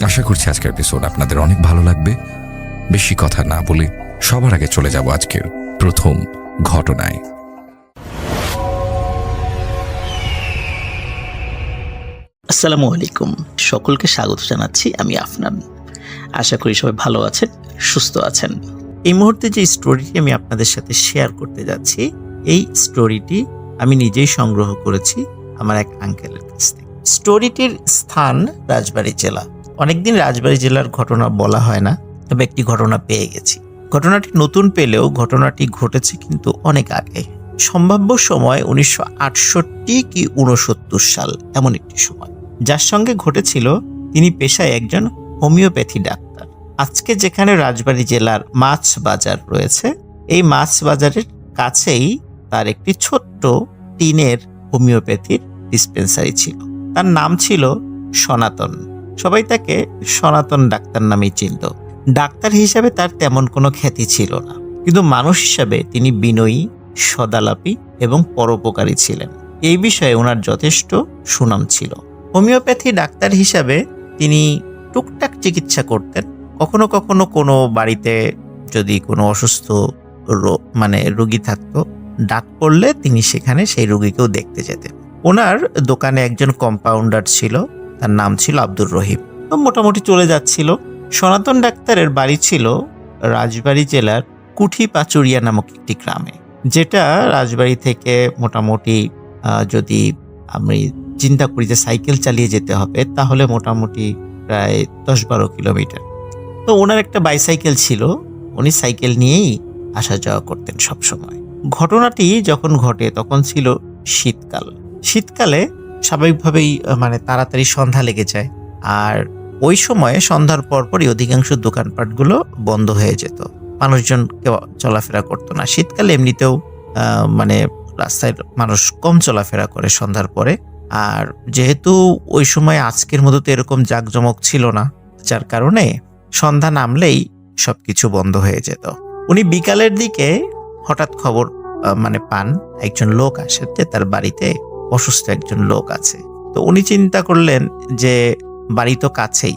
আশা করছি আজকের এপিসোড আপনাদের অনেক ভালো লাগবে। বেশি কথা না বলে সবার আগে চলে যাব আজকের প্রথম ঘটনায়। আসসালামু আলাইকুম, সকলকে স্বাগত জানাচ্ছি। আমি আফনান। আশা করি সবাই ভালো আছেন, সুস্থ আছেন। এই মুহূর্তে যে স্টোরিটি আমি আপনাদের সাথে শেয়ার করতে যাচ্ছি, এই স্টোরিটি আমি নিজেই সংগ্রহ করেছি আমার এক আঙ্কেলের কাছ থেকে। স্টোরিটির স্থান রাজবাড়ী জেলা। অনেকদিন রাজবাড়ী জেলার ঘটনা বলা হয় না, তবে একটি ঘটনা পেয়ে গেছি। ঘটনাটি নতুন পেলেও ঘটনাটি ঘটেছে কিন্তু অনেক আগে। সম্ভাব্য সময় 1968 কি 69 সাল, এমন একটি সময়। যার সঙ্গে ঘটেছিল তিনি পেশায় একজন হোমিওপ্যাথি ডাক্তার। আজকে যেখানে রাজবাড়ী জেলার মাছ বাজার রয়েছে, এই মাছ বাজারের কাছেই তার একটি ছোট্ট টিনের হোমিওপ্যাথির ডিসপেন্সারি ছিল। তার নাম ছিল সনাতন। সবাই তাকে সনাতন ডাক্তার নামেই চিনত। ডাক্তার হিসাবে তার তেমন কোনো খ্যাতি ছিল না, কিন্তু মানুষ হিসাবে তিনি বিনয়ী, সদালাপী এবং পরোপকারী ছিলেন। এই বিষয়ে ওনার যথেষ্ট সুনাম ছিল। হোমিওপ্যাথি ডাক্তার হিসাবে তিনি টুকটাক চিকিৎসা করতেন। কখনো কখনো কোনো বাড়িতে যদি কোনো অসুস্থ রোগী থাকতো, ডাক পড়লে তিনি সেখানে সেই রোগীকেও দেখতে যেতেন। ওনার দোকানে একজন কম্পাউন্ডার ছিল, তার নাম ছিল আব্দুর রহিম। তো মোটামুটি চলে যাচ্ছিল। সনাতন ডাক্তারের বাড়ি ছিল রাজবাড়ী জেলার কুঠি পাচুরিয়া নামক একটি গ্রামে, যেটা রাজবাড়ী থেকে মোটামুটি যদি আমি চিন্তা করি যে সাইকেল চালিয়ে যেতে হবে, তাহলে মোটামুটি প্রায় 10-12 কিলোমিটার। তো ওনার একটা বাইসাইকেল ছিল, উনি সাইকেল নিয়েই আসা যাওয়া করতেন সব সময়। ঘটনাটি যখন ঘটে তখন ছিল শীতকাল। শীতকালে স্বাভাবিকভাবেই তাড়াতাড়ি সন্ধ্যা লেগে যায়, আর ওই সময়ে সন্ধ্যার পরপরই অধিকাংশ দোকানপাটগুলো বন্ধ হয়ে যেত। মানুষজন কেউ চলাফেরা করতো না। শীতকালে এমনিতেও রাস্তায় মানুষ কম চলাফেরা করে সন্ধ্যার পরে। আর যেহেতু ওই সময় আজকের মতো তো এরকম জাঁকজমক ছিল না, যার কারণে সন্ধ্যা নামলেই সবকিছু বন্ধ হয়ে যেত। উনি বিকালের দিকে হঠাৎ খবর পান, একজন লোক আসে যে তার বাড়িতে অসুস্থ একজন লোক আছে। তো উনি চিন্তা করলেন যে বাড়ি তো কাছেই।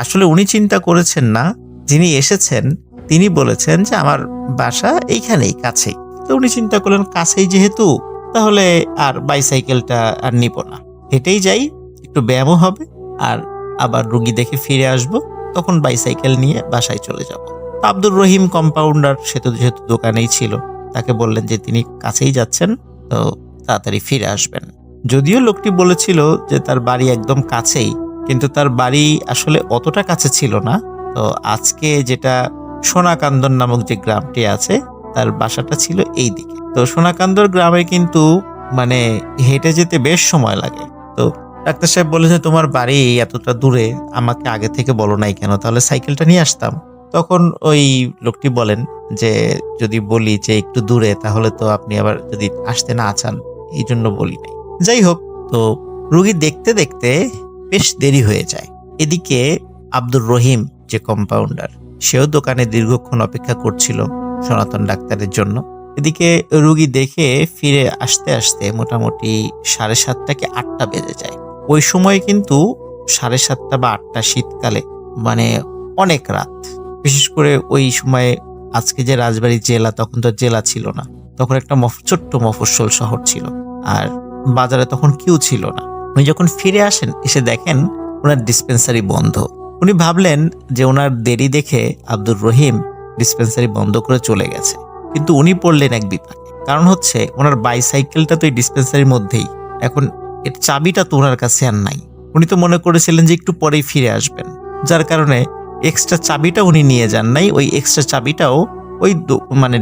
আসলে উনি চিন্তা করেছেন না, যিনি এসেছেন তিনি বলেছেন যে আমার বাসা এইখানেই কাছেই। তো উনি চিন্তা করলেন কাছেই যেহেতু, তাহলে আর বাইসাইকেলটা আর নিব না, হেঁটেই যাই, একটু ব্যায়ামও হবে, আর আবার রুগী দেখে ফিরে আসব, তখন বাইসাইকেল নিয়ে বাসায় চলে যাব। আব্দুর রহিম কম্পাউন্ডার সে তো যেহেতু দোকানেই ছিল, তাকে বললেন যে তিনি কাছেই যাচ্ছেন, তো তাড়াতাড়ি ফিরে আসবেন। যদিও লোকটি বলেছিল যে তার বাড়ি একদম কাছেই, কিন্তু তার বাড়ি আসলে অতটা কাছে ছিল না। তো আজকে যেটা সোনাকান্দর নামক যে গ্রামটি আছে, তার বাসাটা ছিল এই দিকে। তো সোনাকান্দর গ্রামে কিন্তু হেঁটে যেতে বেশ সময় লাগে। তো ডাক্তার সাহেব বলেছে তোমার বাড়ি এতটা দূরে, আমাকে আগে থেকে বলো নাই কেন, তাহলে সাইকেলটা নিয়ে আসতাম। তখন ওই লোকটি বলেন যে যদি বলি যে একটু দূরে, তাহলে তো আপনি আবার যদি আসতে না চান, এই জন্য বলি নাই। যাই হোক, তো রুগী দেখতে দেখতে বেশ দেরি হয়ে যায়। এদিকে আব্দুর রহিম যে কম্পাউন্ডার, সেও দোকানে দীর্ঘক্ষণ অপেক্ষা করছিল সনাতন ডাক্তারের জন্য। এদিকে রুগী দেখে ফিরে আসতে আসতে মোটামুটি 7:30 কি 8টা বেজে যায়। ওই সময় কিন্তু 7:30 বা 8টা শীতকালে অনেক রাত। বিশেষ করে ওই সময়ে আজকে যে রাজবাড়ী জেলা, তখন তো জেলা ছিল না, তখন একটা ছোট্ট মফস্বল শহর ছিল, আর বাজারে তখন কেউ ছিল না। উনি যখন ফিরে আসেন, এসে দেখেন ওনার ডিসপেন্সারি বন্ধ। উনি ভাবলেন যে ওনার দেরি দেখে আব্দুর রহিম ডিসপেন্সারি বন্ধ করে চলে গেছে, কিন্তু উনি পড়লেন এক বিপাকে। কারণ হচ্ছে ওনার বাইসাইকেলটা তো এই ডিসপেন্সারির মধ্যেই, এখন এর চাবিটা তো ওনার কাছে আর নাই। উনি তো মনে করেছিলেন যে একটু পরেই ফিরে আসবেন, যার কারণে এক্সট্রা চাবিটা উনি নিয়ে যান নাই। ওই এক্সট্রা চাবিটাও ওই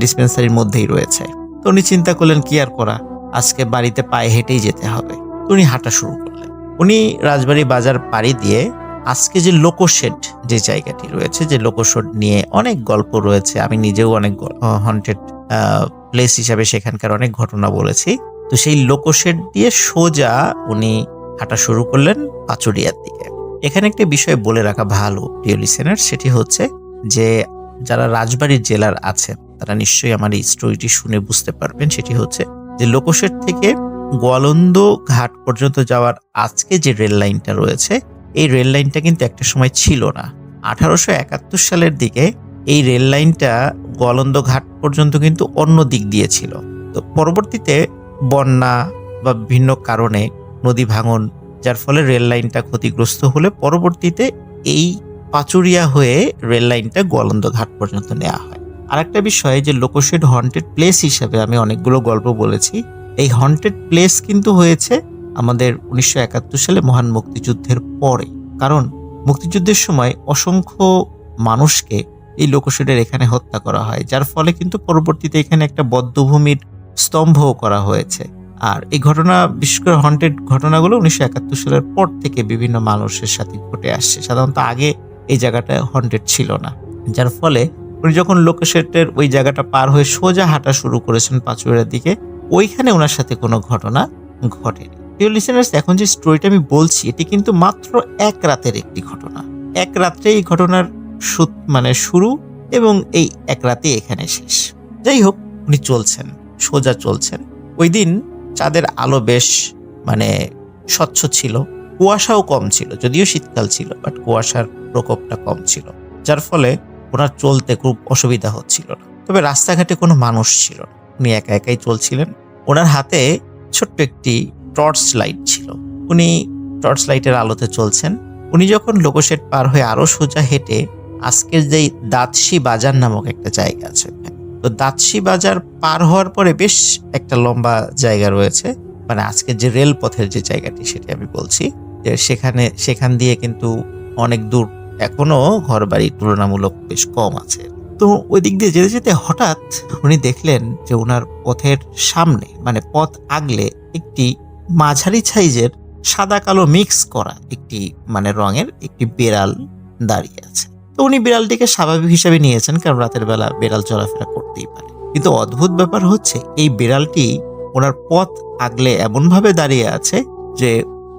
ডিসপেন্সারির মধ্যেই রয়েছে। তো উনি চিন্তা করলেন কি আর করা, আজকে বাড়িতে পায়ে হেঁটেই যেতে হবে। তো উনি হাঁটা শুরু করলেন। উনি রাজবাড়ী বাজার পাড়ি দিয়ে আজকে যে লোকোশেড যে জায়গাটি রয়েছে, যে লোকোশেড নিয়ে অনেক গল্প রয়েছে, আমি নিজেও অনেক হন্টেড প্লেস হিসাবে সেখানকার অনেক ঘটনা বলেছি। তো সেই লোকোশেড দিয়ে সোজা উনি হাঁটা শুরু করলেন পাচুরিয়ার দিকে। এখানে একটা বিষয় বলে রাখা ভালো প্রিয় লিসেনার, সেটি হচ্ছে যে যারা রাজবাড়ী জেলার আছেন তারা নিশ্চয়ই আমার এই স্টোরিটি শুনে বুঝতে পারবেন। সেটি হচ্ছে যে লোকোশেড থেকে গোয়ালন্দ ঘাট পর্যন্ত যাওয়ার আজকে যে রেল লাইনটা রয়েছে, এই রেল লাইনটা কিন্তু একটা সময় ছিল না। 1871 সালের দিকে এই রেল লাইনটা গোয়ালন্দ ঘাট পর্যন্ত কিন্তু অন্য দিক দিয়ে ছিল। তো পরবর্তীতে বন্যা বা বিভিন্ন কারণে নদী ভাঙন, যার ফলে রেল লাইনটা ক্ষতিগ্রস্ত হলে পরবর্তীতে এই পাচুরিয়া হয়ে রেল লাইনটা গোয়ালন্দ ঘাট পর্যন্ত নেওয়া হয়। আরেকটা বিষয় যে লোকোশেড হন্টেড প্লেস হিসেবে আমি অনেকগুলো গল্প বলেছি, এই হন্টেড প্লেস কিন্তু হয়েছে আমাদের 1971 সালে মহান মুক্তিযুদ্ধের পরে। কারণ মুক্তিযুদ্ধের সময় অসংখ্য মানুষকে এই লোকোশেডের এখানে হত্যা করা হয়, যার ফলে কিন্তু পরবর্তীতে এখানে একটা বধ্যভূমির স্তম্ভও করা হয়েছে। আর এই ঘটনা, বিশেষ করে হন্টেড ঘটনাগুলো 1971 সালের পর থেকে বিভিন্ন মানুষের সাথে ঘটে আসছে। সাধারণত আগে এই জায়গাটা হন্টেড ছিল না, যার ফলে উনি যখন লোকোশেডের ওই জায়গাটা পার হয়ে সোজা হাঁটা শুরু করেছেন পাচুরিয়ার দিকে, ওইখানে ওনার সাথে কোনো ঘটনা ঘটেনি। প্রিয় লিসেনার্স, এখন যে স্টোরিটা আমি বলছি এটি কিন্তু মাত্র এক রাতের একটি ঘটনা। এক রাত্রে এই ঘটনার শুরু এবং এই এক রাতে এখানে শেষ। যাই হোক, উনি চলছেন, সোজা চলছেন। ওই দিন চাঁদের আলো বেশ স্বচ্ছ ছিল, কুয়াশাও কম ছিল, যদিও শীতকাল ছিল, বাট কুয়াশার প্রকোপটা কম ছিল, যার ফলে ওনার চলতে খুব অসুবিধা হচ্ছিল না। তবে রাস্তাঘাটে কোনো মানুষ ছিল না, উনি একা একাই চলছিলেন। ওনার হাতে ছোট্ট একটি টর্চ লাইট ছিল, উনি টর্চ লাইটের আলোতে চলছেন। উনি যখন লোকোশেড পার হয়ে আরো সোজা হেঁটে আজকের যেই দাঁতশি বাজার নামক একটা জায়গা আছে, তো দাঁতশি বাজার পার হওয়ার পরে বেশ একটা লম্বা জায়গা রয়েছে, আজকের যে রেলপথের যে জায়গাটি সেটি আমি বলছি, যে সেখান দিয়ে কিন্তু অনেক দূর এখনো ঘর বাড়ি তুলনামূলক বেশ কম আছে। তো ওই দিক দিয়ে যেতে যেতে হঠাৎ উনি দেখলেন যে ওনার পথের সামনে পথ আগলে একটি মাঝারি সাইজের সাদা কালো মিক্স করা একটি রঙের একটি বিড়াল দাঁড়িয়ে আছে। তো উনি বিড়ালটিকে স্বাভাবিক হিসেবে নিয়েছেন, কারণ রাতের বেলা বিড়াল চলাফেরা করতেই পারে। কিন্তু অদ্ভুত ব্যাপার হচ্ছে, এই বিড়ালটি ওনার পথ আগলে এমন ভাবে দাঁড়িয়ে আছে যে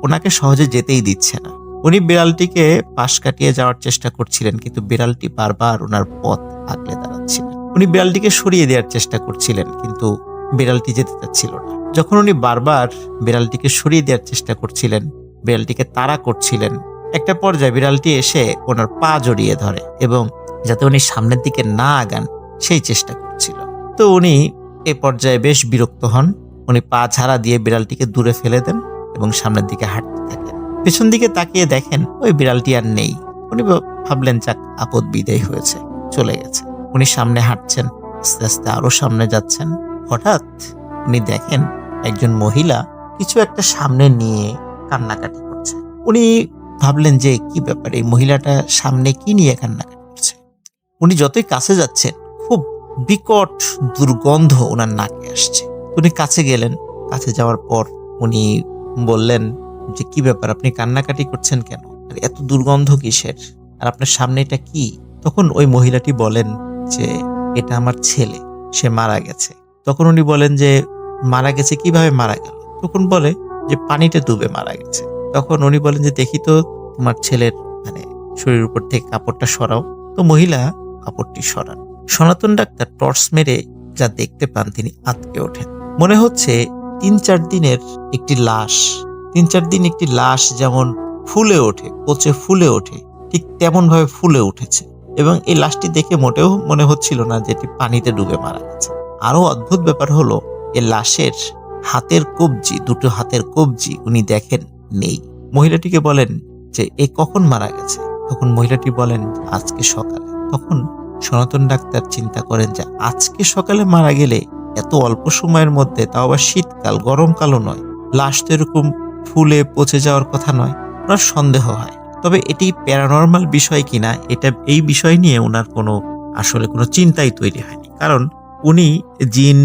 ওনাকে সহজে যেতেই দিচ্ছে না। উনি বিড়ালটিকে পাশ কাটিয়ে যাওয়ার চেষ্টা করছিলেন, কিন্তু বিড়ালটি বারবার ওনার পথ আগলে দাঁড়াচ্ছিলেন। উনি বিড়ালটিকে সরিয়ে দেওয়ার চেষ্টা করছিলেন, কিন্তু বিড়ালটি যেতে চাচ্ছিল না। যখন উনি বারবার বিড়ালটিকে সরিয়ে দেওয়ার চেষ্টা করছিলেন, বিড়ালটিকে তাড়া করছিলেন, একটা পর্যায়ে বিড়ালটি এসে ওনার পা জড়িয়ে ধরে এবং যাতে উনি সামনের দিকে না আগান সেই চেষ্টা করছিল। তো উনি এ পর্যায়ে বেশ বিরক্ত হন, উনি পা ঝাড়া দিয়ে বিড়ালটিকে দূরে ফেলে দেন এবং সামনের দিকে হাঁটতে থাকেন। পেছন দিকে তাকিয়ে দেখেন ওই বিড়ালটি আর নেই। উনি ভাবলেন যাক, আপদ বিদায় হয়েছে, চলে গেছে। উনি সামনে হাঁটছেন, আস্তে আস্তে আরো সামনে যাচ্ছেন। হঠাৎ উনি দেখেন একজন মহিলা কিছু একটা সামনে নিয়ে কান্নাকাটি করছে। উনি ভাবলেন যে কি ব্যাপার, এই মহিলাটা সামনে কি নিয়ে কান্নাকাটি করছে। উনি যতই কাছে যাচ্ছেন খুব বিকট দুর্গন্ধ ওনার নাকে আসছে। উনি কাছে গেলেন, কাছে যাওয়ার পর উনি বললেন যে কি ব্যাপার, আপনি কান্নাকাটি করছেন কেন, আর এত দুর্গন্ধ কিসের, আর আপনার সামনে এটা কি? তখন ওই মহিলাটি বলেন যে এটা আমার ছেলে, সে মারা গেছে। তখন উনি বলেন যে মারা গেছে, কিভাবে মারা গেল? তখন বলে যে পানিতে ডুবে মারা গেছে। তখন উনি বলেন যে দেখি তো তোমার ছেলের শরীরের উপর থেকে কাপড়টা সরাও। তো মহিলা কাপড়টি সরান। সনাতন ডাক্তার টর্চ মেরে যা দেখতে পান তিনি আঁতকে ওঠেন। মনে হচ্ছে 3-4 দিনের একটি লাশ, 3-4 দিন একটি লাশ যেমন ফুলে ওঠে, পচে ফুলে ওঠে, ঠিক তেমন ভাবে ফুলে উঠেছে। এবং এই লাশটি দেখে মোটেও মনে হচ্ছিল না যে এটি পানিতে ডুবে মারা গেছে। আরো অদ্ভুত ব্যাপার হলো, এই লাশের হাতের কবজি, দুটো হাতের কবজি উনি দেখেন নেই। মহিলাটিকে বলেন যে এ কখন মারা গেছে? তখন মহিলাটি বলেন আজকে সকালে। তখন সনাতন ডাক্তার চিন্তা করেন যে আজকে সকালে মারা গেলে এত অল্প সময়ের মধ্যে, তাও আবার শীতকাল, গরমকালও নয়, লাশ তো এরকম ফুলে পচে যাওয়ার কথা নয়। ওনার সন্দেহ হয়, তবে এটি প্যারানর্মাল বিষয় কিনা এই বিষয় নিয়ে ওনার আসলে কোনো চিন্তাই তৈরি হয়নি, কারণ উনি জিন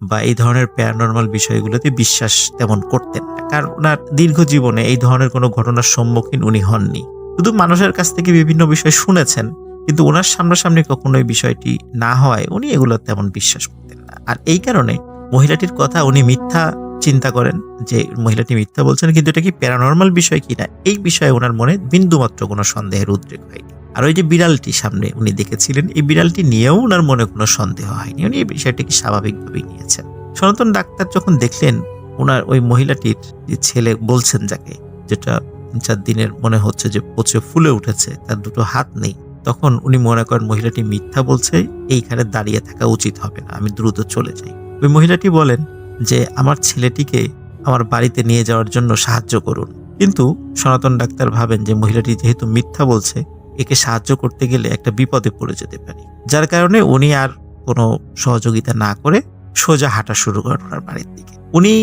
বা এই ধরনের প্যারানর্মাল বিষয়গুলোতে বিশ্বাস তেমন করতেন না, কারণ ওনার দীর্ঘ জীবনে এই ধরনের কোনো ঘটনার সম্মুখীন উনি হননি। শুধু মানুষের কাছ থেকে বিভিন্ন বিষয় শুনেছেন, কিন্তু ওনার সামনাসামনি কখনো এই বিষয়টি না হয় উনি এগুলো তেমন বিশ্বাস করতেন না। আর এই কারণে মহিলাটির কথা উনি মিথ্যা চিন্তা করেন, যে মহিলাটি মিথ্যা বলছেন, কিন্তু এটা কি প্যারানর্মাল বিষয় কিনা এই বিষয়ে ওনার মনে বিন্দুমাত্র কোনো সন্দেহের উদ্রেক হয়নি। আর ওই যে বিড়ালটি সামনে উনি দেখেছিলেন, এই বিড়ালটি নিয়েও ওনার মনে কোনো সন্দেহ হয়নি, উনি এই বিষয়টিকে স্বাভাবিকভাবেই নিয়েছেন। সনাতন ডাক্তার যখন দেখলেন ওনার ওই মহিলাটির যে ছেলে বলছেন, যাকে যেটা 3-4 দিনের মনে হচ্ছে যে পচে ফুলে উঠেছে, তার দুটো হাত নেই। তখন উনি মনে করেন মহিলাটি মিথ্যা বলছে, এইখানে দাঁড়িয়ে থাকা উচিত হবে না, আমি দ্রুত চলে যাই। ওই মহিলাটি বলেন যে আমার ছেলেটিকে আমার বাড়িতে নিয়ে যাওয়ার জন্য সাহায্য করুন। কিন্তু সনাতন ডাক্তার ভাবেন যে মহিলাটি যেহেতু মিথ্যা বলছে, একে সাহায্য করতে গেলে একটা বিপদে পড়ে যেতে পারি, যার কারণে উনি আর কোনো সহযোগিতা না করে সোজা হাঁটা শুরু করেন ওনার বাড়ির দিকে। উনি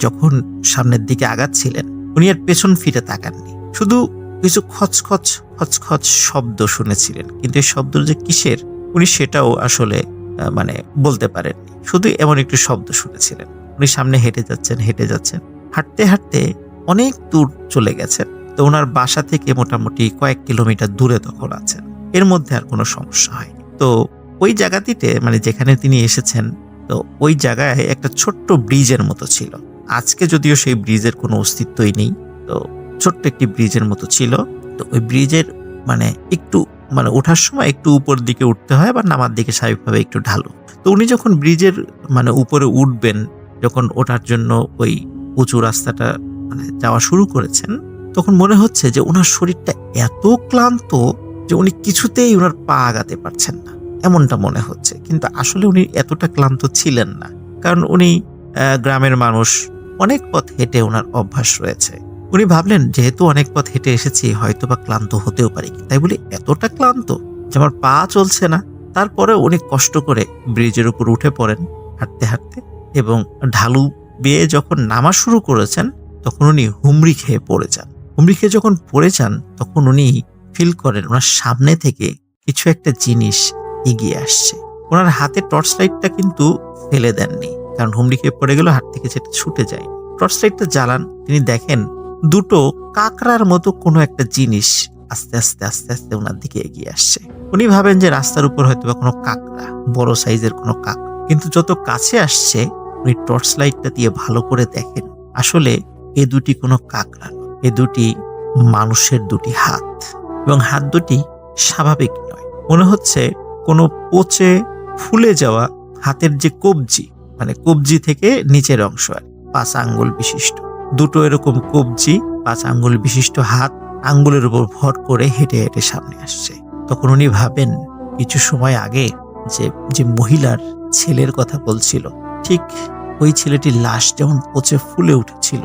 যখন সামনের দিকে আগাচ্ছিলেন, উনি আর পেছন ফিরে তাকাননি, শুধু কিছু খচখচ খচখচ শব্দ শুনেছিলেন, কিন্তু এই শব্দ যে কিসের উনি সেটাও আসলে বলতে পারেননি। শুধু এমন একটু শব্দ শুনেছিলেন। উনি সামনে হেঁটে যাচ্ছেন, হাঁটতে হাঁটতে অনেক দূর চলে গেছেন। তো ওনার বাসা থেকে মোটামুটি কয়েক কিলোমিটার দূরে তখন আছেন। এর মধ্যে আর কোনো সমস্যা হয়নি। তো ওই জায়গাটিতে যেখানে তিনি এসেছেন, তো ওই জায়গায় একটা ছোট্ট ব্রিজের মতো ছিল। আজকে যদিও সেই ব্রিজের কোনো অস্তিত্বই নেই, তো ছোট্ট একটি ব্রিজের মতো ছিল। তো ওই ব্রিজের একটু ওঠার সময় একটু উপর দিকে উঠতে হয়, বা নামার দিকে স্বাভাবিকভাবে একটু ঢালু। তো উনি যখন ব্রিজের উপরে উঠবেন, যখন ওঠার জন্য ওই উঁচু রাস্তাটা যাওয়া শুরু করেছেন, তখন মনে হচ্ছে যে ওনার শরীরটা এত ক্লান্ত যে উনি কিছুতেই ওনার পা আগাতে পারছেন না, এমনটা মনে হচ্ছে। কিন্তু আসলে উনি এতটা ক্লান্ত ছিলেন না, কারণ উনি গ্রামের মানুষ, অনেক পথ হেঁটে ওনার অভ্যাস রয়েছে। উনি ভাবলেন যেহেতু অনেক পথ হেঁটে এসেছি, হয়তো বা ক্লান্ত হতেও পারি, তাই বলে এতটা ক্লান্ত যে আমার পা চলছে না। তারপরে উনি কষ্ট করে ব্রিজের উপর উঠে পড়েন হাঁটতে হাঁটতে, এবং ঢালু বেয়ে যখন নামা শুরু করেছেন, তখন উনি হুমড়ি খেয়ে পড়ে যান। হুমড়ি খেয়ে যখন পড়ে যান, তখন উনি ফিল করেন ওনার সামনে থেকে কিছু একটা জিনিস এগিয়ে আসছে। ওনার হাতে টর্চ লাইটটা কিন্তু ফেলে দেননি, কারণ হুমড়ি খেয়ে পড়ে গেল, হাত থেকে সেটা ছুটে যায়। টর্চ লাইটটা জ্বালান, তিনি দেখেন দুটো কাকড়ার মতো কোনো একটা জিনিস আস্তে আস্তে আস্তে আস্তে ওনার দিকে এগিয়ে আসছে। উনি ভাবেন যে রাস্তার উপর হয়তো বা কোনো কাকড়া, বড় সাইজের কোনো কাকড়া। কিন্তু যত কাছে আসছে, উনি টর্চ লাইটটা দিয়ে ভালো করে দেখেন, আসলে এ দুটি কোনো কাকড়া, এ দুটি মানুষের দুটি হাত, এবং হাত দুটি স্বাভাবিক নয়। মনে হচ্ছে কোনো পচে ফুলে যাওয়া হাতের যে কবজি, কবজি থেকে নিচের অংশ, 5 আঙ্গুল বিশিষ্ট দুটো এরকম কবজি, 5 আঙ্গুল বিশিষ্ট হাত আঙ্গুলের উপর ভর করে হেঁটে হেঁটে সামনে আসছে। তখন উনি ভাবেন কিছু সময় আগে যে মহিলার ছেলের কথা বলছিল, ঠিক ওই ছেলেটির লাশ যেমন পচে ফুলে উঠেছিল,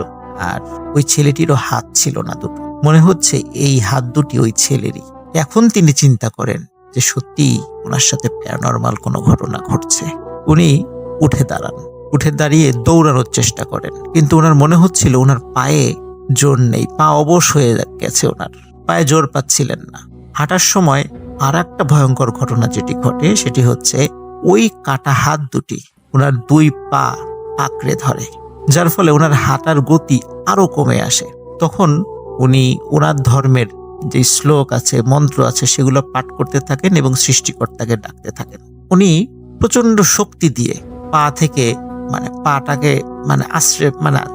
আর ওই ছেলেটিরও হাত ছিল না দুটো, মনে হচ্ছে এই হাত দুটি ওই ছেলেরই। এখন তিনি চিন্তা করেন যে সত্যি ওনার সাথে প্যারানরমাল কোনো ঘটনা ঘটছে। উনি উঠে দাঁড়িয়ে দৌড়ানোর চেষ্টা করেন, কিন্তু ওনার মনে হচ্ছিল ওনার পায়ে জোর নেই, পা অবশ হয়ে গেছে, ওনার পায়ে জোর পাচ্ছিলেন না। হাঁটার সময় আর একটা ভয়ঙ্কর ঘটনা যেটি ঘটে, সেটি হচ্ছে ওই কাটা হাত দুটি ওনার 2 পা আঁকড়ে ধরে, যার ফলে ওনার হাঁটার গতি আরো কমে আসে। তখন উনি ওনার ধর্মের যে শ্লোক আছে, মন্ত্র আছে, সেগুলো পাঠ করতে থাকেন এবং সৃষ্টিকর্তাকে ডাকতে থাকেন। উনি প্রচন্ড শক্তি দিয়ে পা থেকে পাটাকে আশ্রে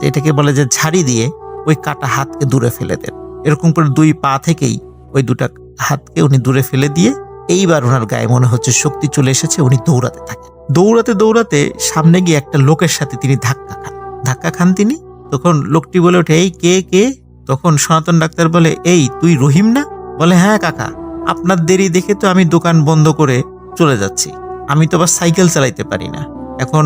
এটাকে বলে যে ঝাড়ি দিয়ে ওই কাটা হাতকে দূরে ফেলে দেন। এরকম করে 2 পা থেকেই ওই দুটা হাতকে উনি দূরে ফেলে দিয়ে, এইবার ওনার গায়ে মনে হচ্ছে শক্তি চলে এসেছে। উনি দৌড়াতে থাকেন, দৌড়াতে সামনে গিয়ে একটা লোকের সাথে তিনি ধাক্কা খান তিনি। তখন লোকটি বলে ওঠে, এই কে? তখন সনাতন ডাক্তার বলে, এই তুই রহিম না? বলে, হ্যাঁ কাকা, আপনার দেরি দেখে তো আমি দোকান বন্ধ করে চলে যাচ্ছি। আমি তো আবার সাইকেল চালাইতে পারি না, এখন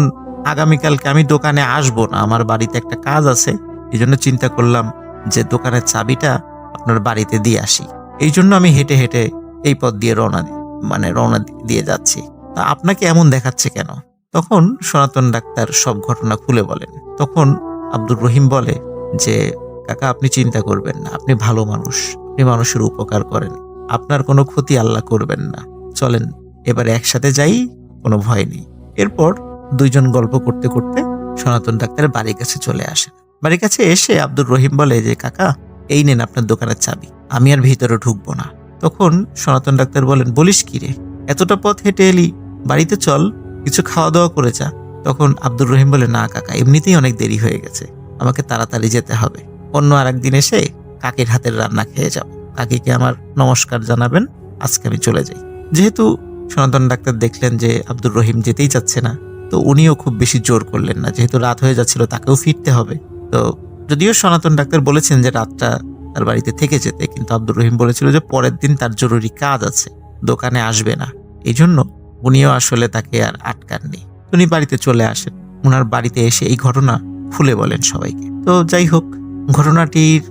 আগামীকালকে আমি দোকানে আসবো না, আমার বাড়িতে একটা কাজ আছে। এই জন্য চিন্তা করলাম যে দোকানের চাবিটা আপনার বাড়িতে দিয়ে আসি। এই জন্য আমি হেঁটে হেঁটে এই পথ দিয়ে রওনা দিয়ে যাচ্ছি। তা আপনাকে এমন দেখাচ্ছে কেন? তখন সনাতন ডাক্তার সব ঘটনা খুলে বলেন। তখন আব্দুর রহিম বলে যে, কাকা আপনি চিন্তা করবেন না, আপনি ভালো মানুষ, আপনি মানুষের উপকার করেন, আপনার কোনো ক্ষতি আল্লাহ করবেন না, চলেন এবার একসাথে যাই, কোনো ভয় নেই। এরপর 2 জন গল্প করতে করতে সনাতন ডাক্তারের বাড়ির কাছে চলে আসেন। বাড়ির কাছে এসে আব্দুর রহিম বলে যে, কাকা এই নেন আপনার দোকানের চাবি, আমি আর ভিতরে ঢুকবো না। তখন সনাতন ডাক্তার বলেন, বলিস কি রে, এতটা পথ হেঁটে এলি, বাড়িতে চল, কিছু খাওয়া দাওয়া করে যা। তখন আব্দুর রহিম বলে, না কাকা, এমনিতেই অনেক দেরি হয়ে গেছে, আমাকে তাড়াতাড়ি যেতে হবে, অন্য আরেকদিন এসে কাকির হাতের রান্না খেয়ে যাব, কাকিকে আমার নমস্কার জানাবেন, আজকে আমি চলে যাই। যেহেতু সনাতন ডাক্তার দেখলেন যে আব্দুর রহিম যেতেই চাচ্ছে না, তো উনিও খুব বেশি জোর করলেন না, যেহেতু রাত হয়ে যাচ্ছিল, তাকেও ফিরতে হবে। তো যদিও সনাতন ডাক্তার বলেছেন যে রাতটা তার বাড়িতে থেকে যেতে, কিন্তু আব্দুর রহিম বলেছিল যে পরের দিন তার জরুরি কাজ আছে, দোকানে আসবে না। এই জন্য উনিও আসলে তাকে আর আটকাননি। উনি বাড়িতে চলে আসেন। ওনার বাড়িতে এসে এই ঘটনা খুলে বলেন সবাইকে। তো যাই হোক, ঘটনাটির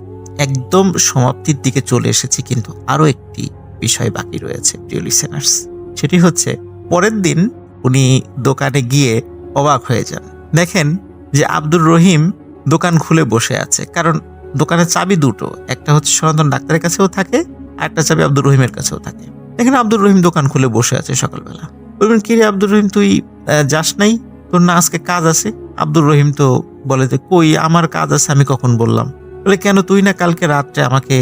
একদম সমাপ্তির দিকে চলে এসেছি, কিন্তু আরো একটি বিষয় বাকি রয়েছে প্রিয় লিসেনার্স। সেটি হচ্ছে পরের দিন উনি দোকানে গিয়ে অবাক হয়ে যান। দেখেন যে আব্দুর রহিম দোকান খুলে বসে আছে, কারণ দোকানের চাবি দুটো, একটা হচ্ছে সনাতন ডাক্তারের কাছেও থাকে, আর একটা চাবি আব্দুর রহিমের কাছেও থাকে। দেখেন আব্দুর রহিম দোকান খুলে বসে আছে সকালবেলা। বলবেন কি রে আব্দুর রহিম, তুই যাস নাই? তোর না আজকে কাজ আছে? আব্দুর রহিম তো বলে যে কই, আমার কাজ আছে আমি কখন বললাম? বলে কেন, তুই না কালকে রাত্রে আমাকে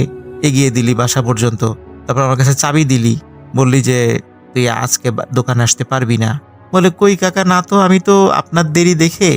এগিয়ে দিলি বাসা পর্যন্ত, তারপর আমার কাছে চাবি দিলি, বললি যে তুই আজকে দোকানে আসতে পারবি না। বলে কই কাকা, না তো, আমি তো আপনার দেরি দেখে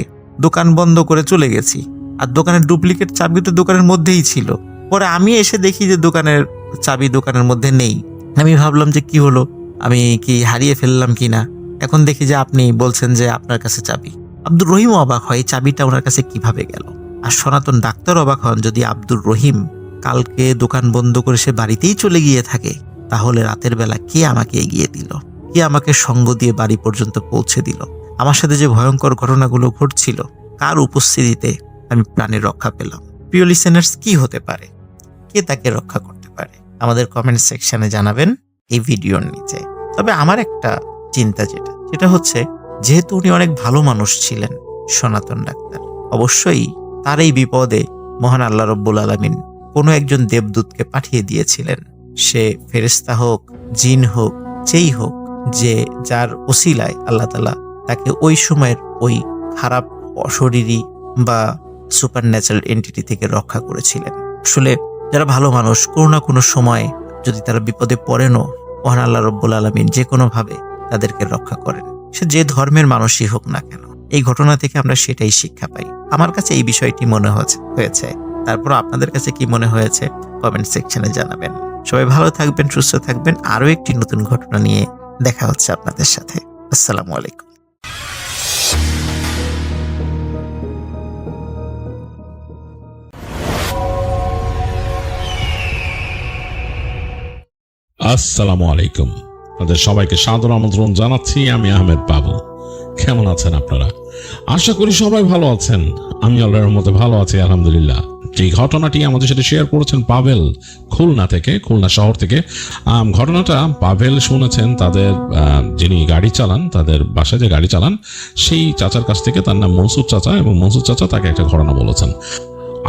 দোকান বন্ধ করে চলে গেছি, আর দোকানের ডুপ্লিকেট চাবি তো দোকানের মধ্যেই ছিল। পরে আমি এসে দেখি যে দোকানের চাবি দোকানের মধ্যে নেই। আমি ভাবলাম যে কি হলো, আমি কি হারিয়ে ফেললাম কিনা। এখন দেখি যে আপনি বলছেন যে আপনার কাছে চাবি। আব্দুর রহিম অবাক হয় চাবিটা ওনার কাছে কিভাবে গেল। আর সনাতন ডাক্তার অবাক হন, যদি আব্দুর রহিম কালকে দোকান বন্ধ করে সে বাড়িতেই চলে গিয়ে থাকে, তাহলে রাতের বেলা কে আমাকে এগিয়ে দিল, কে আমাকে সঙ্গ দিয়ে বাড়ি পর্যন্ত পৌঁছে দিল, আমার সাথে যে ভয়ঙ্কর ঘটনাগুলো ঘটছিল, কার উপস্থিতিতে আমি প্রাণের রক্ষা পেলাম। প্রিয় লিসেনার্স, কি হতে পারে? কে তাকে রক্ষা করতে পারে? আমাদের কমেন্ট সেকশনে জানাবেন এই ভিডিওর নিচে। তবে আমার একটা চিন্তা যেটা হচ্ছে, যেহেতু উনি অনেক ভালো মানুষ ছিলেন সনাতন ডাক্তার, অবশ্যই তার এই বিপদে মহান আল্লাহ রব্বুল আলামিন কোনো একজন দেবদূতকে পাঠিয়ে দিয়েছিলেন। সে ফেরেশতা হোক, জিন হোক, যেই হোক, যে যার ওসিলায় আল্লাহ তাআলা তাকে ওই সময়ের ওই খারাপ অশরীরী বা সুপার ন্যাচারাল এন্টিটি থেকে রক্ষা করেছিলেন। আসলে যারা ভালো মানুষ, কোনো না কোনো সময় যদি তারা বিপদে পড়েনও, মহান আল্লাহ রব্বুল আলামিন যে কোনোভাবে তাদেরকে রক্ষা করেন, সে যে ধর্মের মানুষই হোক না কেন। এই ঘটনা থেকে আমরা সেটাই শিক্ষা পাই। আমার কাছে এই বিষয়টি মনে হয়েছে। তারপর আপনাদের কাছে কি মনে হয়েছে কমেন্ট সেকশনে জানাবেন। সবাই ভালো থাকবেন, সুস্থ থাকবেন। আরো একটি নতুন ঘটনা নিয়ে দেখা হচ্ছে আপনাদের সাথে। আসসালামু আলাইকুম। আসসালামু আলাইকুম। আপনাদের সবাইকে সাদর আমন্ত্রণ জানাচ্ছি। আমি আহমেদ বাবু। কেমন আছেন আপনারা? আশা করি সবাই ভালো আছেন। আমি আল্লাহর রহমতে ভালো আছি, আলহামদুলিল্লাহ। যে ঘটনাটি আমাদের সাথে শেয়ার করেছেন পাভেল, খুলনা শহর থেকে। ঘটনাটা পাভেল শুনেছেন তাদের যিনি গাড়ি চালান, তাদের বাসায় যে গাড়ি চালান সেই চাচার কাছ থেকে। তার নাম মনসুর চাচা, এবং মনসুর চাচা তাকে একটা ঘটনা বলেছেন।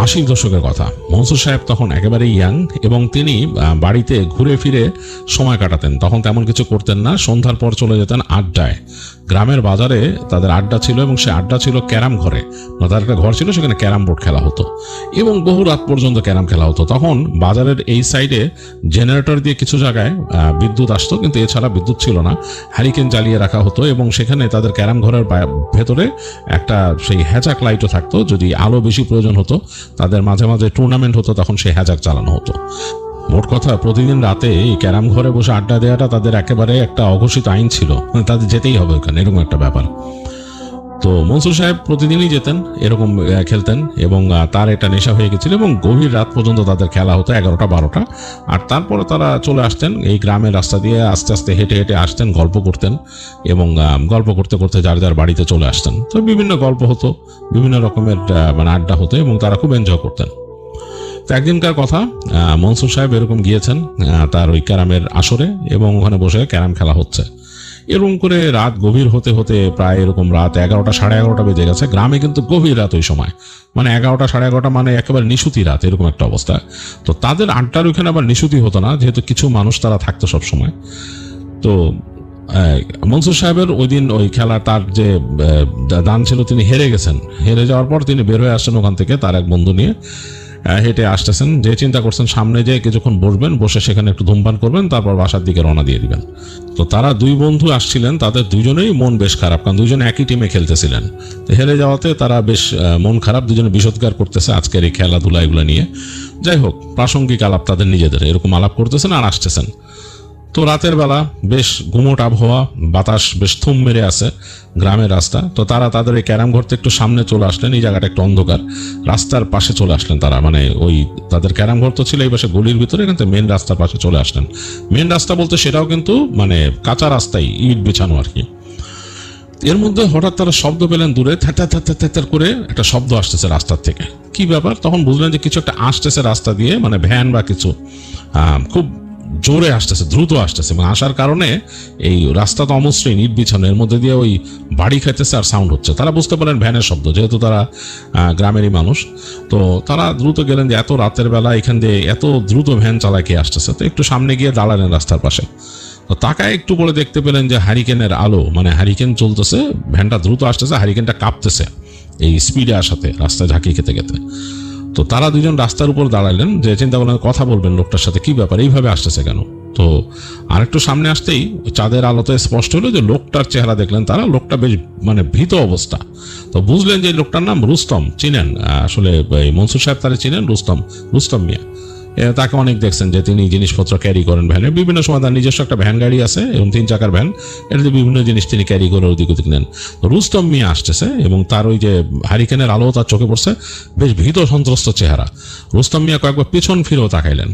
80 দশকের কথা। মনসুর সাহেব তখন একেবারে ইয়াং, এবং তিনি বাড়িতে ঘুরে ফিরে সময় কাটাতেন। তখন তেমন কিছু করতেন না। সন্ধ্যার পর চলে যেতেন আড্ডায়। গ্রামের বাজারে তাদের আড্ডা ছিল, এবং সে আড্ডা ছিল ক্যারাম ঘরে। তাদের একটা ঘর ছিল, সেখানে ক্যারাম বোর্ড খেলা হতো, এবং বহু রাত পর্যন্ত ক্যারাম খেলা হতো। তখন বাজারের এই সাইডে জেনারেটর দিয়ে কিছু জায়গায় বিদ্যুৎ আসতো, কিন্তু এছাড়া বিদ্যুৎ ছিল না। হ্যারিকেন জ্বালিয়ে রাখা হতো, এবং সেখানে তাদের ক্যারাম ঘরের ভেতরে একটা সেই হ্যাজাক লাইটও থাকতো। যদি আলো বেশি প্রয়োজন হতো, তাদের মাঝে মাঝে টুর্নামেন্ট হতো, তখন সেই হ্যাজাক চালানো হতো। মোট কথা, প্রতিদিন রাতে এই ক্যারাম ঘরে বসে আড্ডা দেওয়াটা তাদের একেবারে একটা অঘোষিত আইন ছিল। তাদের যেতেই হবে ওখানে, এরকম একটা ব্যাপার। তো মনসুর সাহেব প্রতিদিনই যেতেন, এরকম খেলতেন, এবং তার এটা নেশা হয়ে গেছিল, এবং গভীর রাত পর্যন্ত তাদের খেলা হতো, 11টা-12টা। আর তারপরে তারা চলে আসতেন এই গ্রামের রাস্তা দিয়ে, আস্তে আস্তে হেঁটে হেঁটে আসতেন, গল্প করতেন, এবং গল্প করতে করতে যার যার বাড়িতে চলে আসতেন। তো বিভিন্ন গল্প হতো, বিভিন্ন রকমের আড্ডা হতো, এবং তারা খুব এনজয় করতেন। তো একদিনকার কথা, মনসুর সাহেব এরকম গিয়েছেন তার ওই ক্যারামের আসরে, এবং ওখানে বসে ক্যারাম খেলা হচ্ছে। এরকম করে রাত গভীর হতে হতে প্রায় এরকম রাত 11টা, 11:30 বেজে গেছে। গ্রামে কিন্তু গভীর রাত ওই সময়, 11টা, 11:30 মানে একেবারে নিশুতি রাত, এরকম একটা অবস্থা। তো তাদের আড্ডার ওইখানে আবার নিশুতি হতো না, যেহেতু কিছু মানুষ তারা থাকতো সব সময়। তো মনসুর সাহেবের ওই দিন ওই খেলা, তার যে দান ছিল, তিনি হেরে গেছেন। হেরে যাওয়ার পর তিনি বের হয়ে আসছেন ওখান থেকে, তার এক বন্ধু নিয়ে হেঁটে আসতেছেন। যে চিন্তা করছেন সামনে যে কিছুক্ষণ বসবেন, বসে সেখানে একটু ধূমপান করবেন, তারপর বাসার দিকে রওনা দিয়ে দিবেন। তো তারা দুই বন্ধু আসছিলেন, তাদের দুজনেই মন বেশ খারাপ, কারণ দুজনে একই টিমে খেলতেছিলেন। তো হেরে যাওয়াতে তারা বেশ মন খারাপ, দুজনে বিষোদ্গার করতেছে আজকের এই খেলাধুলা এগুলো নিয়ে। যাই হোক, প্রাসঙ্গিক আলাপ তাদের নিজেদের, এরকম আলাপ করতেছেন আর আসতেছেন। তো রাতের বেলা বেশ গুমোট আবহাওয়া, বাতাস বেশ থুম মেরে আছে, গ্রামের রাস্তা। তো তারা তাদের এই ক্যারাম ঘর থেকে একটু সামনে চলে আসলেন, এই জায়গাটা একটু অন্ধকার, রাস্তার পাশে চলে আসলেন তারা, মানে ওই তাদের ক্যারাম ঘর তো ছিল এই পাশে গলির ভিতরে, এখান থেকে মেন রাস্তার পাশে চলে আসলেন। মেন রাস্তা বলতে সেটাও কিন্তু মানে কাঁচা রাস্তায়, ইট বিছানো আর কি। এর মধ্যে হঠাৎ তারা শব্দ পেলেন দূরে, থ্যার করে একটা শব্দ আসতেছে রাস্তার থেকে। কি ব্যাপার? তখন বুঝলেন যে কিছু একটা আসতেছে রাস্তা দিয়ে, মানে ভ্যান বা কিছু খুব জোরে আসতেছে, দ্রুত আসতেছে, এবং আসার কারণে এই রাস্তা তো অমসৃণ, ইট বিছানো, এর মধ্যে দিয়ে ওই বাড়ি খাইতেছে আর সাউন্ড হচ্ছে। তারা বুঝতে পারেন ভ্যানের শব্দ, যেহেতু তারা গ্রামেরই মানুষ। তো তারা দ্রুত গেলেন যে এত রাতের বেলা এখান দিয়ে এত দ্রুত ভ্যান চালায় কে আসতেছে। তো একটু সামনে গিয়ে দাঁড়ালেন রাস্তার পাশে। তো তাকায় একটু পরে দেখতে পেলেন যে হারিকেনের আলো, মানে হারিকেন চলতেছে, ভ্যানটা দ্রুত আসতেছে, হারিকেনটা কাঁপতেছে এই স্পিডে আসাতে, রাস্তায় ঝাঁকি খেতে খেতে। তো তারা দুজন রাস্তার উপর দাঁড়ালেন, যে চিন্তা করলেন কথা বলবেন লোকটার সাথে, কি ব্যাপার, এইভাবে আসতেছে কেন। তো আরেকটু সামনে আসতেই চাঁদের আলোতে স্পষ্ট হলো যে লোকটার চেহারা দেখলেন তারা, লোকটা বেশ মানে ভীত অবস্থা। তো বুঝলেন যে লোকটার নাম রুস্তম, চিনেন আসলে মনসুর সাহেব তারা চিনেন, রুস্তম মিয়া। তাকে অনেক দেখছেন যে তিনি জিনিসপত্র ক্যারি করেন ভ্যানে, বিভিন্ন সময় তার নিজস্ব একটা ভ্যান গাড়ি আছে এবং 3 চাকার ভ্যান, এটাতে বিভিন্ন জিনিস তিনি ক্যারি করে ওদিক ওদিক নেন। রুস্তম মিয়া আসতেছে এবং তার ওই যে হারিকেনের আলো তার চোখে পড়ছে, বেশ ভীত সন্ত্রস্ত চেহারা। রুস্তম মিয়া কয়েকবার পিছন ফিরেও তাকাইলেন।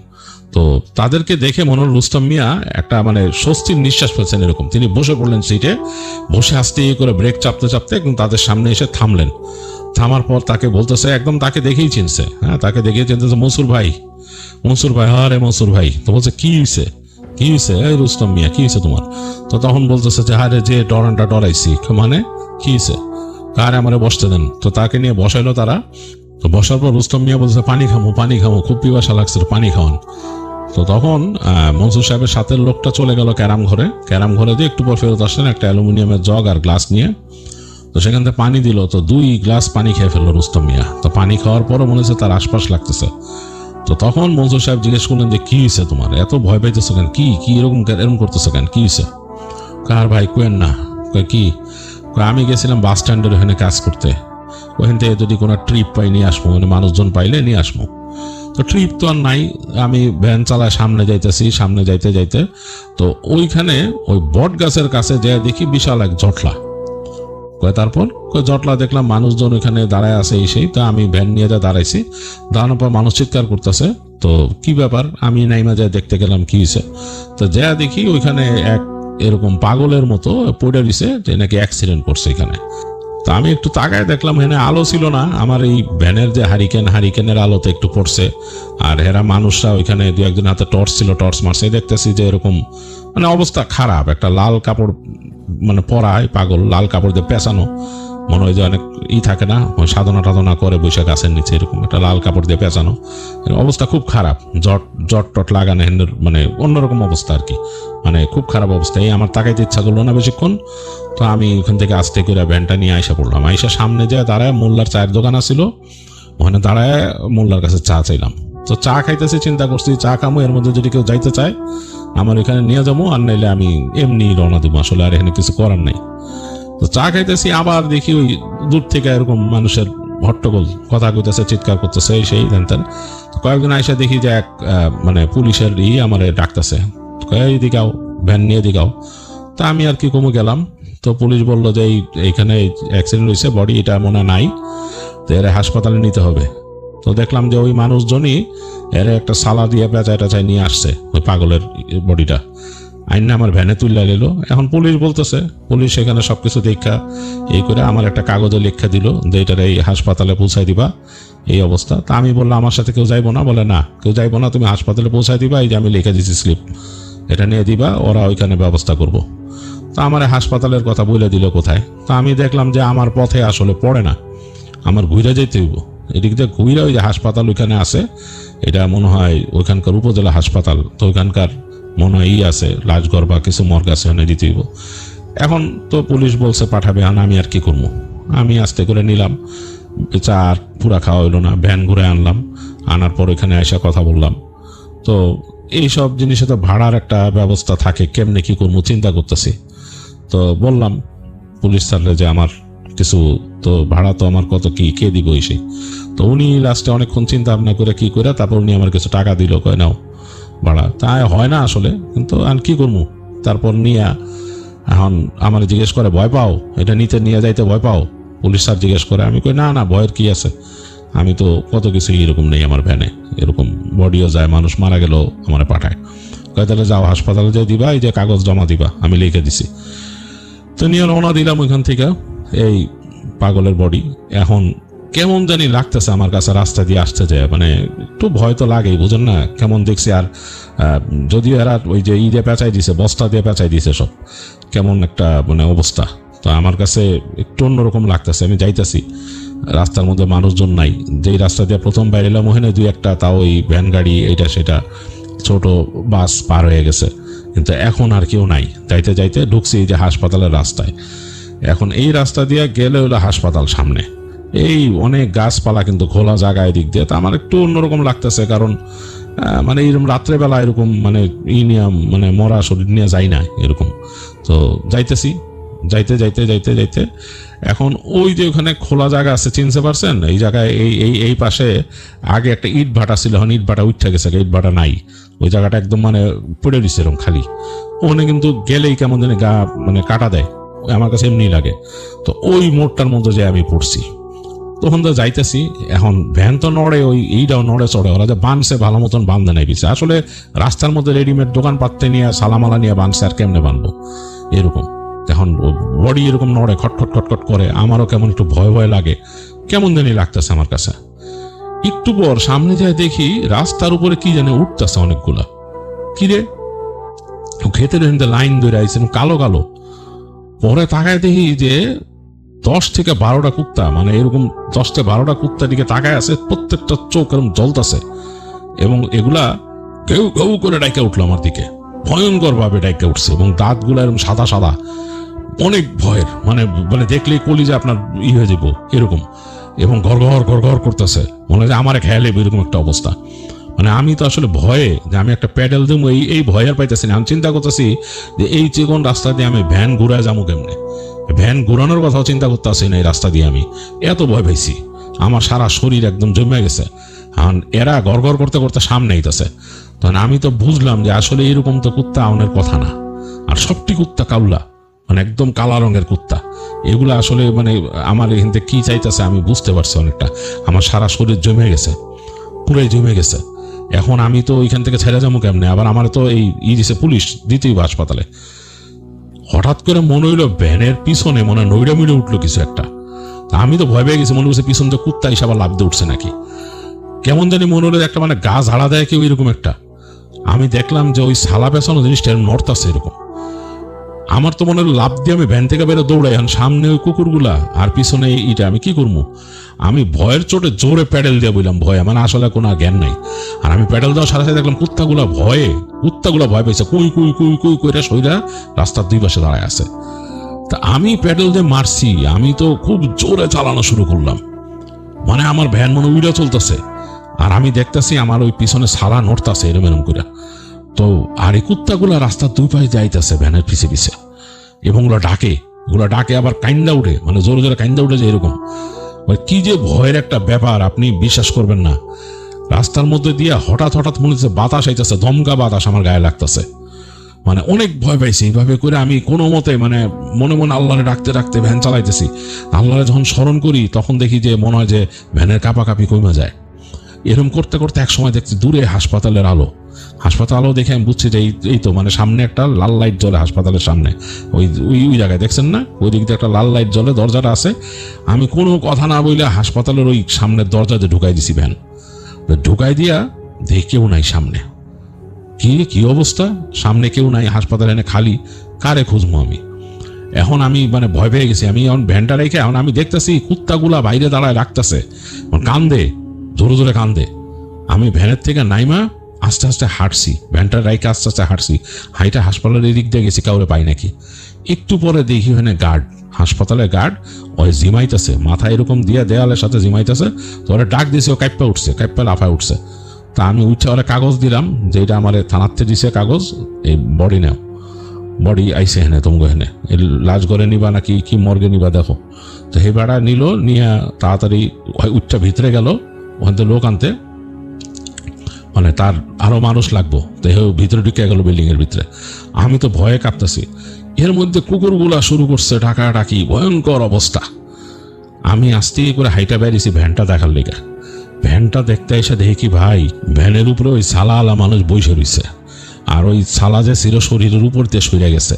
তো তাদেরকে দেখে মনে হল রুস্তম মিয়া একটা মানে স্বস্তির নিঃশ্বাস ফেলছেন এরকম। তিনি বসে পড়লেন সিটে, বসে আস্তে করে ব্রেক চাপতে চাপতে একদম তাদের সামনে এসে থামলেন। থামার পর তাকে বলতেছে, একদম তাকে দেখেই চিনছে, হ্যাঁ তাকে দেখেই চিনতেছে, মনসুর ভাই, আরে মনসুর ভাই। তো বলছে কি হয়েছে, এই রুস্তম মিয়া কি হয়েছে তোমার? তো তখন বলতেছে যে আরে যে ডরানটা ডরাইছি, মানে কি হয়েছে, কারে আমারে বসতে দেন। তো তাকে নিয়ে বসাইলো তারা। তো বসার পর রুস্তম মিয়া বলছে পানি খামো, খুব পিপাসা লাগছে, পানি খাওয়ান। তো তখন মনসুর সাহেবের সাথের লোকটা চলে গেল ক্যারাম ঘরে দিয়ে একটু পর ফেরত আসলেন একটা অ্যালুমিনিয়ামের জগ আর গ্লাস নিয়ে। তো সেখান থেকে পানি দিল, তো 2 গ্লাস পানি খেয়ে ফেললো রুস্তম মিয়া। তো পানি খাওয়ার পরও মনে হচ্ছে তার আশপাশ লাগতেছে। তো তখন মনসুর সাহেব জিজ্ঞেস করলেন যে কি হয়েছে তোমার, এত ভয় পাইতেছো কেন, কি এরকম করতেছো কেন, কি হয়েছে? কার ভাই কোয়েন না, কি আমি গেছিলাম বাস স্ট্যান্ডের ওখানে কাজ করতে, ওখান থেকে যদি কোনো ট্রিপ পাই নিয়ে আসবো, মানে মানুষজন পাইলে নিয়ে আসবো। তো ট্রিপ তো আর নাই, আমি ভ্যান চালায় সামনে যাইতে তো ওইখানে ওই বট গাছের কাছে যে দেখি বিশাল এক জটলা। তারপর জটলা দেখলাম মানুষজন ওইখানে দাঁড়ায় আছে সেই। তো আমি ভ্যান নিয়ে দাঁড়াইছি, দাঁড়ানোর পর মানুষ চিৎকার করতেছে। তো কি ব্যাপার, আমি নাইমা যায় দেখতে গেলাম কি হয়েছে। তো যা দেখি ওইখানে এক এরকম পাগলের মতো পড়ে দিছে, যে নাকি অ্যাক্সিডেন্ট করছে এখানে। তো আমি একটু তাকায় দেখলাম এখানে আলো ছিল না, আমার এই ভ্যানের যে হারিকেনের আলোতে একটু পড়ছে। আর এরা মানুষরা ওইখানে 2-1 হাতে টর্চ ছিল, টর্চ মারছে। দেখতেছি যে এরকম মানে অবস্থা খারাপ, একটা লাল কাপড় মানে পরায় পাগল, লাল কাপড় দিয়ে পেঁচানো, মনে হয় যে অনেক থাকে না, সাধনা করে বসে গাছের নিচে, এরকম একটা লাল কাপড় দিয়ে পেঁচানো অবস্থা, খুব খারাপ, জট লাগানো, মানে অন্যরকম অবস্থা আর কি, মানে খুব খারাপ অবস্থা। এই আমার তাকাইতে ইচ্ছা করলো না বেশিক্ষণ। তো আমি ওখান থেকে আস্তে করে ভ্যানটা নিয়ে আইসা পড়লাম। সামনে যায় দাঁড়ায় মোল্লার চায়ের দোকান ছিল, ওখানে দাঁড়ায় মোল্লার কাছে চা চাইলাম। তো চা খাইতেছি, চিন্তা করছি চা খামো, এর মধ্যে যদি কেউ যাইতে চায় আমার এখানে নিয়ে যাবো, আর নাইলে আমি এমনি রওনা দেবো, আসলে আর এখানে কিছু করার নাই। তো চা খাইতেছি, আবার দেখি ওই দূর থেকে এরকম মানুষের হট্টগোল, কথা কইতেছে, চিৎকার করতেছে, সেই জানতেন। কয়েকজন আইসা দেখি যে এক মানে পুলিশের আমার ডাকতেছে, দিকাও ভ্যান নিয়ে দিকাও। তা আমি আর কি কমে গেলাম। তো পুলিশ বললো যে এইখানে অ্যাক্সিডেন্ট হয়েছে, বডি এটা মনে নাই, তো এর হাসপাতালে নিতে হবে। তো দেখলাম যে ওই মানুষজনই এর একটা সালা দিয়ে পেঁচায় নিয়ে আসছে ওই পাগলের বডিটা, আইন আমার ভ্যানে তুলে নিল। এখন পুলিশ বলতেছে, পুলিশ সেখানে সবকিছু দেখা এই করে আমার একটা কাগজে লেখা দিল যে এটার এই হাসপাতালে পৌঁছায় দিবা, এই অবস্থা। তা আমি বললাম আমার সাথে কেউ যাইবো না? বলে না, কেউ যাইবো না, তুমি হাসপাতালে পৌঁছায় দিবা, এই যে আমি লিখে দিচ্ছি স্লিপ, এটা নিয়ে দিবা, ওরা ওইখানে ব্যবস্থা করবো। তা আমার হাসপাতালের কথা বলে দিল কোথায়। তা আমি দেখলাম যে আমার পথে আসলে পড়ে না, আমার ঘুরে যেতে হইব, এদিক দিয়ে ঘুরে ওই যে হাসপাতাল ওইখানে আছে, এটা মনে হয় ওইখানকার উপজেলা হাসপাতাল। তো ওইখানকার মনে হয় আছে লাশঘর বা কিছু মর্গ আছে, ওখানে দিতে হইব। এখন তো পুলিশ বলছে পাঠাবে, আমি আর কি করবো। আমি আস্তে করে নিলাম, চা আর পুরা খাওয়া হইলো না, ভ্যান ঘুরে আনলাম, আনার পর এখানে এসে কথা বললাম। তো এইসব জিনিসে তো ভাড়ার একটা ব্যবস্থা থাকে, কেমনে কি করবো চিন্তা করতেছি। তো বললাম পুলিশ স্যাররে যে আমার কিছু তো ভাড়া তো আমার কত কি কে দিব এসে। তো উনি লাস্টে অনেকক্ষণ চিন্তা ভাবনা করে কি করে তারপর উনি আমার কিছু টাকা দিল, কয় নাও ভাড়া, তাই হয় না আসলে, কিন্তু আর কি করবো। তারপর নিয়ে এখন আমার জিজ্ঞেস করে ভয় পাও, এটা নিতে নিয়ে যাইতে ভয় পাও? পুলিশ স্যার জিজ্ঞেস করে, আমি কই না না, ভয়ের কি আছে, আমি তো কত কিছু এরকম নেই আমার ভ্যানে, এরকম বডিও যায়, মানুষ মারা গেল আমার পাঠায়। কয় তাহলে যাও হাসপাতালে যে দিবা, এই যে কাগজ জমা দিবা, আমি লিখে দিছি। তো নিয়ে রওনা দিলাম ওইখান থেকে, এই পাগলের বডি। এখন কেমন জানি লাগতেছে আমার কাছে রাস্তা দিয়ে আসতে যায়, মানে একটু ভয় তো লাগেই, বুঝেন না, কেমন দেখছি। আর যদিও এরা ওই যে ঈদে পেঁচাই দিছে, বস্তা দিয়ে পেঁচাই দিছে সব, কেমন একটা মানে অবস্থা। তো আমার কাছে একটু অন্যরকম লাগতেছে। আমি যাইতেছি, রাস্তার মধ্যে মানুষজন নাই। যেই রাস্তা দিয়ে প্রথম বাইরে এলাম ওখানে দুই একটা তাও ওই ভ্যান গাড়ি, এইটা সেটা ছোট বাস পার হয়ে গেছে, কিন্তু এখন আর কেউ নাই। যাইতে যাইতে ঢুকছি এই যে হাসপাতালের রাস্তায়। এখন এই রাস্তা দিয়ে গেলে হলো হাসপাতাল সামনে, এই অনেক গাছপালা কিন্তু খোলা জায়গায় দিক দিয়ে। তো আমার একটু অন্যরকম লাগতেছে, কারণ মানে এরকম রাত্রেবেলা এরকম মানে মানে মরা শরীর নিয়ে যাই না এরকম। তো যাইতেছি, যাইতে যাইতে যাইতে যাইতে এখন ওই যে ওখানে খোলা জায়গা আছে, চিনতে পারছেন? এই জায়গায় এই পাশে আগে একটা ইট ভাটা ছিল, এখন ইট ভাটা উঠে গেছে, ইট ভাটা নাই। ওই জায়গাটা একদম মানে পড়ে দিচ্ছে এরকম খালি। ওখানে কিন্তু গেলেই কেমন জানি গা মানে কাটা দেয়, আমার কাছে এমনি লাগে। তো ওই মোড়টার মধ্যে যে আমি পড়ছি, তখন তো যাইতেছি। এখন ভ্যান তো নড়ে, ওই এইটাও নড়ে চড়ে, ওরা যে বানছে ভালো মতন বান্ধে নাই পিছে। আসলে রাস্তার মধ্যে রেডিমেড দোকান পাত্তে নিয়ে সালামালা নিয়ে বানছে, আর কেমনে বানবো এরকম। এখন বডি এরকম নড়ে, খটখট খটখট করে, আমারও কেমন একটু ভয় ভয় লাগে, কেমন জানি লাগতেছে আমার কাছে। একটু পর সামনে যায় দেখি রাস্তার উপরে কি জানে উঠতেছে অনেকগুলা। কি রে, খেতে লাইন ধরে আইছে কালো কালো। পরে তাকায় দেখি যে 10 থেকে 12টা কুত্তা, মানে এরকম 10 থেকে 12টা কুত্তা দিকে তাকায় আছে, প্রত্যেকটা চোখ এরকম জ্বলতেছে, এবং এগুলা কেউ কেউ করে ডাইকে উঠলো আমার দিকে, ভয়ঙ্কর ভাবে ডাইকে উঠছে, এবং দাঁতগুলা এরকম সাদা সাদা, অনেক ভয়ের, মানে মানে দেখলেই কলিজা আপনার হয়ে যাবো এরকম, এবং ঘর ঘর ঘর ঘর করতেছে, মনে হয় আমার খেয়ালে এরকম একটা অবস্থা। মানে আমি তো আসলে ভয়ে যে আমি একটা প্যাডেল দেবো এই ভয় আর পাইতেছি না। আমি চিন্তা করতেছি যে এই চিকন রাস্তা দিয়ে আমি ভ্যান ঘুরায় যাবো কেমনে, ভ্যান ঘুরানোর কথাও চিন্তা করতে আসি না এই রাস্তা দিয়ে। আমি এত ভয় পাইছি, আমার সারা শরীর একদম জমে গেছে। এখন এরা ঘর ঘর করতে করতে সামনে আইতেছে, তখন আমি তো বুঝলাম যে আসলে এরকম তো কুত্তা আউনের কথা না। আর সবটি কুত্তা কাউলা, মানে একদম কালা রঙের কুত্তা। এগুলো আসলে মানে আমার এখান থেকে কি চাইতেছে আমি বুঝতে পারছি অনেকটা। আমার সারা শরীর জমে গেছে, পুরাই জমে গেছে। এখন আমি তো ওইখান থেকে ছেড়ে যাবো কেমনে? আবার আমার তো এই দিছে পুলিশ, দিতেই হাসপাতালে। হঠাৎ করে মনে হইলো ভ্যানের পিছনে মনে হয় নইড়ে মুড়ে উঠলো কিছু একটা। আমি তো ভয় পেয়ে গেছি, মনে করছে পিছন তো কুত্তা হিসাবে লাভ দিয়ে উঠছে নাকি, কেমন জানি মনে হলো একটা মানে গা ঝাড়া দেয় কেউ এরকম একটা। আমি দেখলাম যে ওই সালা পেছানো জিনিসটা নড়তাছে এরকম। আমার তো মনে হলো লাভ দিয়ে আমি ভ্যান থেকে বেরো দৌড়াই, এখন সামনে ওই কুকুরগুলা আর পিছনে এইটা, আমি কি করবো? আমি ভয়ের চোটে জোরে প্যাডেল দিয়ে বললাম, ভয়ে মানে আসলে কোনো জ্ঞান নাই। আর আমি প্যাডেল দেওয়ার সাথে সাথে দেখলাম কুত্তাগুলা ভয় পেয়েছে, কুই কুই কুই কুই কইরা সইরা রাস্তার দুই পাশে দাঁড়ায় আছে। তা আমি প্যাডেল দিয়ে মারছি, আমি তো খুব জোরে চালানো শুরু করলাম, মানে আমার ভ্যান মনে উইড়া চলতেছে, আর আমি দেখতেছি আমার ওই পিছনে সারা নড়তাছে এরম এরম করে। তো আর এই কুত্তাগুলা রাস্তার দুই পাশে যাইতেছে ভ্যানের পিছে পিছে, এবং ওগুলো ডাকে আবার কাইন্দা উঠে, মানে জোরে জোরে কাইন্দা উঠে যে এরকম। কি যে ভয়ের একটা ব্যাপার, আপনি বিশ্বাস করবেন না। রাস্তার মধ্যে দিয়ে হঠাৎ হঠাৎ মনে হচ্ছে বাতাস আইতেছে, দমকা বাতাস আমার গায়ে লাগতেছে, মানে অনেক ভয় পাইছি। এইভাবে করে আমি কোনো মতে মানে মনে মনে আল্লাহরে ডাকতে ডাকতে ভ্যান চালাইতেছি। আল্লাহরে যখন স্মরণ করি তখন দেখি যে মনে হয় যে ভ্যানের কাঁপাকাঁপি কমে যায়। এরকম করতে করতে এক সময় দেখছি দূরে হাসপাতালের আলো দেখে আমি বুঝছি যে এই তো মানে সামনে একটা লাল লাইট জ্বলে হাসপাতালের সামনে, ওই ওই জায়গায় দেখছেন না, ওই দিক দিয়ে একটা লাল লাইট জ্বলে, দরজাটা আছে। আমি কোনো কথা না বলে হাসপাতালের ওই সামনের দরজাতে ঢুকাই দিছি ভ্যান। ঢুকাই দিয়া দেখি কেউ নাই সামনে। কি অবস্থা, সামনে কেউ নাই, হাসপাতালে এনে খালি, কারে খুঁজবো আমি? এখন আমি মানে ভয় পেয়ে গেছি। আমি এখন ভ্যানটা রেখে এখন আমি দেখতেছি কুত্তাগুলা বাইরে দাঁড়ায় রাখতেছে, কান্দে, জোরে জোরে কান্দে। আমি ভ্যানের থেকে নাইমা আস্তে আস্তে হাঁটছি, ভ্যানটা রাইকে আস্তে আস্তে হাঁটছি, হাইটা হাসপাতালের এদিক দিয়ে গেছি, কাউরে পাই নাকি। একটু পরে দেখি ওখানে গার্ড, হাসপাতালের গার্ড, ওই জিমাইতেছে, মাথা এরকম দিয়ে দেয়ালের সাথে জিমাইতেছে। তো ওরা ডাক দিয়েছে, ও কাইপ্পা উঠছে, কাইপ্পা লাফায় উঠছে। তা আমি উঠে ওরা কাগজ দিলাম, যেটা আমার থানাতে দিছে কাগজ, এই বডি নেও, বডি আইসে হেনে তোমাকে হেনে, এই লাশ ঘরে নিবা নাকি কি মর্গে নিবা দেখো। তো সেই ভাড়া নিল, নিয়ে তাড়াতাড়ি উঠটা ভিতরে গেল ওখান থেকে লোক আনতে। মানে তার আরো মানুষ লাগবো, দেহ ভিতরে ঢুকে গেল বিল্ডিং এর ভিতরে। আমি তো ভয়ে কাঁপতেছি। এর মধ্যে কুকুরগুলা শুরু করছে ডাকাডাকি, ভয়ঙ্কর অবস্থা। আমি আস্তে করে হাইটা বেরিয়েছি ভ্যানটা দেখার লেগে। ভ্যানটা দেখতে এসে দেখি কি ভাই, ভ্যানের উপরে ওই সালা আলা মানুষ বসে রয়েছে, আর ওই সালা যে ছিল শরীরের উপর দিয়ে সরে গেছে,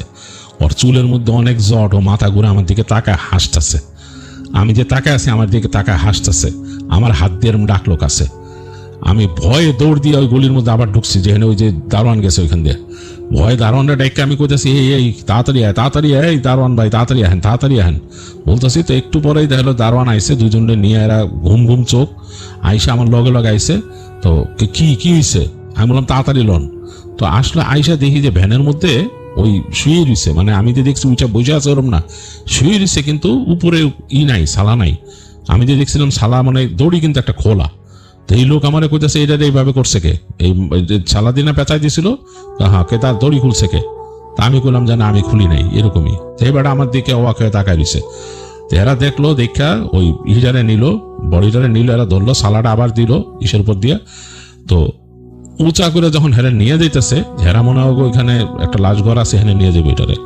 ওর চুলের মধ্যে অনেক জট, ও মাথা ঘুরে আমার দিকে তাকায় হাসতেছে। আমি যে তাকায় আছি আমার দিকে তাকায় হাসতেছে, আমার হাত দিয়ে এরম ডাকলো কাছে। আমি ভয়ে দৌড় দিয়ে ওই গলির মধ্যে আবার ঢুকছি, যেখানে ওই যে দারোয়ান গেছে ওইখান দিয়ে। ভয়ে দারোয়ানটা ডেকে আমি কইতেছি, এই তাড়াতাড়ি আয়, তাড়াতাড়ি আয়, এই দারোয়ান ভাই তাড়াতাড়ি আহেন, তাড়াতাড়ি আহেন বলতেছি। তো একটু পরেই দেখলো দারোয়ান আইসে, দুজনে নিয়ে এরা ঘুম ঘুম চোখ আইসা আমার লগে লগে আইসে। তো কি হয়েছে আমি বললাম তাড়াতাড়ি লন। তো আসলে আইসা দেখি যে ভ্যানের মধ্যে ওই শুয়ে রয়েছে, মানে আমি যে দেখছি উঁচা বসে আছে ওরম না, শুয়ে রয়েছে, কিন্তু উপরে নাই, সালা নাই। আমি যে দেখছিলাম সালা মানে দড়ি কিন্তু একটা খোলা। তো এই লোক আমার কইতেছে এটা এইভাবে করছে কে, এই সালা দিনে পেঁচাই দিছিল, হ্যাঁ কে তার দড়ি খুলছে কে? তা আমি বললাম যে না আমি খুলি নাই, এরকমই। তো এবারে আমার দিকে অবাক হয়ে তাকাই দিছে। তো এরা দেখলো, দেখা ওই ইজারে নিল, বডিটারে নিল, এরা ধরলো, সালাটা আবার দিল ইসের উপর দিয়ে। তো উঁচা করে যখন হেরা নিয়ে যেতেছে, হেরা মনে হয় ওইখানে একটা লাশ ঘর আছে, এখানে নিয়ে যাবো এটারে,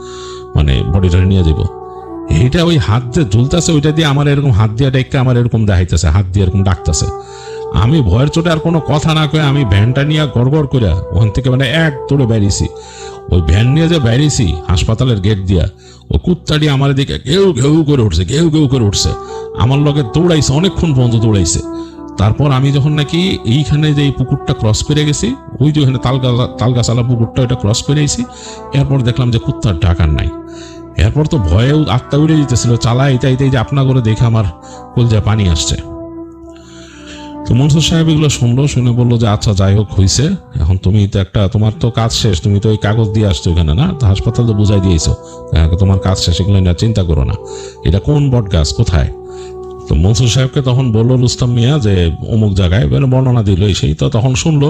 মানে বডিটারে নিয়ে যাবো। এইটা ওই হাত দিয়ে ঝুলতেছে, ওইটা দিয়ে আমার এরকম হাত দিয়ে ডেকে আমার এরকম দেখাইতেছে, হাত দিয়ে এরকম ডাকতেছে। আমি ভয়ের চোটে আর কোনো কথা না কয়ে আমি ভ্যানটা নিয়ে গড়গড় করে ওখান থেকে মানে এক দৌড়ে বেরিয়েছি। ওই ভ্যান নিয়ে যে বেরিয়েছি হাসপাতালের গেট দিয়া, ও কুত্তাটি আমার দিকে ঘেউ ঘেউ করে উঠছে, ঘেউ ঘেউ করে উঠছে, আমার লগে দৌড়াইছে, অনেকক্ষণ পর্যন্ত দৌড়াইছে। তারপর আমি যখন নাকি এইখানে যে এই পুকুরটা ক্রস করে গেছি, ওই যে ওখানে তালগাছালা পুকুরটা, ওইটা ক্রস করে গেছি, এরপর দেখলাম যে কুত্তার ডাকার নাই। এরপর তো ভয়ে আত্মা উড়ে যেতেছিল, চালা এটাই যে আপনা করে দেখে আমার কলজায় পানি আসছে। তো মনসুর সাহেব এগুলো শুনলো, শুনে বললো যে আচ্ছা যাই হোক হয়েছে, এখন তুমি তো একটা, তোমার তো কাজ শেষ, তুমি তো ওই কাগজ দিয়ে আসছো এখানে না, তো হাসপাতাল তো বুঝাই দিয়েছো, তোমার কাজ শেষ, এগুলো নিয়ে চিন্তা করো না। এটা কোন বট গাছ, কোথায়? তো মনসুর সাহেবকে তখন বললো রুস্তম মিয়া যে অমুক জায়গায়, বর্ণনা দিল সেই। তো তখন শুনলো,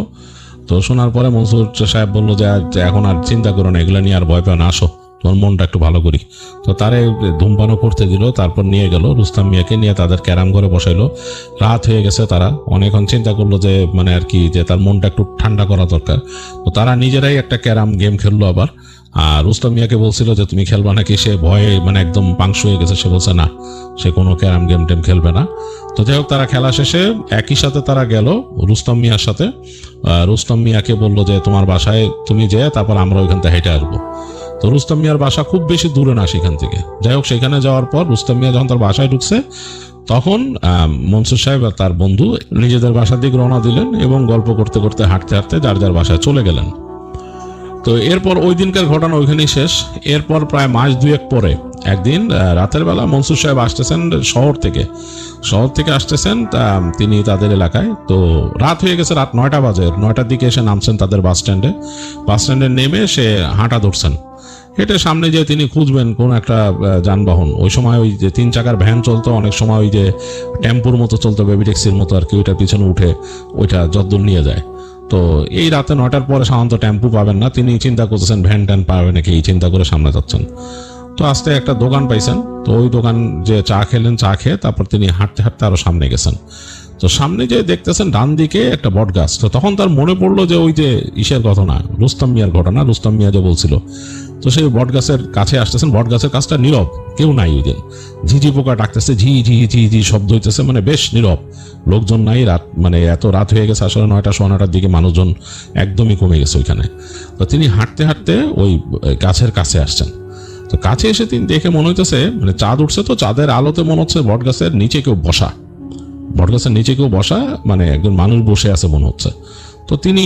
তো শোনার পরে মনসুর সাহেব বললো যে এখন আর চিন্তা করো না, এগুলো নিয়ে আর ভয় পেও না, আসো তোমার মনটা একটু ভালো করি। তো তারে ধূমপানও করতে দিল, তারপর নিয়ে গেল রুস্তম মিয়াকে নিয়ে তাদের ক্যারাম ঘরে বসাইলো। রাত হয়ে গেছে, তারা অনেকক্ষণ চিন্তা করলো যে মানে আর কি, যে তার মনটা একটু ঠান্ডা করা দরকার। তো তারা নিজেরাই একটা ক্যারাম গেম খেললো আবার। আর রুস্তম মিয়াকে বলছিল যে তুমি খেলবা নাকি, সে ভয়ে মানে একদম পাংশু হয়ে গেছে, সে বলছে না, সে কোনো ক্যারাম গেম টেম খেলবে না। তো যাই হোক, তারা খেলা শেষে একই সাথে তারা গেল রুস্তম মিয়ার সাথে। রুস্তম মিয়াকে বললো যে তোমার বাসায় তুমি যে, তারপর আমরা ওইখান থেকে হেঁটে আসবো। তো রুস্তম মিয়ার বাসা খুব বেশি দূরে না সেখান থেকে। যাই হোক, সেখানে যাওয়ার পর রুস্তম মিয়া যখন তার বাসায় ঢুকছে, তখন মনসুর সাহেব আর তার বন্ধু নিজেদের বাসার দিকে রওনা দিলেন এবং গল্প করতে করতে হাঁটতে হাঁটতে যার যার বাসায় চলে গেলেন। তো এরপর ওই দিনকার ঘটনা ওইখানেই শেষ। এরপর প্রায় মাস দুয়েক পরে একদিন রাতের বেলা মনসুর সাহেব আসতেছেন শহর থেকে আসতেছেন তিনি তাদের এলাকায়। তো রাত হয়ে গেছে, রাত 9টা বাজে, 9টার দিকে এসে নামছেন তাদের বাস স্ট্যান্ডে নেমে সে হাঁটা ধরছেন। হেঁটে সামনে যে তিনি খুঁজবেন কোন একটা যানবাহন। ওই সময় ওই যে 3 চাকার ভ্যান চলতো, অনেক সময় ওই যে টেম্পুর মতো চলতো, বেবি ট্যাক্সির মতো আর কি, ওইটার পিছনে উঠে ওইটা যদ্দূর নিয়ে যায়। তো এই রাতে 9টার পরে সাধারণত টেম্পু পাবেন না, তিনি চিন্তা করতেছেন ভ্যান ট্যান পাবে নাকি, এই চিন্তা করে সামনে যাচ্ছেন। তো আস্তে একটা দোকান পাইছেন, তো ওই দোকান যে চা খেলেন, চা খেয়ে তারপর তিনি হাঁটতে হাঁটতে আরো সামনে গেছেন। তো সামনে যে দেখতেছেন ডান দিকে একটা বট গাছ। তো তখন তার মনে পড়লো যে ওই যে ইসের ঘটনা, রুস্তম মিয়ার ঘটনা, রুস্তম মিয়া যে বলছিল। তো সেই বট গাছের কাছে আসতেছেন, বট গাছের কাছটা নীরব, কেউ নাই ওই দিন। ঝিঝি পোকা ডাকতেছে, ঝি ঝি ঝি ঝি শব্দ হইতেছে, মানে বেশ নীরব, লোকজন নাই। রাত মানে এত রাত হয়ে গেছে, আসলে 9টা সোয়া 9টার দিকে মানুষজন একদমই কমে গেছে ওইখানে। তো তিনি হাঁটতে হাঁটতে ওই গাছের কাছে আসছেন। তো কাছে এসে তিনি দেখে মনে হইতেছে মানে চাঁদ উঠছে, তো চাঁদের আলোতে মনে হচ্ছে বট গাছের নিচে কেউ বসা, মানে একজন মানুষ বসে আছে মনে হচ্ছে। তো তিনি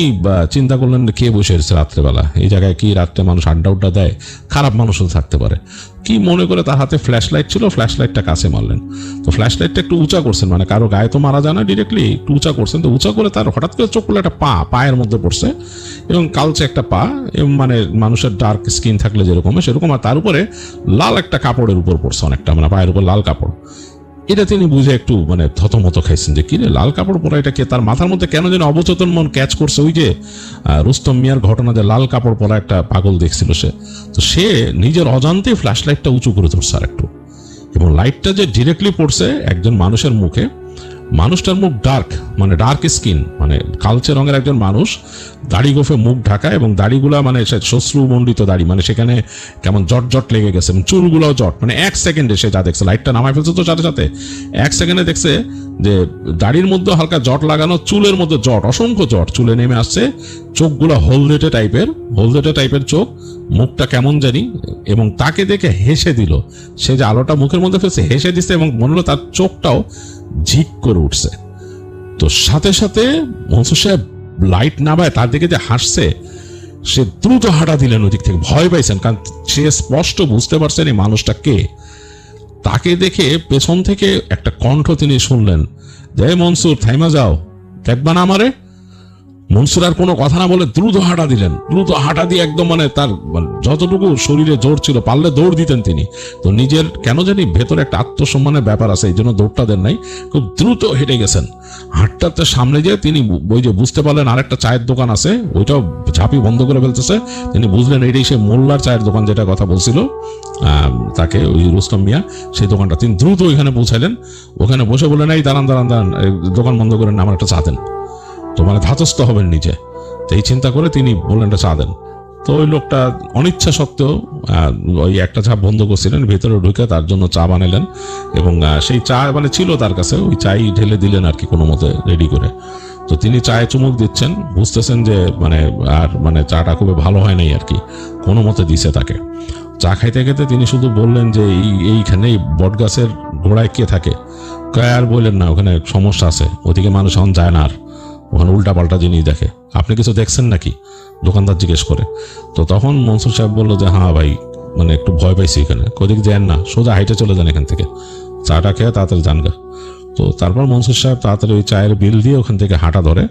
চিন্তা করলেন কে বসে এসেছে রাত্রেবেলা এই জায়গায়, কি রাত্রে মানুষ আড্ডা উড্ডা দেয়, খারাপ মানুষও থাকতে পারে কি মনে করে তার হাতে ফ্ল্যাশ লাইট ছিল, ফ্ল্যাশ লাইটটা কাছে মারলেন। তো ফ্ল্যাশ লাইটটা একটু উঁচা করছেন, মানে কারো গায়ে তো মারা যায় না ডিরেক্টলি, একটু উঁচা করছেন। তো উঁচা করে তার হঠাৎ করে চোখ করলে একটা পায়ের মধ্যে পড়ছে, এবং কালচে একটা পা, এবং মানে মানুষের ডার্ক স্কিন থাকলে যেরকম সেরকম, আর তার উপরে লাল একটা কাপড়ের উপর পড়ছে অনেকটা, মানে পায়ের উপর লাল কাপড়। এটা তিনি বুঝে একটু মানে থতমত খাইছেন যে কিরে লাল কাপড় পরা এটা কে। তার মাথার মধ্যে কেন যেন অবচেতন মন ক্যাচ করছে ওই যে রুস্তম মিয়ার ঘটনা, যে লাল কাপড় পরা একটা পাগল দেখছিল সে। তো সে নিজের অজান্তে ফ্ল্যাশ লাইটটা উঁচু করে ধরছে আর একটু, এবং লাইটটা যে ডিরেক্টলি পড়ছে একজন মানুষের মুখে, মানুষটার মুখ ডার্ক, মানে ডার্ক স্কিন, মানে কালচে রঙের একজন মানুষ, দাড়ি গোফে মুখ ঢাকা, এবং দাড়িগুলা মানে শ্মশ্রুমণ্ডিত দাড়ি, মানে সেখানে কেমন জট জট লেগে গেছে, চুলগুলোও জট, মানে 1 সেকেন্ডে সে যা দেখছে, লাইটটা নামায় ফেলছে তো সাথে সাথে 1 সেকেন্ডে দেখছে যে দাড়ির মধ্যে হালকা জট লাগানো, চুলের মধ্যে জট, অসংখ্য জট চুলে নেমে আসছে, চোখগুলো হলদেটে টাইপের চোখ, মুখটা কেমন জানি, এবং তাকে দেখে হেসে দিল। সে যে আলোটা মুখের মধ্যে ফেলছে হেসে দিচ্ছে, এবং মনে হলো তার চোখটাও ঝিক করে উঠছে। তো সাথে সাথে মনসুর সাহেব লাইট নামায় তার দিকে যে হাসছে, সে দ্রুত হাঁটা দিলেন ওই দিক থেকে, ভয় পাইছেন, কারণ সে স্পষ্ট বুঝতে পারছেন এই মানুষটা কে। তাকে দেখে পেছন থেকে একটা কণ্ঠ তিনি শুনলেন যে, মনসুর থাইমা যাও, দেখবা না আমারে। মনসুর আর কোনো কথা না বলে দ্রুত হাঁটা দিলেন, দ্রুত হাঁটা দিয়ে একদম মানে তার যতটুকু শরীরে জোর ছিল, পারলে দৌড় দিতেন তিনি, তো নিজের কেন জানি ভেতরে একটা আত্মসম্মানের ব্যাপার আছে, এই জন্য দৌড়টা দেন নাই, খুব দ্রুত হেঁটে গেছেন। হাঁটতে সামনে যেয়ে তিনি ওই যে বুঝতে পারলেন আরেকটা চায়ের দোকান আছে, ওইটাও ঝাঁপি বন্ধ করে ফেলতেছে, তিনি বুঝলেন এইটাই সে মোল্লার চায়ের দোকান, যেটা কথা বলছিল তাকে ওই রুস্তম মিয়া, সেই দোকানটা। তিনি দ্রুত ওইখানে পৌঁছাইলেন, ওখানে বসে বললেন, এই দাঁড়ান, দোকান বন্ধ করেন, আমার একটা চা দেন। তো মানে ধাতস্থ হবেন নিজে, তো এই চিন্তা করে তিনি বললেন একটা চা দেন। তো ওই লোকটা অনিচ্ছা সত্ত্বেও ওই একটা চা বন্ধ করছিলেন, ভেতরে ঢুকে তার জন্য চা বানালেন, এবং সেই চা মানে ছিল তার কাছে, ওই চাই ঢেলে দিলেন আর কি কোনো মতে রেডি করে। তো তিনি চায়ে চুমুক দিচ্ছেন, বুঝতেছেন যে মানে আর মানে চাটা খুবই ভালো হয় নাই আর কি, কোনো মতে দিছে তাকে। চা খাইতে খেতে তিনি শুধু বললেন যে এইখানে বট গাছের গোড়ায় কে থাকে? আর বললেন না, ওখানে সমস্যা আছে, ওদিকে মানুষ এখন যায় না, আর ওখানে উল্টাপাল্টা জিনিস দেখে, আপনি কিছু দেখছেন নাকি? দোকানদার জিজ্ঞেস করে। তো তখন মনসুর সাহেব বললো যে, হ্যাঁ ভাই, মানে একটু ভয় পাইছি এখানে, কোদিক যান না, সোজা হাইটে চলে যান এখান থেকে, চাটা খেয়ে তাড়াতাড়ি যান গা। তো তারপর মনসুর সাহেব তাড়াতাড়ি ওই চায়ের বিল দিয়ে ওখান থেকে হাঁটা ধরে।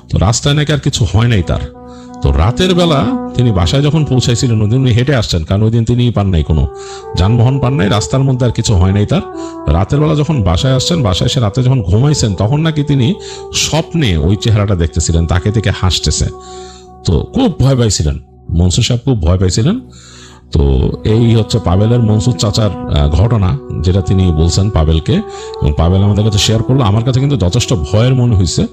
তো রাস্তায় নাকি আর কিছু হয় নাই তার। তো রাতের বেলা তিনি বাসায় যখন পৌঁছাইছিলেন, ওই দিন উনি হেঁটে আসছেন, কারণ ওই দিন তিনি পান নাই, কোনো যানবাহন পান নাই, রাস্তার মধ্যে আর কিছু হয় নাই তার। রাতের বেলা যখন বাসায় আসছেন, বাসায় এসে রাতে যখন ঘুমাইছেন, তখন নাকি তিনি স্বপ্নে ওই চেহারাটা দেখতেছিলেন, তাকে দেখে হাসতেছে। তো খুব ভয় পাইছিলেন মনসুর সাহেব, খুব ভয় পাইছিলেন। তো এই হচ্ছে পাবেলের মনসুর চাচার ঘটনা, যেটা তিনি বলছেন পাবেলকে, এবং পাবেল আমাদের কাছে শেয়ার করলো। আমার কাছে কিন্তু যথেষ্ট ভয়ের মনে হয়েছে।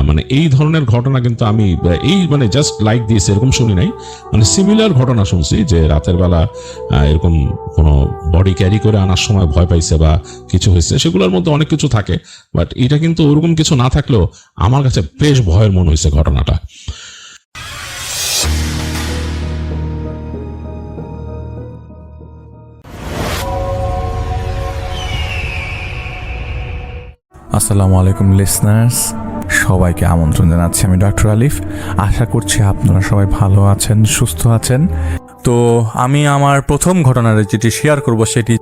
মানে এই ধরনের ঘটনা কিন্তু আমি এই মানে জাস্ট লাইক দিয়েছি এরকম শুনি নাই, মানে সিমিলার ঘটনা শুনছি, যে রাতের বেলা এরকম কোনো বডি ক্যারি করে আনার সময় ভয় পাইছে বা কিছু হয়েছে, সেগুলোর মধ্যে অনেক কিছু থাকে, বাট এটা কিন্তু ওরকম কিছু না থাকলেও আমার কাছে বেশ ভয়ের মনে হয়েছে ঘটনাটা। আসসালামু আলাইকুম লিসনার্স, সবাইকে আমন্ত্রণ জানাচ্ছি আমি ডক্টর আলিফ। আশা করছি আপনারা সবাই ভালো আছেন, সুস্থ আছেন। তো আমি আমার প্রথম ঘটনাটা যেটি শেয়ার করব, সেটি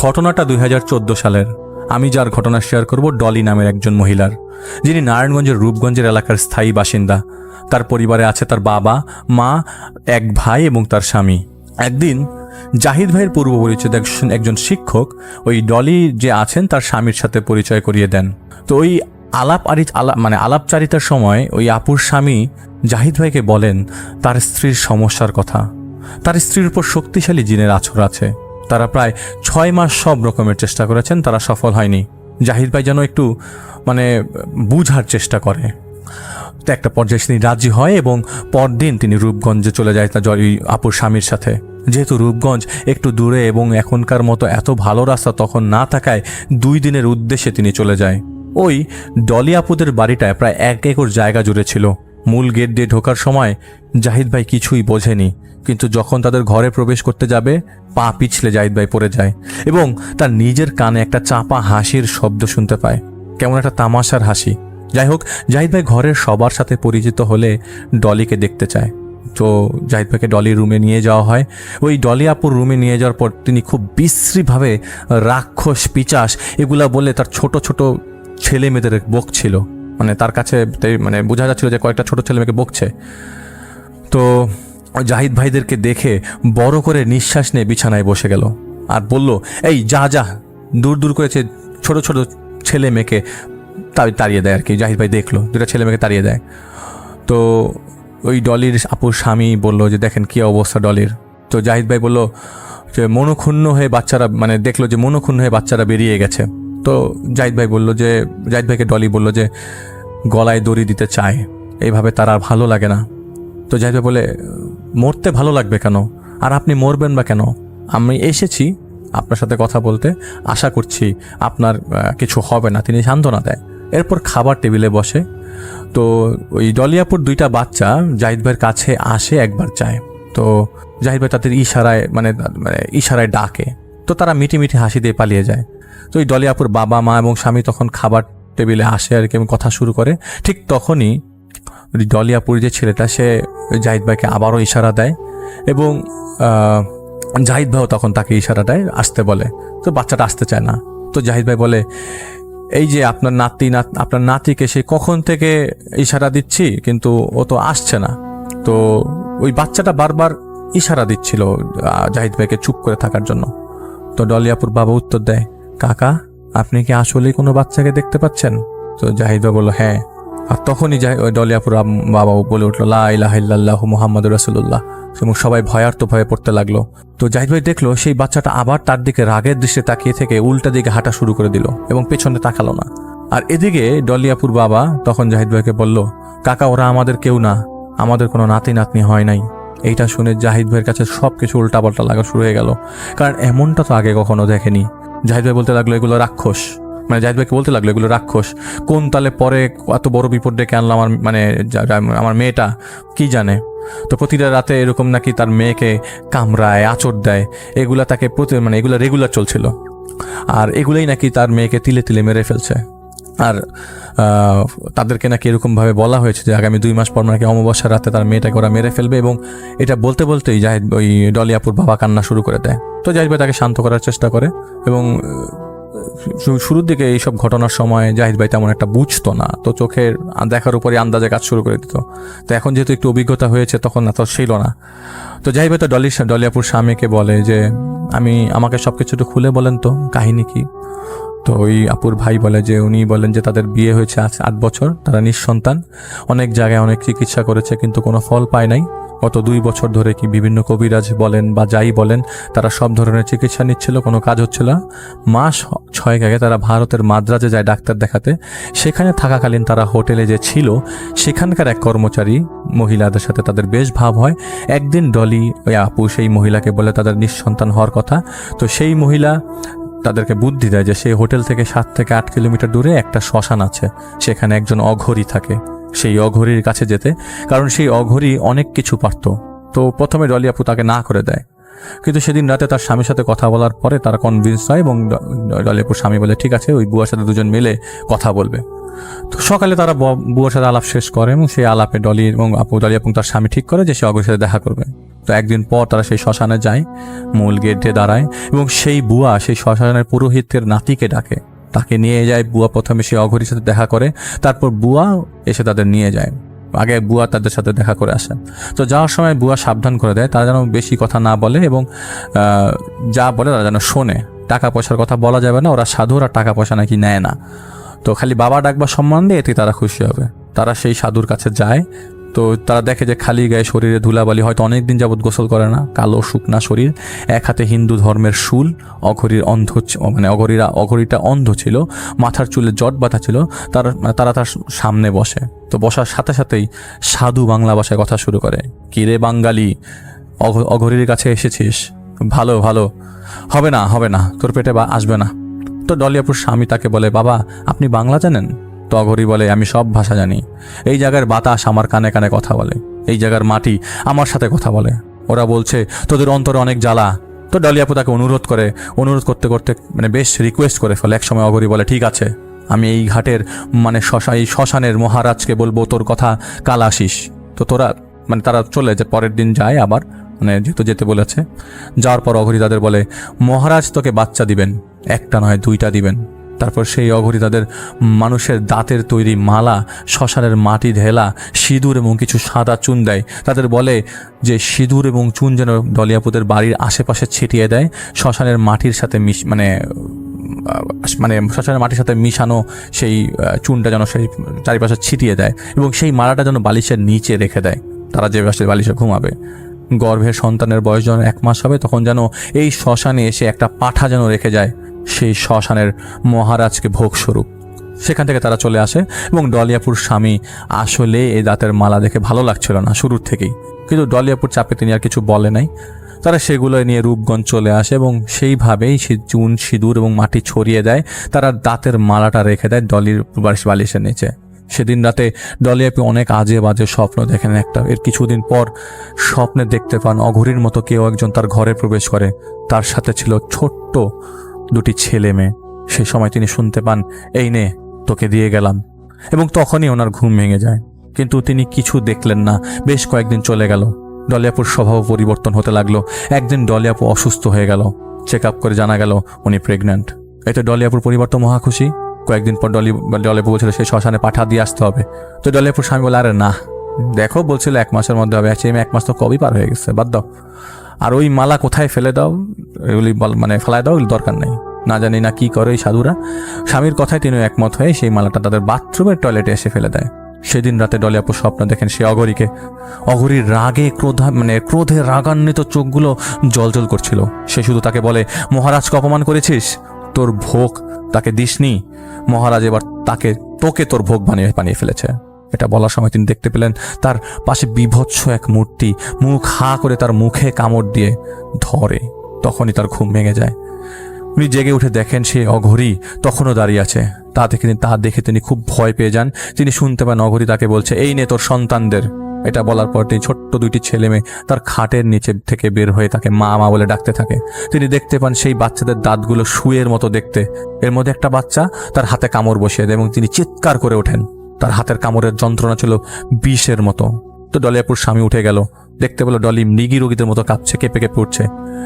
ঘটনাটা 2014 সালের। আমি যার ঘটনা শেয়ার করব ডলি নামের একজন মহিলার, যিনি নারায়ণগঞ্জের রূপগঞ্জের এলাকার স্থায়ী বাসিন্দা। তার পরিবারে আছে তার বাবা, মা, এক ভাই এবং তার স্বামী। একদিন জাহিদ ভাইয়ের পূর্ব পরিচিত একজন শিক্ষক ওই ডলি যে আছেন তার স্বামীর সাথে পরিচয় করিয়ে দেন। তো ওই আলাপচারিতার সময় ওই আপুর স্বামী জাহিদ ভাইকে বলেন তার স্ত্রীর সমস্যার কথা। তার স্ত্রীর উপর শক্তিশালী জিনের আছর আছে। তারা প্রায় 6 মাস সব রকমের চেষ্টা করেছেন, তারা সফল হয়নি। জাহিদ ভাই যেন একটু বুঝার চেষ্টা করে। তো একটা পর্যায়ে তিনি রাজি হয় এবং পরদিন তিনি রূপগঞ্জে চলে যায় তার আপুর স্বামীর সাথে। যেহেতু রূপগঞ্জ একটু দূরে এবং এখনকার মতো এত ভালো রাস্তা তখন না থাকায় 2 দিনের উদ্দেশ্যে তিনি চলে যায়। ওই ডলি আপুদের বাড়িটায় প্রায় 1 একর জায়গা জুড়ে ছিল। মূল গেট দিয়ে ঢোকার সময় জাহিদ ভাই কিছুই বোঝেনি, কিন্তু যখন তাদের ঘরে প্রবেশ করতে যাবে পা পিছলে জাহিদ ভাই পড়ে যায় এবং তার নিজের কানে একটা চাপা হাসির শব্দ শুনতে পায়, কেমন একটা তামাশার হাসি। যাই হোক, জাহিদ ভাই ঘরের সবার সাথে পরিচিত হলে ডলিকে দেখতে চায়। তো জাহিদ ভাইকে ডলির রুমে নিয়ে যাওয়া হয়। ওই ডলি আপুর রুমে নিয়ে যাওয়ার পর তিনি খুব বিশ্রীভাবে রাক্ষস, পিচাস এগুলা বলে তার ছোট ছোট ছেলে মেয়েদের বকছিল। মানে তার কাছে মানে বোঝা যাচ্ছিল যে কয়েকটা ছোট ছেলে মেয়েকে বকছে। তো জাহিদ ভাইদেরকে দেখে বড় করে নিঃশ্বাস নিয়ে বিছানায় বসে গেল আর বলল, এই যা যা, দূর দূর করেছে ছোট ছোট ছেলে মেয়েকে তাড়িয়ে দেয় আর কি। জাহিদ ভাই দেখলো 2টা ছেলে মেয়েকে তাড়িয়ে দেয়। তো ওই ডলির আপুর স্বামী বলল যে দেখেন কি অবস্থা ডলির। তো জাহিদ ভাই বলল যে মনক্ষুণ্ণ হয়ে বাচ্চারা, মানে দেখলো যে মনক্ষুণ্ণ হয়ে বাচ্চারা বেরিয়ে গেছে। তো জাহিদ ভাইকে ডলি বলল যে গলায় দড়ি দিতে চায়, এইভাবে তার আর ভালো লাগে না। তো জাহিদ ভাই বলে, মরতে ভালো লাগবে কেন, আর আপনি মরবেন বা কেন? আমি এসেছি আপনার সাথে কথা বলতে, আশা করছি আপনার কিছু হবে না। তিনি সান্ত্বনা দেয়। এরপর খাবার টেবিলে বসে। তো ওই ডলিয়াপুর 2টা বাচ্চা জাহিদ ভাইয়ের কাছে আসে, একবার যায়। তো জাহিদ ভাই তাদের ইশারায় ডাকে। তো তারা মিটি মিটি হাসি দিয়ে পালিয়ে যায়। তো ওই ডলিয়াপুর বাবা মা এবং স্বামী তখন খাবার টেবিলে আসে আর কি, এবং কথা শুরু করে। ঠিক তখনই ডলিয়াপুর যে ছেলেটা, সে জাহিদ ভাইকে আবারও ইশারা দেয়, এবং জাহিদ ভাইও তখন তাকে ইশারা দেয়, আসতে বলে। তো বাচ্চাটা আসতে চায় না। তো জাহিদ ভাই বলে, এই যে আপনার নাতিকে সে কখন থেকে ইশারা দিচ্ছি, কিন্তু ও তো আসছে না। তো ওই বাচ্চাটা বারবার ইশারা দিচ্ছিল জাহিদ ভাইকে চুপ করে থাকার জন্য। তো ডলিয়াপুর বাবা উত্তর দেয়, কাকা আপনি কি আসলেই কোনো বাচ্চাকে দেখতে পাচ্ছেন? তো জাহিদ ভাই বলল, হ্যাঁ। আর তখনই ডলিয়াপুর বাবা বলে উঠলো, লা ইলাহা ইল্লাল্লাহু মুহাম্মাদুর রাসূলুল্লাহ। এবং সবাই ভয়ার্ত ভয়ে পড়তে লাগলো। তো জাহিদ ভাই দেখলো সেই বাচ্চাটা আবার তার দিকে রাগের দৃষ্টিতে তাকিয়ে থেকে উল্টা দিকে হাঁটা শুরু করে দিল, এবং পেছনে তাকালো না। আর এদিকে ডলিয়াপুর বাবা তখন জাহিদ ভাইকে বলল, কাকা ওরা আমাদের কেউ না, আমাদের কোনো নাতি নাতনি হয় নাই। এইটা শুনে জাহিদ ভাইয়ের কাছে সবকিছু উল্টাপাল্টা লাগা শুরু হয়ে গেল, কারণ এমনটা তো আগে কখনো দেখেনি। জাহিদ ভাই বলতে লাগলো, এগুলো রাক্ষস। জাহিদ ভাইকে বলতে লাগলো, এগুলো রাক্ষস। কোন তালে পরে এত বড় বিপদ ডেকে আনলো আমার মেয়েটা, কি জানে। তো প্রতিটা রাতে এরকম নাকি তার মেয়েকে কামড়ায়, আঁচড় দেয়। এগুলা তাকে এগুলো রেগুলার চলছিল। আর এগুলোই নাকি তার মেয়েকে তিলে তিলে মেরে ফেলছে। আর তাদেরকে নাকি এরকমভাবে বলা হয়েছে যে আগামী 2 মাস পর নাকি অমাবস্যার রাতে তার মেয়েটাকে ওরা মেরে ফেলবে। এবং এটা বলতে বলতেই ওই ডলিয়াপুর বাবা কান্না শুরু করে দেয়। তো জাহিদ ভাই তাকে শান্ত করার চেষ্টা করে, এবং শুরুর দিকে এইসব ঘটনার সময় জাহিদ ভাই তেমন একটা বুঝতো না, তো চোখের দেখার উপরে আন্দাজে কাজ শুরু করে দিত। তো এখন যেহেতু একটু অভিজ্ঞতা হয়েছে, তখন এত ছিল না। তো জাহিদ ভাই তো ডলিয়াপুর স্বামীকে বলে যে আমাকে সবকিছু একটু খুলে বলেন তো, কাহিনী কি। তো ওই আপুর ভাই বলে যে উনি বলেন যে তাদের বিয়ে হয়েছে আজ 8 বছর, তারা নিঃসন্তান, অনেক জায়গায় অনেক চিকিৎসা করেছে কিন্তু কোনো ফল পায় নাই। গত 2 বছর ধরে কি বিভিন্ন কবিরাজ বলেন বা যাই বলেন, তারা সব ধরনের চিকিৎসা নিচ্ছিল, কোনো কাজ হচ্ছিল না। মাস 6 আগে তারা ভারতের মাদ্রাজে যায় ডাক্তার দেখাতে। সেখানে থাকাকালীন তারা হোটেলে যে ছিল, সেখানকার এক কর্মচারী মহিলাদের সাথে তাদের বেশ ভাব হয়। একদিন ডলি ওই আপু সেই মহিলাকে বলে তাদের নিঃসন্তান হওয়ার কথা। তো সেই মহিলা তাদেরকে বুদ্ধি দেয় যে সেই হোটেল থেকে 7 থেকে 8 কিলোমিটার দূরে একটা শ্মশান আছে, সেখানে একজন অঘরী থাকে, সেই অঘরীর কাছে যেতে, কারণ সেই অঘরী অনেক কিছু পারত। তো প্রথমে ডলি আপু তাকে না করে দেয়, কিন্তু সেদিন রাতে তার স্বামীর সাথে কথা বলার পরে তারা কনভিন্স হয়, এবং ডলি আপুর স্বামী বলে ঠিক আছে, ওই বুয়ার সাথে দুজন মিলে কথা বলবে। তো সকালে তারা বুয়ার সাথে আলাপ শেষ করে, এবং সেই আলাপে ডলি এবং তার স্বামী ঠিক করে যে সে অঘরীর সাথে দেখা করবে। তো একদিন পর তারা সেই শ্মশানে যায়, মূল গেটে দাঁড়ায়, এবং সেই বুয়া সেই শ্মশানের পুরোহিতের নাতিকে ডাকে, তাকে নিয়ে যায়। বুয়া প্রথমে সেই অঘরীর সাথে দেখা করে, তারপর বুয়া এসে তাদের নিয়ে যায়। আগে বুয়া তাদের সাথে দেখা করে আসে। তো যাওয়ার সময় বুয়া সাবধান করে দেয় তারা যেন বেশি কথা না বলে, এবং যা বলে তারা যেন শোনে। টাকা পয়সার কথা বলা যাবে না, ওরা সাধুরা টাকা পয়সা নাকি নেয় না। তো খালি বাবা ডাকবা সম্মান দিয়ে এতে তারা খুশি হবে। তারা সেই সাধুর কাছে যায়। তো তারা দেখে যে খালি গায়ে, শরীরে ধুলাবালি, হয়তো অনেকদিন যাবৎ গোসল করে না, কালো শুকনা শরীর, এক হাতে হিন্দু ধর্মের শুল। অঘরীটা অন্ধ ছিল, মাথার চুলে জট বাঁধা ছিল। তারা তার সামনে বসে। তো বসার সাথে সাথেই সাধু বাংলা ভাষায় কথা শুরু করে, কি রে বাঙালি, অঘরীর কাছে এসেছিস, ভালো ভালো, হবে না তোর পেটে আসবে না। তো ডলিয়াপুর স্বামী তাকে বলে, বাবা আপনি বাংলা জানেন? তো অঘরী বলে, আমি সব ভাষা জানি। এই জায়গার বাতাস আমার কানে কানে কথা বলে, এই জায়গার মাটি আমার সাথে কথা বলে। ওরা বলছে তোদের অন্তরে অনেক জ্বালা। তো ডলিয়াপু তাকে অনুরোধ করতে করতে বেশ রিকোয়েস্ট করে ফেলে। একসময় অঘরী বলে, ঠিক আছে, আমি এই ঘাটের এই শ্মশানের মহারাজকে বলবো তোর কথা কাল আসিস। তো তারা চলে যে পরের দিন যায় আবার, যেহেতু যেতে বলেছে। যাওয়ার পর অঘরী তাদের বলে, মহারাজ তোকে বাচ্চা দিবেন, একটা নয় 2টা দিবেন। তারপর সেই অঘরী তাদের মানুষের দাঁতের তৈরি মালা, শ্মশানের মাটি ঢেলা, সিঁদুর এবং কিছু সাদা চুন দেয়। তাদের বলে যে সিঁদুর এবং চুন যেন ডলিয়াপুদের বাড়ির আশেপাশে ছিটিয়ে দেয়, শ্মশানের মাটির সাথে শ্মশানের মাটির সাথে মিশানো সেই চুনটা যেন সেই চারিপাশে ছিটিয়ে দেয়, এবং সেই মালাটা যেন বালিশের নিচে রেখে দেয়। তারা যে বালিশে ঘুমাবে, গর্ভের সন্তানের বয়স যখন 1 মাস হবে, তখন যেন এই শ্মশানে এসে একটা পাঠা যেন রেখে যায়, সেই শ্মশানের মহারাজকে ভোগস্বরূপ। সেখান থেকে তারা চলে আসে এবং ডলিয়াপুর স্বামী আসলে এই দাঁতের মালা দেখে ভালো লাগছিল না শুরুর থেকেই, কিন্তু ডলিয়াপুর চাপে তিনি আর কিছু বলে নাই। তারা সেগুলো নিয়ে রূপগঞ্জ চলে আসে এবং সেইভাবেই চুন সিঁদুর এবং মাটি ছড়িয়ে দেয়। তারা দাঁতের মালাটা রেখে দেয় ডলির বালিশের নিচে। সেদিন রাতে ডলিয়াপি অনেক আজে বাজে স্বপ্ন দেখেন। এর কিছুদিন পর স্বপ্নে দেখতে পান অঘরীর মতো কেউ একজন তার ঘরে প্রবেশ করে, তার সাথে ছিল ছোট্ট দুটি ছেলে মেয়ে। সেই সময় তিনি শুনতে পান, এই নে তোকে দিয়ে গেলাম, এবং তখনই ওনার ঘুম ভেঙে যায়। কিন্তু তিনি কিছু দেখলেন না। বেশ কয়েকদিন চলে গেল, ডলিয়াপুর স্বভাব পরিবর্তন হতে লাগলো। একদিন ডলিয়াপু অসুস্থ হয়ে গেল, চেক আপ করে জানা গেল উনি প্রেগন্যান্ট। এতে ডলিয়াপুর পরিবার তো মহা খুশি। কয়েকদিন পর ডলিয়াপু বলছিল সেই শ্মশানে পাঠা দিয়ে আসতে হবে। তো ডলিয়াপুর স্বামী বলে, আরে না, দেখো বলছিল 1 মাসের মধ্যে হবে, 1 মাস তো কবই পার হয়ে গেছে, বাদ দাও। আর ওই মালা কোথায় ফেলে দাও, এগুলি মানে ফেলায় দাও, দরকার নেই। না জানি না কি করে এই সাধুরা। স্বামীর কথায় তিনি একমত হয়ে সেই মালাটা তাদের বাথরুমের টয়লেটে এসে ফেলে দেয়। সেদিন রাতে ডলিয়াপুর স্বপ্ন দেখেন সে অঘরীকে। অঘরীর রাগে ক্রোধে রাগান্বিত চোখগুলো জলজল করছিল। সে শুধু তাকে বলে, মহারাজকে অপমান করেছিস, তোর ভোগ তাকে দিসনি, মহারাজ এবার তোকে তোর ভোগ বানিয়ে ফেলেছে। এটা বলার সময় তিনি দেখতে পেলেন তার পাশে বিভৎস এক মূর্তি মুখ হা করে তার মুখে কামড় দিয়ে ধরে। তখনই তার ঘুম ভেঙে যায়। উনি জেগে উঠে দেখেন সে অঘরী তখনও দাঁড়িয়ে আছে। তা দেখে তিনি খুব ভয় পেয়ে যান। তিনি শুনতে পান অঘরী তাকে বলছে, এই নে তোর সন্তানদের। এটা বলার পর তিনি ছোট্ট 2টি ছেলে মেয়ে তার খাটের নিচে থেকে বের হয়ে তাকে মা মা বলে ডাকতে থাকে। তিনি দেখতে পান সেই বাচ্চাদের দাঁতগুলো শুয়ের মতো দেখতে। এর মধ্যে একটা বাচ্চা তার হাতে কামড় বসিয়ে দেয় এবং তিনি চিৎকার করে ওঠেন। তার হাতের কামড়ের যন্ত্রণা ছিল বিষের মতো। তো ডলিয়াপুর স্বামী উঠে গেল, দেখতে পেল ডলি মৃগী রোগীদের মতো কাঁপছে, কেঁপে কেঁপে উঠছে।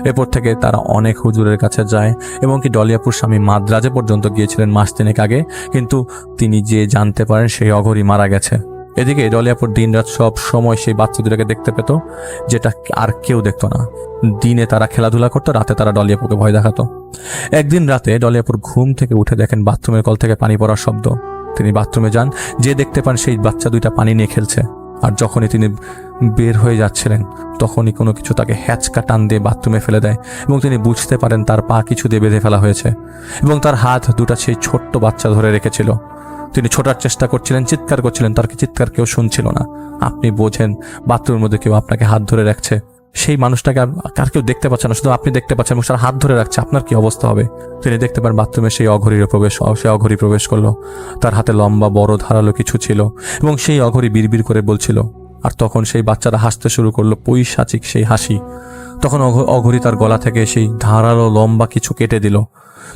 এরপর থেকে তারা অনেক হুজুরের কাছে যায় এবং কি ডলিয়াপুর স্বামী মাদ্রাজে পর্যন্ত গিয়েছিলেন মাস 3 আগে, কিন্তু তিনি যে জানতে পারেন সেই অঘরী মারা গেছে। এদিকে ডলিয়াপুর দিনরাত সব সময় সেই বাচ্চা দুটাকে দেখতে পেত, যেটা আর কেউ দেখতো না। দিনে তারা খেলাধুলা করতো, রাতে তারা ডলিয়াপুরকে ভয় দেখাতো। একদিন রাতে ডলিয়াপুর ঘুম থেকে উঠে দেখেন বাথরুমের কল থেকে পানি পড়ার শব্দ। তিনি বাথরুমে যান, যে দেখতে পান সেই বাচ্চা 2টা পানি নিয়ে খেলছে। আর যখনই তিনি বের হয়ে যাচ্ছিলেন তখনই কোনো কিছু তাকে হ্যাচকা টান দিয়ে বাথরুমে ফেলে দেয় এবং তিনি বুঝতে পারেন তার পা কিছু দিয়ে বেঁধে ফেলা হয়েছে এবং তার হাত 2টা সেই ছোট্ট বাচ্চা ধরে রেখেছিল। তিনি ছোটার চেষ্টা করছিলেন, চিৎকার করছিলেন, তার চিৎকার কেউ শুনছিল না। আপনি বোঝেন বাথরুমের মধ্যে কেউ আপনাকে হাত ধরে রাখছে, সেই মানুষটাকে আর কেউ দেখতে পাচ্ছে না, শুধু আপনি দেখতে পাচ্ছেন, এবং তার হাত ধরে রাখছে, আপনার কি অবস্থা হবে? তিনি দেখতে পান বাথরুমে সেই অঘরী প্রবেশ করলো। তার হাতে লম্বা বড় ধারালো কিছু ছিল এবং সেই অঘরী বিড়বিড় করে বলছিল। আর তখন সেই বাচ্চারা হাসতে শুরু করলো, পৈশাচিক সেই হাসি। তখন অঘরী তার গলা থেকে সেই ধারালো লম্বা কিছু কেটে দিল।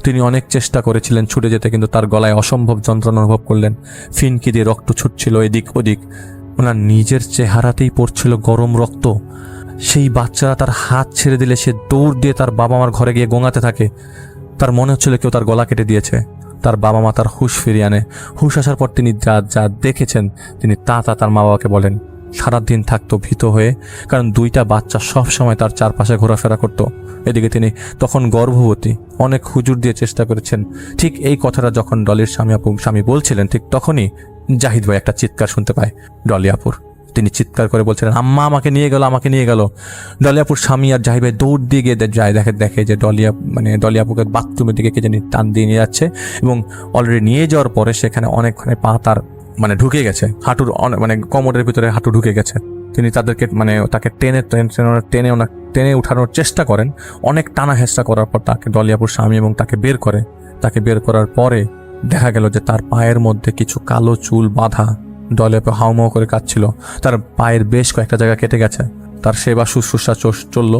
তিনি অনেক চেষ্টা করেছিলেন ছুটে যেতে, কিন্তু তার গলায় অসম্ভব যন্ত্রণা অনুভব করলেন। ফিনকি দিয়ে রক্ত ছুটছিল এদিক ওদিক। ওনার নিজের চেহারাতেই পড়ছিল গরম রক্ত। সেই বাচ্চারা তার হাত ছেড়ে দিলে সে দৌড় দিয়ে তার বাবা মার ঘরে গিয়ে গোঙাতে থাকে। তার মনে হচ্ছিল কেউ তার গলা কেটে দিয়েছে। তার বাবা মা তার হুঁশ ফিরিয়ে আনে। হুঁশ আসার পর তিনি যা দেখেছেন তিনি তার মা বাবাকে বলেন। সারাদিন থাকতো ভীত হয়ে, কারণ 2টা বাচ্চা সব সময় তার চারপাশে ঘোরাফেরা করত। এদিকে তিনি তখন গর্ভবতী। অনেক হুজুর দিয়ে চেষ্টা করেছেন। ঠিক এই কথাটা যখন ডলির স্বামী বলছিলেন, ঠিক তখনই জাহিদ ভাই একটা চিৎকার শুনতে পায় ডলিয়াপুর। তিনি চিৎকার করে বলছিলেন, আম্মা আমাকে নিয়ে গেল। ডলিয়াপুর স্বামী আর জাহিদ ভাই দৌড় দিয়ে গিয়ে দেখে যে ডলিয়াপুকে বাথরুমের দিকে কে জানি টান দিয়ে নিয়ে যাচ্ছে এবং অলরেডি নিয়ে যাওয়ার পরে সেখানে অনেকখানে পা তার ঢুকে গেছে, হাঁটুর কোমরের ভিতরে হাঁটু ঢুকে গেছে। তিনি তাদেরকে তাকে টেনে উঠানোর চেষ্টা করেন। অনেক টানা হেঁচড়া করার পর তাকে ডলিয়াপুর স্বামী এবং তাকে বের করার পরে দেখা গেল যে তার পায়ের মধ্যে কিছু কালো চুল বাঁধা। ডলিয়াপু হাউমাউ করে কাঁদছিল। তার পায়ের বেশ কয়েকটা জায়গা কেটে গেছে। তার সেবা শুশ্রূষা চলল।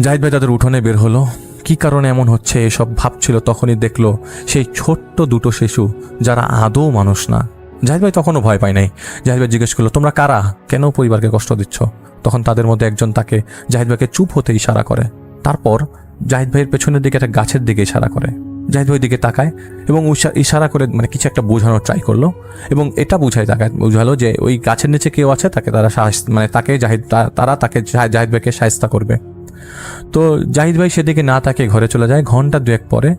জাহিদ ভাই তাদের উঠোনে বের হলো। কি কারণে এমন হচ্ছে এসব ভাবছিল, তখনই দেখলো সেই ছোট্ট 2টো শিশু যারা আদৌ মানুষ না। জাহিদ ভাই তখনও ভয় পায় নাই। জাহিদ ভাই জিজ্ঞেস করলো, তোমরা কারা, কেন পরিবারকে কষ্ট দিচ্ছ? তখন তাদের মধ্যে একজন তাকে জাহিদ ভাইকে চুপ হতে ইশারা করে। তারপর জাহিদ ভাইয়ের পেছনের দিকে একটা গাছের দিকে ইশারা করে। জাহিদ ভাই দিকে তাকায় এবং ইশারা করে কিছু একটা বোঝানোর ট্রাই করলো এবং এটা বুঝালো যে ওই গাছের নিচে কেউ আছে, তাকে জাহিদ ভাইকে সাহায্য করবে। তো জাহিদ ভাই সেদিকে না তাকে ঘরে চলে যায়। ঘন্টা 2 পরে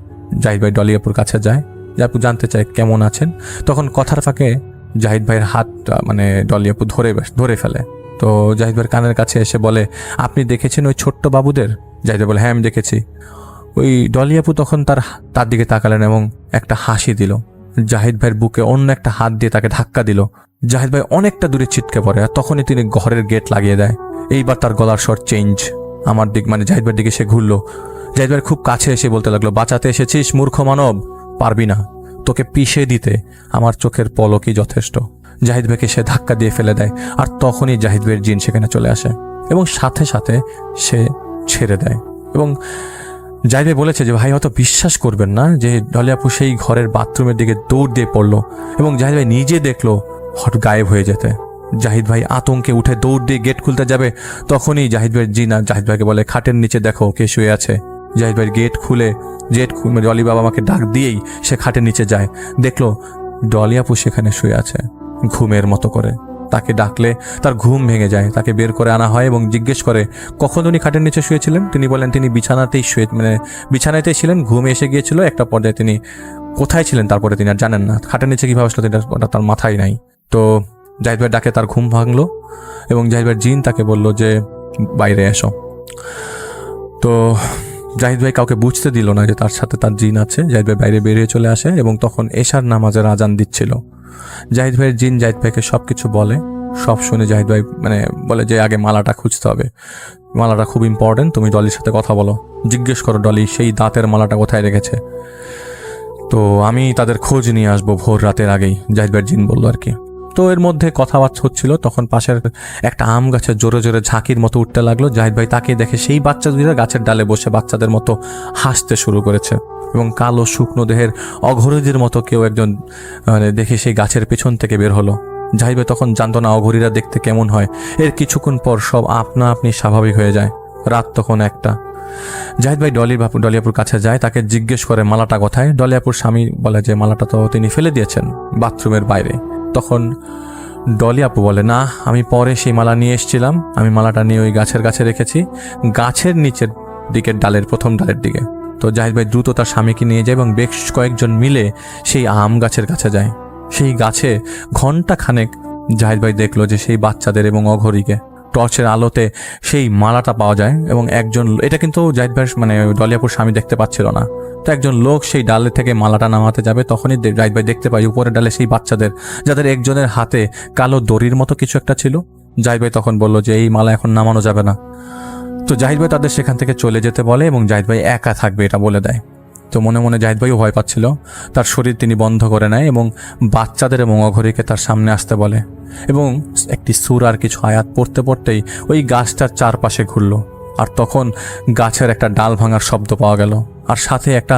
জাহিদ ভাই ডলিয়াপুর কাছে যায়। জাহিদ জানতে চায় কেমন আছেন। তখন কথার ফাঁকে জাহিদ ভাইয়ের হাত ডলিয়াপু ধরে ফেলে। তো জাহিদ ভাইয়ের কানের কাছে এসে বলে, আপনি দেখেছেন ওই ছোট্ট বাবুদের? জাহিদ ভাই বলে, হ্যাঁ আমি দেখেছি। ওই ডলি আপু তখন তার দিকে তাকালেন এবং একটা হাসি দিল। জাহিদ ভাইয়ের বুকে অন্য একটা হাত দিয়ে তাকে ধাক্কা দিল। জাহিদ ভাই অনেকটা দূরে ছিটকে পড়ে, আর তখনই তিনি ঘরের গেট লাগিয়ে দেয়। এইবার তার গলার স্বর চেঞ্জ। আমার দিক মানে জাহিদ ভাইয়ের দিকে সে ঘুরলো। জাহিদ ভাই খুব কাছে এসে বলতে লাগলো, বাঁচাতে এসেছিস মূর্খ মানব, পারবি না, তোকে পিষে দিতে আমার চোখের পলকই যথেষ্ট। জাহিদ ভাইকে সে ধাক্কা দিয়ে ফেলে দেয়, আর তখনই জাহিদ ভাইয়ের জিন সেখানে চলে আসে এবং সাথে সাথে সে ছেড়ে দেয়। এবং জাহিদ ভাই বলেছে যে ভাই হয়তো বিশ্বাস করবেন না যে ডলি আপু সেই ঘরের বাথরুমের দিকে দৌড় দিয়ে পড়লো এবং জাহিদ ভাই নিজে দেখলো হঠাৎ গায়েব হয়ে যেতে। জাহিদ ভাই আতঙ্কে উঠে দৌড় দিয়ে গেট খুলতে যাবে, তখনই জাহিদ ভাইয়ের জিনা জাহিদ ভাইকে বলে, খাটের নিচে দেখো কে শুয়ে আছে। জাহিদ ভাইয়ের গেট খুলে ডলি বাবা আমাকে ডাক দিয়েই সে খাটের নিচে যায়, দেখলো ডলি আপু সেখানে শুয়ে আছে ঘুমের মতো করে। তাকে ডাকলে তার ঘুম ভেঙে যায়। তাকে বের করে আনা হয় এবং জিজ্ঞেস করে কখন উনি খাটের নিচে শুয়েছিলেন। তিনি বলেন তিনি বিছানাতেই ছিলেন, ঘুমে এসে গিয়েছিল। একটা পর্যায়ে তিনি কোথায় ছিলেন তারপরে তিনি আর জানেন না, খাটের নিচে কীভাবে আসলো ওটা তার মাথায় নাই। তো জাহিদ ভাই ডাকে তার ঘুম ভাঙলো এবং জাহিদ ভাইয়ের জিন তাকে বলল যে বাইরে এসো। তো জাহিদ ভাই কাউকে বুঝতে দিল না যে তার সাথে তার জিন আছে। জাহিদ ভাই বাইরে বেরিয়ে চলে আসে এবং তখন এশার নামাজের আজান দিচ্ছিল। জাহিদ ভাইয়ের জিন জাহিদ ভাইকে সব কিছু বলে। সব শুনে জাহিদ ভাই বলে যে আগে মালাটা খুঁজতে হবে, মালাটা খুব ইম্পর্টেন্ট, তুমি ডলির সাথে কথা বলো, জিজ্ঞেস করো ডলি সেই দাঁতের মালাটা কোথায় রেখেছে। তো আমি তাদের খোঁজ নিয়ে আসবো ভোর রাতের আগেই, জাহিদ ভাইয়ের জিন বললো আর কি। তো এর মধ্যে কথাবার্তা হচ্ছিল, তখন পাশের একটা আম গাছে জোরে জোরে ঝাঁকির মতো উঠতে লাগলো। জাহিদ ভাই তাকে দেখে সেই বাচ্চা দুইটা গাছের ডালে বসে বাচ্চাদের মতো হাসতে শুরু করেছে এবং কালো শুকনো দেহের অঘরীদের মতো কেউ একজন দেখে সেই গাছের পেছন থেকে বের হলো। জাহিদ ভাই তখন জানতো না অঘরীরা দেখতে কেমন হয়। এর কিছুক্ষণ পর সব আপনা আপনি স্বাভাবিক হয়ে যায়। রাত তখন 1টা। জাহিদ ভাই ডলি আপুর কাছে যায়, তাকে জিজ্ঞেস করে মালাটা কোথায়। ডলি আপুর স্বামী বলে যে মালাটা তো তিনি ফেলে দিয়েছেন বাথরুমের বাইরে। তখন ডলি আপু বলে, না আমি পরে সেই মালা নিয়ে এসেছিলাম, আমি মালাটা নিয়ে ওই গাছের কাছে রেখেছি, গাছের নিচের দিকের ডালের প্রথম ডালের দিকে। তো জাহিদ ভাই দ্রুত তার স্বামীকে নিয়ে যায় এবং বেশ কয়েকজন মিলে সেই আম গাছের কাছে যায়। সেই গাছে ঘন্টা খানেক জাহিদ ভাই দেখলো যে সেই বাচ্চাদের এবং অঘরীকে টর্চের আলোতে সেই মালাটা পাওয়া যায় এবং একজন, এটা কিন্তু জাহিদ ভাই ডলি আপুর স্বামী দেখতে পাচ্ছিল না। তো একজন লোক সেই ডালে থেকে মালাটা নামাতে যাবে, তখনই জাহিদ ভাই দেখতে পাই উপরের ডালে সেই বাচ্চাদের, যাদের একজনের হাতে কালো দড়ির মতো কিছু একটা ছিল। জাহিদ ভাই তখন বলল যে এই মালা এখন নামানো যাবে না। তো জাহিদ ভাই তাদের সেখান থেকে চলে যেতে বলে এবং জাহিদ ভাই একা থাকবে এটা বলে দেয়। তো মনে মনে জাহিদ ভাইও ভয় পাচ্ছিল। তার শরীর তিনি বন্ধ করে নেয় এবং বাচ্চাদের এবং অঘরীকে তার সামনে আসতে বলে এবং একটি সূরার কিছু আয়াত পড়তে পড়তেই ওই গাছটার চারপাশে ঘুরলো। আর তখন গাছের একটা ডাল ভাঙার শব্দ পাওয়া গেল, আর সাথে একটা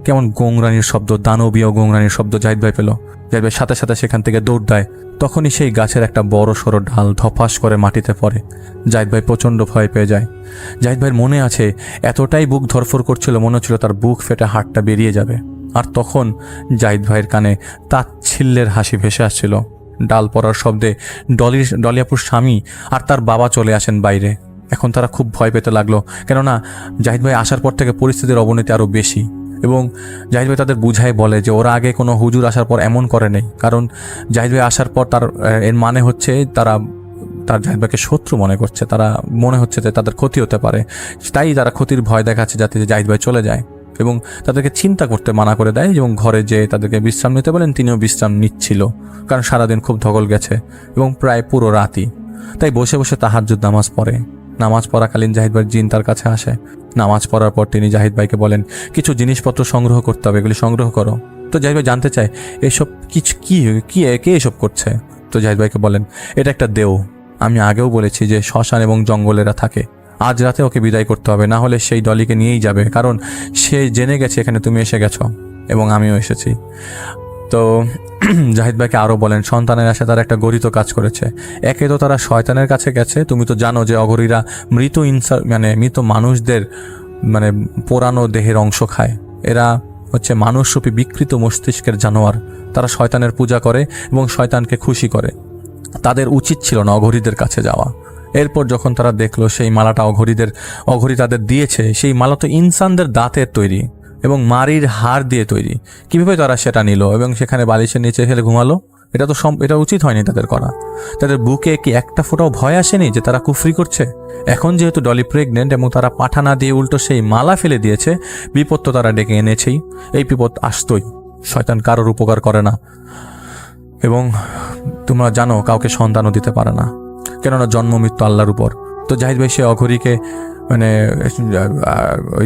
কেমন গোংরানির শব্দ, দানবীয় গোংরানির শব্দ জাহিদ ভাই পেল। জাহিদ ভাই সাথে সাথে সেখান থেকে দৌড় দেয়। তখনই সেই গাছের একটা বড় সড়ো ডাল ধপাস করে মাটিতে পড়ে। জাহিদ ভাই প্রচণ্ড ভয় পেয়ে যায়। জাহিদ ভাইয়ের মনে আছে এতটাই বুক ধরফর করছিল, মনে হচ্ছিল তার বুক ফেটে হাড়টা বেরিয়ে যাবে। আর তখন জাহিদ ভাইয়ের কানে তাচ্ছিল্যের হাসি ভেসে আসছিল। ডাল পড়ার শব্দে ডলি আপুর স্বামী আর তার বাবা চলে আসেন বাইরে। এখন তারা খুব ভয় পেতে লাগলো, কেননা জাহিদ ভাই আসার পর থেকে পরিস্থিতির অবনতি আরও বেশি। এবং জাহিদ ভাই তাদের বুঝায় বলে যে ওরা আগে কোনো হুজুর আসার পর এমন করে নেই, কারণ জাহিদ ভাই আসার পর এর মানে হচ্ছে তার জাহিদ ভাইকে শত্রু মনে করছে, তারা মনে হচ্ছে যে তাদের ক্ষতি হতে পারে, তাই তারা ক্ষতির ভয় দেখাচ্ছে যাতে জাহিদ ভাই চলে যায় এবং তাদেরকে চিন্তা করতে মানা করে দেয় এবং ঘরে যেয়ে তাদেরকে বিশ্রাম নিতে বলেন। তিনিও বিশ্রাম নিচ্ছিল, কারণ সারাদিন খুব ধকল গেছে এবং প্রায় পুরো রাতই। তাই বসে বসে তাহাজ্জুদ নামাজ পড়ে। নামাজ পড়াকালীন জাহিদ ভাইয়ের জিন তার কাছে আসে। নামাজ পড়ার পর তিনি জাহিদ ভাইকে বলেন কিছু জিনিসপত্র সংগ্রহ করতে হবে, এগুলি সংগ্রহ করো। তো জাহিদ ভাই জানতে চায় এসব কিছু কে এসব করছে। তো জাহিদ ভাইকে বলেন এটা একটা দেও, আমি আগেও বলেছি যে শ্মশান এবং জঙ্গলেরা থাকে, আজ রাতে ওকে বিদায় করতে হবে, না হলে সেই ডলিকে নিয়েই যাবে, কারণ সে জেনে গেছে এখানে তুমি এসে গেছো এবং আমিও এসেছি। তো জাহিদ ভাইকে আরও বলেন সন্তানের আশা তারা একটা গরিত কাজ করেছে। একে তো তারা শয়তানের কাছে গেছে, তুমি তো জানো যে অঘরীরা মৃত মানুষদের পোড়ানো দেহের অংশ খায়। এরা হচ্ছে মানুষরূপী বিকৃত মস্তিষ্কের জানোয়ার, তারা শয়তানের পূজা করে এবং শয়তানকে খুশি করে। তাদের উচিত ছিল না অঘরীদের কাছে যাওয়া। এরপর যখন তারা দেখলো সেই মালাটা অঘরী তাদের দিয়েছে, সেই মালা তো ইনসানদের দাঁতের তৈরি এবং মারির হাড় দিয়ে তৈরি, কিভাবে তারা সেটা নিল এবং সেখানে বালিশের নিচে ফেলে ঘুমালো এটা উচিত হয়নি তাদের করা। তাদের বুকে কি একটা ফোঁটাও ভয় আসেনি যে তারা কুফরি করছে? এখন যেহেতু ডলি প্রেগনেন্ট এবং তারা পাঠা না দিয়ে উল্টো সেই মালা ফেলে দিয়েছে, বিপদ তো তারা ডেকে এনেছেই। এই বিপদ আসতোই, শয়তান কারোর উপকার করে না। এবং তোমরা জানো কাউকে সন্তানও দিতে পারে না, কেননা জন্ম মৃত্যু আল্লাহর উপর। তো জাহিদ ভাই সে অঘরীকে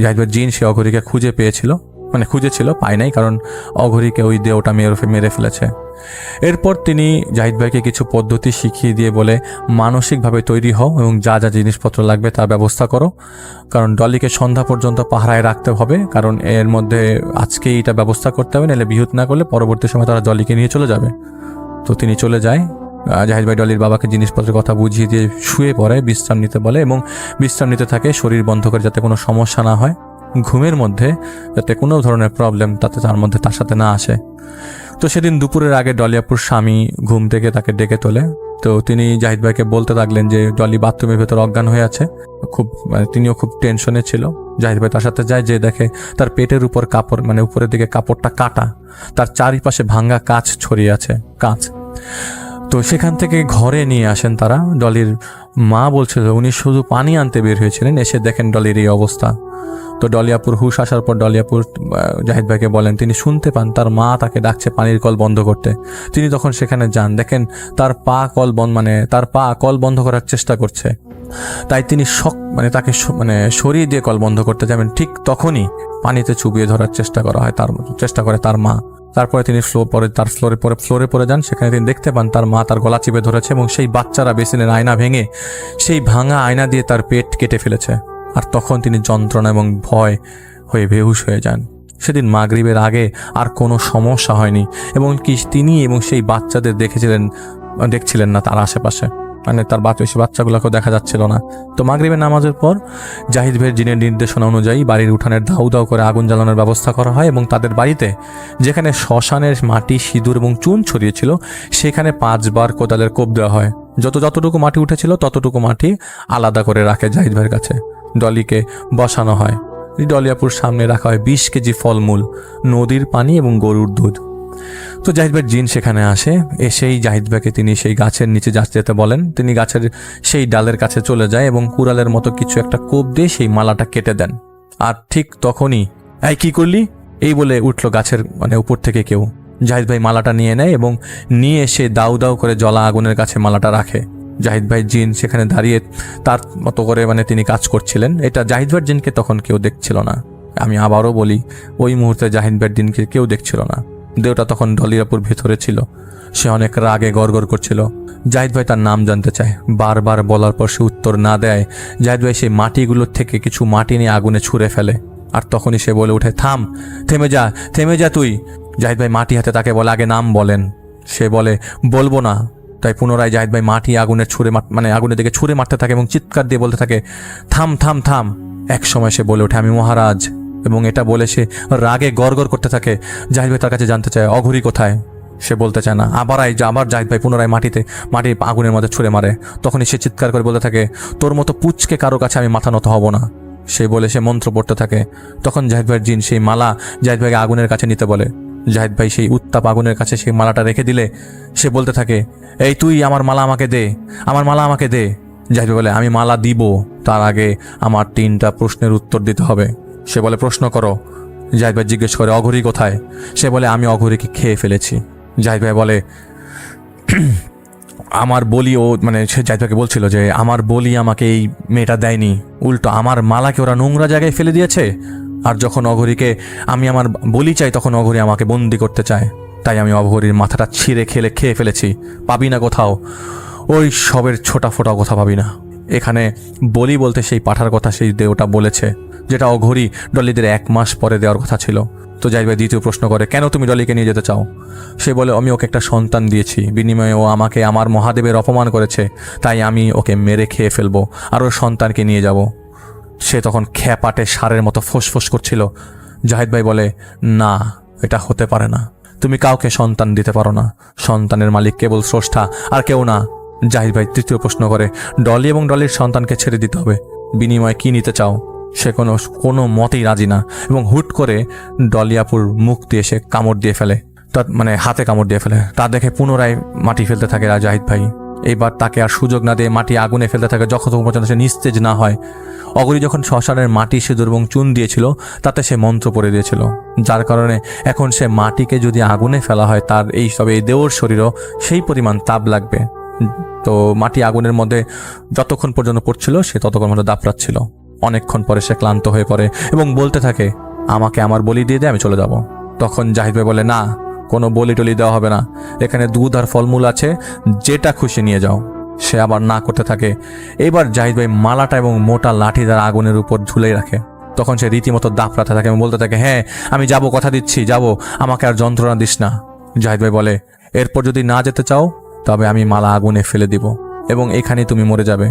জাহিদ ভাই জিন সে অঘরীকে খুঁজেছিল, পায় নাই, কারণ অঘরীকে ওই দেহটা মেরে ফেলেছে। এরপর তিনি জাহিদ ভাইকে কিছু পদ্ধতি শিখিয়ে দিয়ে বলে, মানসিকভাবে তৈরি হও এবং যা যা জিনিসপত্র লাগবে তার ব্যবস্থা করো, কারণ ডলিকে সন্ধ্যা পর্যন্ত পাহারায় রাখতে হবে, কারণ এর মধ্যে আজকেই এটা ব্যবস্থা করতে হবে, নাহলে বিহুত না করলে পরবর্তী সময় তারা ডলিকে নিয়ে চলে যাবে। তো তিনি চলে যায়। জাহিদ ভাই ডলির বাবাকে জিনিসপত্রের কথা বুঝিয়ে দিয়ে শুয়ে পড়ে, বিশ্রাম নিতে বলে এবং বিশ্রাম নিতে থাকে, শরীর বন্ধ করে, যাতে কোনো সমস্যা না হয়, ঘুমের মধ্যে যাতে কোনো ধরনের প্রবলেম তার সাথে না আসে। তো সেদিন দুপুরের আগে ডলিয়াপুর স্বামী ঘুম থেকে তাকে ডেকে তোলে। তো তিনি জাহিদ ভাইকে বলতে লাগলেন যে ডলি বাথরুমের ভেতর অজ্ঞান হয়ে আছে। তিনিও খুব টেনশনে ছিল। জাহিদ ভাই তার সাথে যায়, যে দেখে তার পেটের উপর কাপড়, উপরের দিকে কাপড়টা কাটা, তার চারিপাশে ভাঙ্গা কাঁচ ছড়িয়ে আছে, কাঁচ। তো সেখান থেকে ঘরে নিয়ে আসেন তারা। ডলির মা বলছিল উনি শুধু পানি আনতে বের হয়েছিলেন, এসে দেখেন ডলির এই অবস্থা। তো ডলিয়াপুর হুশ আসার পর ডলিয়াপুর জাহিদ ভাইকে বলেন, তিনি শুনতে পান তার মা তাকে ডাকছে পানির কল বন্ধ করতে। তিনি তখন সেখানে যান, দেখেন তার পা কল বন্ধ করার চেষ্টা করছে। তাই তিনি তাকে সরিয়ে দিয়ে কল বন্ধ করতে যাবেন, ঠিক তখনই পানিতে চুবিয়ে ধরার চেষ্টা করে তার মা। তারপরে তিনি ফ্লোরে পড়ে যান। সেখানে তিনি দেখতে পান তার মা তার গলা চিপে ধরেছে এবং সেই বাচ্চারা বেসিনের আয়না ভেঙে সেই ভাঙা আয়না দিয়ে তার পেট কেটে ফেলেছে। আর তখন তিনি যন্ত্রণা এবং ভয় হয়ে বেহুশ হয়ে যান। সেদিন মাগরিবের আগে আর কোনো সমস্যা হয়নি এবং তিনি এবং সেই বাচ্চাদের দেখছিলেন না তার আশেপাশে, তার বাচ্চাগুলোকেও দেখা যাচ্ছিল না। তো মাগরিবের নামাজের পর জাহিদ ভাইয়ের জিনের নির্দেশনা অনুযায়ী বাড়ির উঠানের দাউ দাউ করে আগুন জ্বালানোর ব্যবস্থা করা হয় এবং তাদের বাড়িতে যেখানে শ্মশানের মাটি, সিঁদুর এবং চুন ছড়িয়েছিল সেখানে 5 বার কোদালের কোপ দেওয়া হয়। যতটুকু মাটি উঠেছিল ততটুকু মাটি আলাদা করে রাখে জাহিদ ভাইয়ের কাছে। ডলিকে বসানো হয়। ডলিয়াপুর সামনে রাখা হয় 20 কেজি ফলমূল, নদীর পানি এবং গরুর দুধ। তো জাহিদ ভাইয়ের জিন সেখানে আসে। এসেই জাহিদ ভাইকে তিনি সেই গাছের নিচে যেতে বলেন। তিনি গাছের সেই ডালের কাছে চলে যায় এবং কুড়ালের মতো কিছু একটা কোপ দিয়ে সেই মালাটা কেটে দেন। আর ঠিক তখনই, এই কি করলি, এই বলে উঠলো গাছের উপর থেকে কেউ। জাহিদ ভাই মালাটা নিয়ে নেয় এবং নিয়ে এসে দাউ দাউ করে জ্বলা আগুনের কাছে মালাটা রাখে। জাহিদ ভাই জিন সেখানে দাঁড়িয়ে তার মতো করে তিনি কাজ করছিলেন। এটা জাহিদ ভাইয়ের জিনকে তখন কেউ দেখছিল না। আমি আবারও বলি, ওই মুহূর্তে জাহিদ ভাইয়ের জিনকে কেউ দেখছিল না। দেহটা তখন ডলিয়াপুর ভেতরে ছিল। সে অনেক রাগে গড়গড় করছিল। জাহিদ ভাই তার নাম জানতে চায়, বারবার বলার পর সে উত্তর না দেয়। জাহিদ ভাই সেই মাটিগুলোর থেকে কিছু মাটি নিয়ে আগুনে ছুঁড়ে ফেলে। আর তখনই সে বলে ওঠে, থাম, থেমে যা তুই। জাহিদ ভাই মাটি হাতে তাকে বলে, আগে নাম বলেন। সে বলে, বলবো না। তাই পুনরায় জাহিদ ভাই মাটি আগুনের দিকে ছুঁড়ে মারতে থাকে এবং চিৎকার দিয়ে বলতে থাকে, থাম থাম থাম। এক সময় সে বলে ওঠে, আমি মহারাজ। এবং এটা বলে সে রাগে গড়গড় করতে থাকে। জাহিদ ভাই তার কাছে জানতে চায়, অঘরী কোথায়? সে বলতে চায় না। আবার জাহিদ ভাই পুনরায় মাটি আগুনের মধ্যে ছুঁড়ে মারে। তখনই সে চিৎকার করে বলতে থাকে, তোর মতো পুচকে কারো কাছে আমি মাথা নত হব না। সে বলে সে মন্ত্র পড়তে থাকে। তখন জাহিদ ভাইয়ের জিন সেই মালা জাহিদ ভাইকে আগুনের কাছে নিতে বলে। জাহিদ ভাই সেই উত্তাপ আগুনের কাছে সেই মালাটা রেখে দিলে সে বলতে থাকে, এই তুই আমার মালা আমাকে দে। জাহিদ ভাই বলে, আমি মালা দিব, তার আগে আমার 3টা প্রশ্নের উত্তর দিতে হবে। সে বলে, প্রশ্ন করো। জাহিদ ভাই জিজ্ঞেস করে, অঘরী কোথায়? সে বলে, আমি অঘরীকে খেয়ে ফেলেছি। জাহিদ ভাই বলে, আমার বলি সে জাহিদ ভাইকে বলছিল যে আমার বলি আমাকে এই মেয়েটা দেয়নি, উল্টো আমার মালাকে ওরা নোংরা জায়গায় ফেলে দিয়েছে। আর যখন অঘরীকে আমি আমার বলি চাই তখন অঘরী আমাকে বন্দি করতে চায়। তাই আমি অঘরীর মাথাটা ছিঁড়ে খেয়ে ফেলেছি। পাবি না কোথাও, ওই সবের ছোটা ফোটা কথা পাবি না। এখানে বলি বলতে সেই পাঠার কথা সেই দেহটা বলেছে, যেটা অঘরী ডলিদের 1 মাস পরে দেওয়ার কথা ছিল। তো জাহিদ ভাই দ্বিতীয় প্রশ্ন করে, কেন তুমি ডলিকে নিয়ে যেতে চাও? সে বলে, আমি ওকে একটা সন্তান দিয়েছি, বিনিময়ে ও আমাকে আমার মহাদেবের অপমান করেছে, তাই আমি ওকে মেরে খেয়ে ফেলবো আর ওর সন্তানকে নিয়ে যাব। সে তখন খ্যাপাটে সারের মতো ফোঁস করছিল। জাহিদ ভাই বলে, না, এটা হতে পারে না। তুমি কাউকে সন্তান দিতে পারো না। সন্তানের মালিক কেবল স্রষ্টা, আর কেউ না। জাহিদ ভাই তৃতীয় প্রশ্ন করে, ডলি এবং ডলির সন্তানকে ছেড়ে দিতে হবে, বিনিময়ে কি নিতে চাও? সে কোনো মতেই রাজি না এবং হুট করে ডলিয়াপুর মুখ দিয়ে সে কামড় দিয়ে ফেলে। তার মানে হাতে কামড় দিয়ে ফেলে। তা দেখে পুনরায় মাটি ফেলতে থাকে জাহিদ ভাই। এইবার তাকে আর সুযোগ না দিয়ে মাটি আগুনে ফেলতে থাকে যতক্ষণ পর্যন্ত সে নিস্তেজ না হয়। অগরি যখন শ্মশানের মাটি সিঁদুর এবং চুন দিয়েছিল তাতে সে মন্ত্র পড়ে দিয়েছিল, যার কারণে এখন সে মাটিকে যদি আগুনে ফেলা হয় তার এই দেওর শরীরও সেই পরিমাণ তাপ লাগবে। তো মাটি আগুনের মধ্যে যতক্ষণ পর্যন্ত পড়ছিল সে ততক্ষণ মধ্যে দাপড়াচ্ছিল। অনেকক্ষণ পরে সে ক্লান্ত হয়ে পড়ে এবং বলতে থাকে, আমাকে আমার বলি দিয়ে দে, আমি চলে যাব। তখন জাহিদ ভাই বলে, না, কোনো বলি টলি দেওয়া হবে না, এখানে দুধ আর ফলমূল আছে, যেটা খুশি নিয়ে যাও। সে আবার না করতে থাকে। এবার জাহিদ ভাই মালাটা এবং মোটা লাঠি দ্বারা আগুনের উপর ঝুলে রাখে। তখন সে রীতিমতো দাপড়াতে থাকে এবং বলতে থাকে, হ্যাঁ আমি যাব, কথা দিচ্ছি যাব, আমাকে আর যন্ত্রণা দিস না। জাহিদ ভাই বলে, এরপর যদি না যেতে চাও তবে আমি মালা আগুনে ফেলে দিব এবং এখানে তুমি মরে যাবে।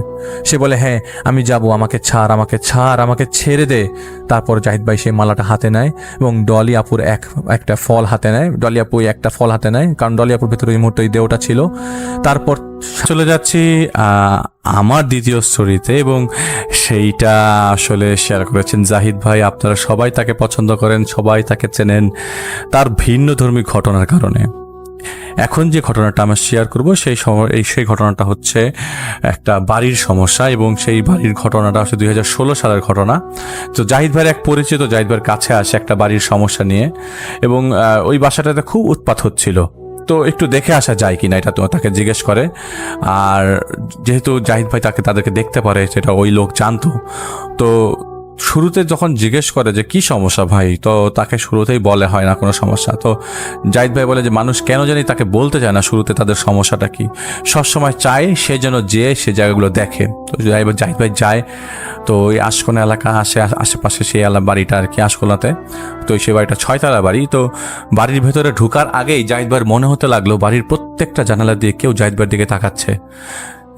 সে বলে, হ্যাঁ আমি যাব, আমাকে ছাড়, আমাকে ছাড়, আমাকে ছেড়ে দে। তারপর জাহিদ ভাই সেই মালাটা হাতে নেয় এবং ডলি আপুর একটা ফল হাতে নেয়। ডলি আপু একটা ফল হাতে নেয়, কারণ ডলি আপুর ভিতরে এই মুহূর্তে ওই দেহটা ছিল। তারপর চলে যাচ্ছি আমার দ্বিতীয় স্টোরিতে, এবং সেইটা আসলে শেয়ার করেছেন জাহিদ ভাই। আপনারা সবাই তাকে পছন্দ করেন, সবাই তাকে চেনেন তার ভিন্ন ধর্মী ঘটনার কারণে। এখন যে ঘটনাটা আমরা শেয়ার করব সেই ঘটনাটা হচ্ছে একটা বাড়ির সমস্যা, এবং সেই বাড়ির ঘটনাটা হচ্ছে 2016 সালের ঘটনা। তো জাহিদ ভাইয়ের এক পরিচিত জাহিদ ভাইয়ের কাছে আসে একটা বাড়ির সমস্যা নিয়ে, এবং ওই বাসাটাতে খুব উৎপাত হচ্ছিল। তো একটু দেখে আসা যায় কিনা এটা তো তাকে জিজ্ঞেস করে। আর যেহেতু জাহিদ ভাই তাদেরকে দেখতে পারে সেটা ওই লোক জানতো, তো শুরুতে যখন জিজ্ঞেস করে যে কি সমস্যা ভাই, তো তাকে শুরুতেই বলে হয় না কোনো সমস্যা। তো জাহিদ ভাই বলে যে মানুষ কেন জানি তাকে বলতে চায় না শুরুতে তাদের সমস্যাটা কি, সবসময় চায় সে যেন সে জায়গাগুলো দেখে। তো জাহিদ ভাই যায়, তো ওই আশকোনা এলাকা আশেপাশে সেই বাড়িটা আর কি, আশকোনাতে। তো সেই বাড়িটা 6তলা বাড়ি। তো বাড়ির ভেতরে ঢুকার আগেই জাহিদ ভাইয়ের মনে হতে লাগলো বাড়ির প্রত্যেকটা জানালা দিয়ে কেউ জাহিদ ভাইয়ের দিকে তাকাচ্ছে।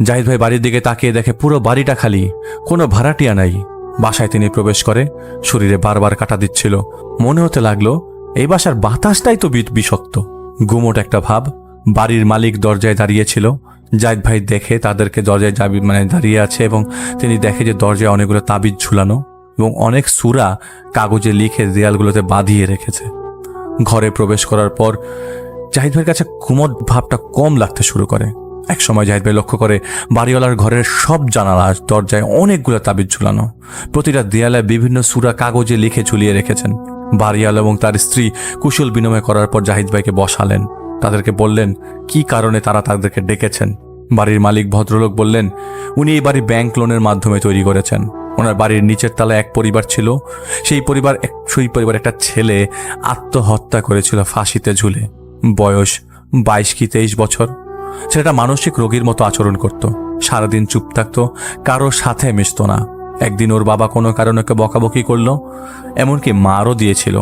জাহিদ ভাই বাড়ির দিকে তাকিয়ে দেখে পুরো বাড়িটা খালি, কোনো ভাড়াটিয়া নাই। বাসায় তিনি প্রবেশ করে, শরীরে বারবার কাটা দিচ্ছিল। মনে হতে লাগলো এই বাসার বাতাসটাই তো বিষাক্ত। গুমোট একটা ভাব। বাড়ির মালিক দরজায় দাঁড়িয়েছিল। জাহিদ ভাই দেখে তাদেরকে দরজায় দাঁড়িয়ে আছে, এবং তিনি দেখে যে দরজায় অনেকগুলো তাবিজ ঝুলানো এবং অনেক সূরা কাগজে লিখে দেয়ালগুলোতে বাঁধিয়ে রেখেছে। ঘরে প্রবেশ করার পর জাহিদ ভাইয়ের কাছে গুমোট ভাবটা কম লাগতে শুরু করে। এক সময় জাহিদ ভাই লক্ষ্য করে বাড়িওয়ালার ঘরের সব জানালা দরজায় অনেকগুলো তাবিজ ঝুলানো, প্রতিটা দেয়ালে বিভিন্ন সূরা কাগজে লিখে ঝুলিয়ে রেখেছেন। বাড়িওয়ালা এবং তার স্ত্রী কুশল বিনিময় করার পর জাহিদ ভাইকে বসালেন। তাদেরকে বললেন কি কারণে তারা তাদেরকে ডেকেছেন। বাড়ির মালিক ভদ্রলোক বললেন উনি এই বাড়ি ব্যাংক লোনের মাধ্যমে তৈরি করেছেন। ওনার বাড়ির নিচের তলায় এক পরিবার ছিল, সেই পরিবার একটা ছেলে আত্মহত্যা করেছিল ফাঁসিতে ঝুলে। বয়স 22 কি 23 বছর। ছেলেটা মানসিক রোগীর মতো আচরণ করত, সারাদিন চুপ থাকতো, কারোর সাথে মিশত না। একদিন ওর বাবা কোনো কারণে ওকে বকাবকি করলো, এমনকি মারও দিয়েছিল।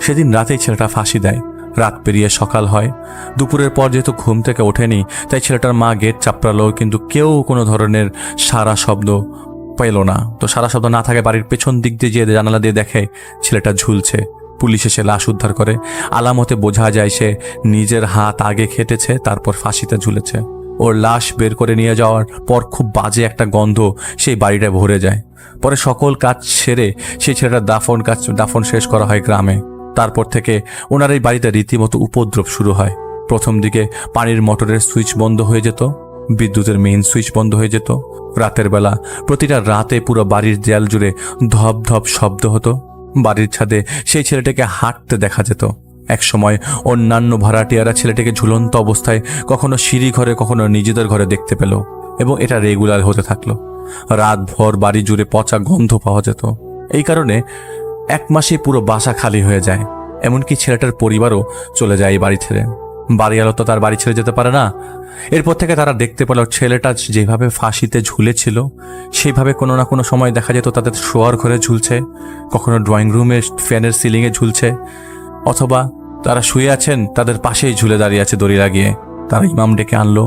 সেদিন রাতেই ছেলেটা ফাঁসি দেয়। রাত পেরিয়ে সকাল হয়। দুপুরের পর যেহেতু ঘুম থেকে ওঠেনি, তাই ছেলেটার মা গেট চাপড়ালো, কিন্তু কেউ কোনো ধরনের সারা শব্দ পেল না। তো সারা শব্দ না থাকে বাড়ির পেছন দিক দিয়ে যে জানালা দিয়ে দেখে ছেলেটা ঝুলছে। পুলিশ এসে লাশ উদ্ধার করে। আলামতে বোঝা যায় সে নিজের হাত আগে কেটেছে, তারপর ফাঁসিতে ঝুলেছে। ওর লাশ বের করে নিয়ে যাওয়ার পর খুব বাজে একটা গন্ধ সেই বাড়িটায় ভরে যায়। পরে সকল কাজ সেরে সেই ছেলেটার দাফন শেষ করা হয় গ্রামে। তারপর থেকে ওনার এই বাড়িতে রীতিমতো উপদ্রব শুরু হয়। প্রথম দিকে পানির মোটরের সুইচ বন্ধ হয়ে যেত, বিদ্যুতের মেইন সুইচ বন্ধ হয়ে যেত। রাতের বেলা প্রতিটা রাতে পুরো বাড়ির দেয়াল জুড়ে ধপ ধপ শব্দ হতো। বাড়ির ছাদে সেই ছেলেটাকে হাঁটতে দেখা যেত। একসময় অন্যান্য ভাড়াটিয়ারা ছেলেটাকে ঝুলন্ত অবস্থায় কখনো সিঁড়ি ঘরে, কখনো নিজেদের ঘরে দেখতে পেল, এবং এটা রেগুলার হতে থাকলো। রাতভর বাড়ি জুড়ে পচা গন্ধ পাওয়া যেত। এই কারণে 1 মাসে পুরো বাসা খালি হয়ে যায়। এমনকি ছেলেটার পরিবারও চলে যায় এই বাড়ি ছেড়ে। বাড়িওয়ালা তো তার বাড়ি ছেড়ে যেতে পারে না। এরপর থেকে তারা দেখতে পেল ছেলেটা যেভাবে ফাঁসিতে ঝুলেছিল সেইভাবে কোনো না কোনো সময় দেখা যেত তাদের শোয়ার ঘরে ঝুলছে, কখনো ড্রয়িং রুমে ফ্যানের সিলিংয়ে ঝুলছে, অথবা তারা শুয়ে আছেন তাদের পাশেই ঝুলে দাঁড়িয়ে আছে দড়ি লাগিয়ে। তারা ইমাম ডেকে আনলো,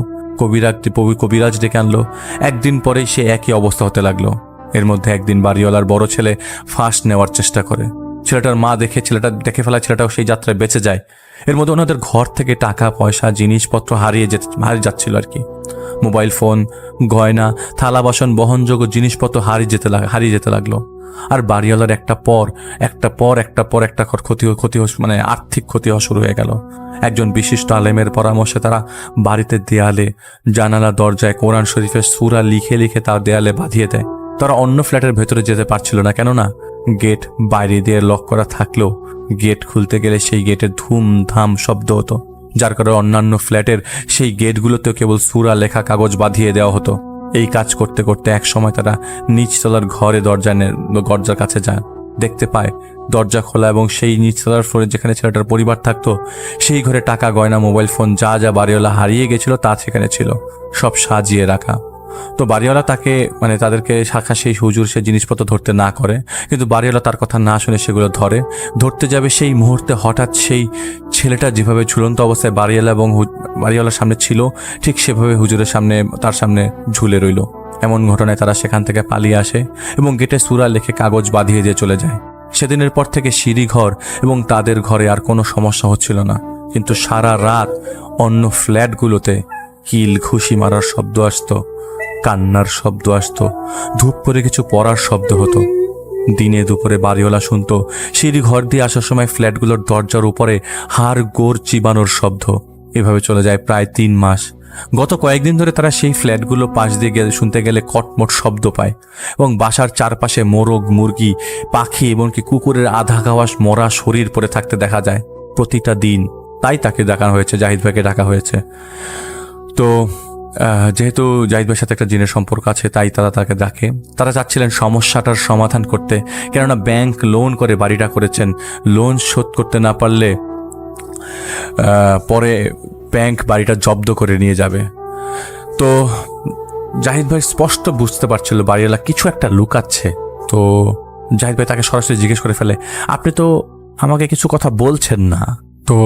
কবিরাজ ডেকে আনলো। একদিন পরেই সে একই অবস্থা হতে লাগলো। এর মধ্যে একদিন বাড়িওয়ালার বড় ছেলে ফাঁস নেওয়ার চেষ্টা করে। ছেলেটার মা দেখে ফেলায় ছেলেটাও সেই যাত্রায় বেঁচে যায়। এর মধ্যে ওনাদের ঘর থেকে টাকা পয়সা জিনিসপত্র হারিয়ে যাচ্ছিল আর কি। মোবাইল ফোন, গয়না, থালা বাসন, বহনযোগ্য জিনিসপত্র হারিয়ে যেতে লাগলো। আর বাড়িওয়ালার একটা পর একটা ক্ষতি মানে আর্থিক ক্ষতি হওয়া শুরু হয়ে গেল। একজন বিশিষ্ট আলেমের পরামর্শে তারা বাড়িতে দেয়ালে, জানালা, দরজায় কোরআন শরীফের সূরা লিখে লিখে তার দেয়ালে বাঁধিয়ে দেয়। তারা অন্য ফ্ল্যাটের ভেতরে যেতে পারছিল না, কেননা গেট বাইরে দিয়ে লক করা থাকলেও গেট খুলতে গেলে সেই গেটের ধুমধাম শব্দ হতো, যার কারণে অন্যান্য ফ্ল্যাটের সেই গেটগুলোতেও কেবল সূরা লেখা কাগজ বাঁধিয়ে দেওয়া হতো। এই কাজ করতে করতে এক সময় তারা নিচতলার ঘরে দরজার কাছে যায়, দেখতে পায় দরজা খোলা এবং সেই নিচতলার ফ্লোরে যেখানে ছেলেটার পরিবার থাকতো সেই ঘরে টাকা, গয়না, মোবাইল ফোন যা যা বাড়িওয়ালা হারিয়ে গেছিল তা সেখানে ছিল, সব সাজিয়ে রাখা। তো বাড়িওয়ালা তাদেরকে শাখা সেই হুজুর সে জিনিসপত্র ধরতে না করে, কিন্তু বাড়িওয়ালা তার কথা না শুনে সেগুলো ধরতে যাবে। সেই মুহূর্তে হঠাৎ সেই ছেলেটা যেভাবে ঝুলন্ত অবস্থায় বাড়িওয়ালার সামনে ছিল, ঠিক সেভাবে হুজুরের সামনে তার সামনে ঝুলে রইল। এমন ঘটনায় তারা সেখান থেকে পালিয়ে আসে এবং গেটে সূরা লিখে কাগজ বাঁধিয়ে দিয়ে চলে যায়। সেদিনের পর থেকে সিঁড়িঘর এবং তাদের ঘরে আর কোনো সমস্যা হচ্ছিল না, কিন্তু সারা রাত অন্য ফ্ল্যাটগুলোতে কিল ঘুষি মারার শব্দ আসতো, কান্নার শব্দ আসতো, ধূপ করে কিছু পড়ার শব্দ হতো। দিনে দুপুরে বাড়িওয়ালা শুনতো সিঁড়ি ঘর দিয়ে আসার সময় ফ্ল্যাটগুলোর দরজার উপরে হাড় গোড় চিবানোর শব্দ। এভাবে চলে যায় প্রায় 3 মাস। গত কয়েকদিন ধরে তারা সেই ফ্ল্যাটগুলো পাশ দিয়ে শুনতে গেলে কটমট শব্দ পায় এবং বাসার চারপাশে মোরগ, মুরগি, পাখি এমনকি কুকুরের আধা খাওয়া মরা শরীর পড়ে থাকতে দেখা যায় প্রতিটা দিন। তাই তাকে ডাকা হয়েছে, জাহিদ ভাইকে ডাকা হয়েছে। তো যেহেতু জাহিদ ভাইয়ের সাথে একটা জিনের সম্পর্ক আছে, তাই তারা তাকে ডাকে। তারা চাচ্ছিলেন সমস্যাটার সমাধান করতে, কেননা ব্যাংক লোন করে বাড়িটা করেছেন, লোন শোধ করতে না পারলে পরে ব্যাংক বাড়িটা জব্দ করে নিয়ে যাবে। তো জাহিদ ভাই স্পষ্ট বুঝতে পারছিল বাড়িওয়ালা কিছু একটা লুকাচ্ছে। তো জাহিদ ভাই তাকে সরাসরি জিজ্ঞেস করে ফেলে, আপনি তো আমাকে কিছু কথা বলছেন না? তো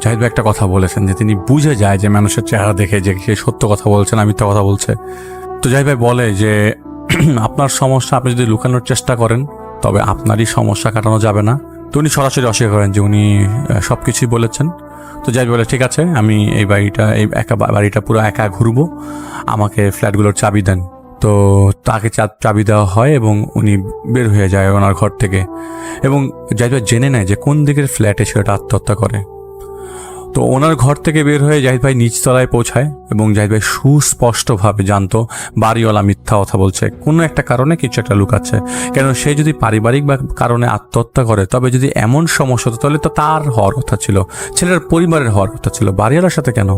জাহিদ ভাই একটা কথা বলেছেন যে তিনি বুঝে যায় যে মানুষের চেহারা দেখে যে সে সত্য কথা বলছে না মিথ্যা কথা বলছে। তো জাহিদ ভাই বলে যে আপনার সমস্যা আপনি যদি লুকানোর চেষ্টা করেন তবে আপনারই সমস্যা কাটানো যাবে না। তো উনি সরাসরি অস্বীকার করেন যে উনি সব কিছুই বলেছেন। তো জাহিদ বলে, ঠিক আছে, আমি এই বাড়িটা পুরো একা ঘুরবো, আমাকে ফ্ল্যাটগুলোর চাবি দেন। তো তাকে চাবি দেওয়া হয় এবং উনি বের হয়ে যায় ওনার ঘর থেকে এবং জাহিদ ভাই জেনে নেয় যে কোন দিকের ফ্ল্যাটে সেটা আত্মহত্যা করে। তো ওনার ঘর থেকে বের হয়ে জাহিদ ভাই নিচতলায় পৌঁছায় এবং জাহিদ ভাই সুস্পষ্টভাবে জানতো বাড়িওয়ালা মিথ্যা কথা বলছে, কোনো একটা কারণে কিছু একটা লুকাচ্ছে। কেন সে যদি পারিবারিক বা কারণে আত্মহত্যা করে, তবে যদি এমন সমস্যা হতো তাহলে তো তার হওয়ার কথা ছিল, ছেলের পরিবারের হওয়ার কথা ছিল, বাড়িওয়ালার সাথে কেন?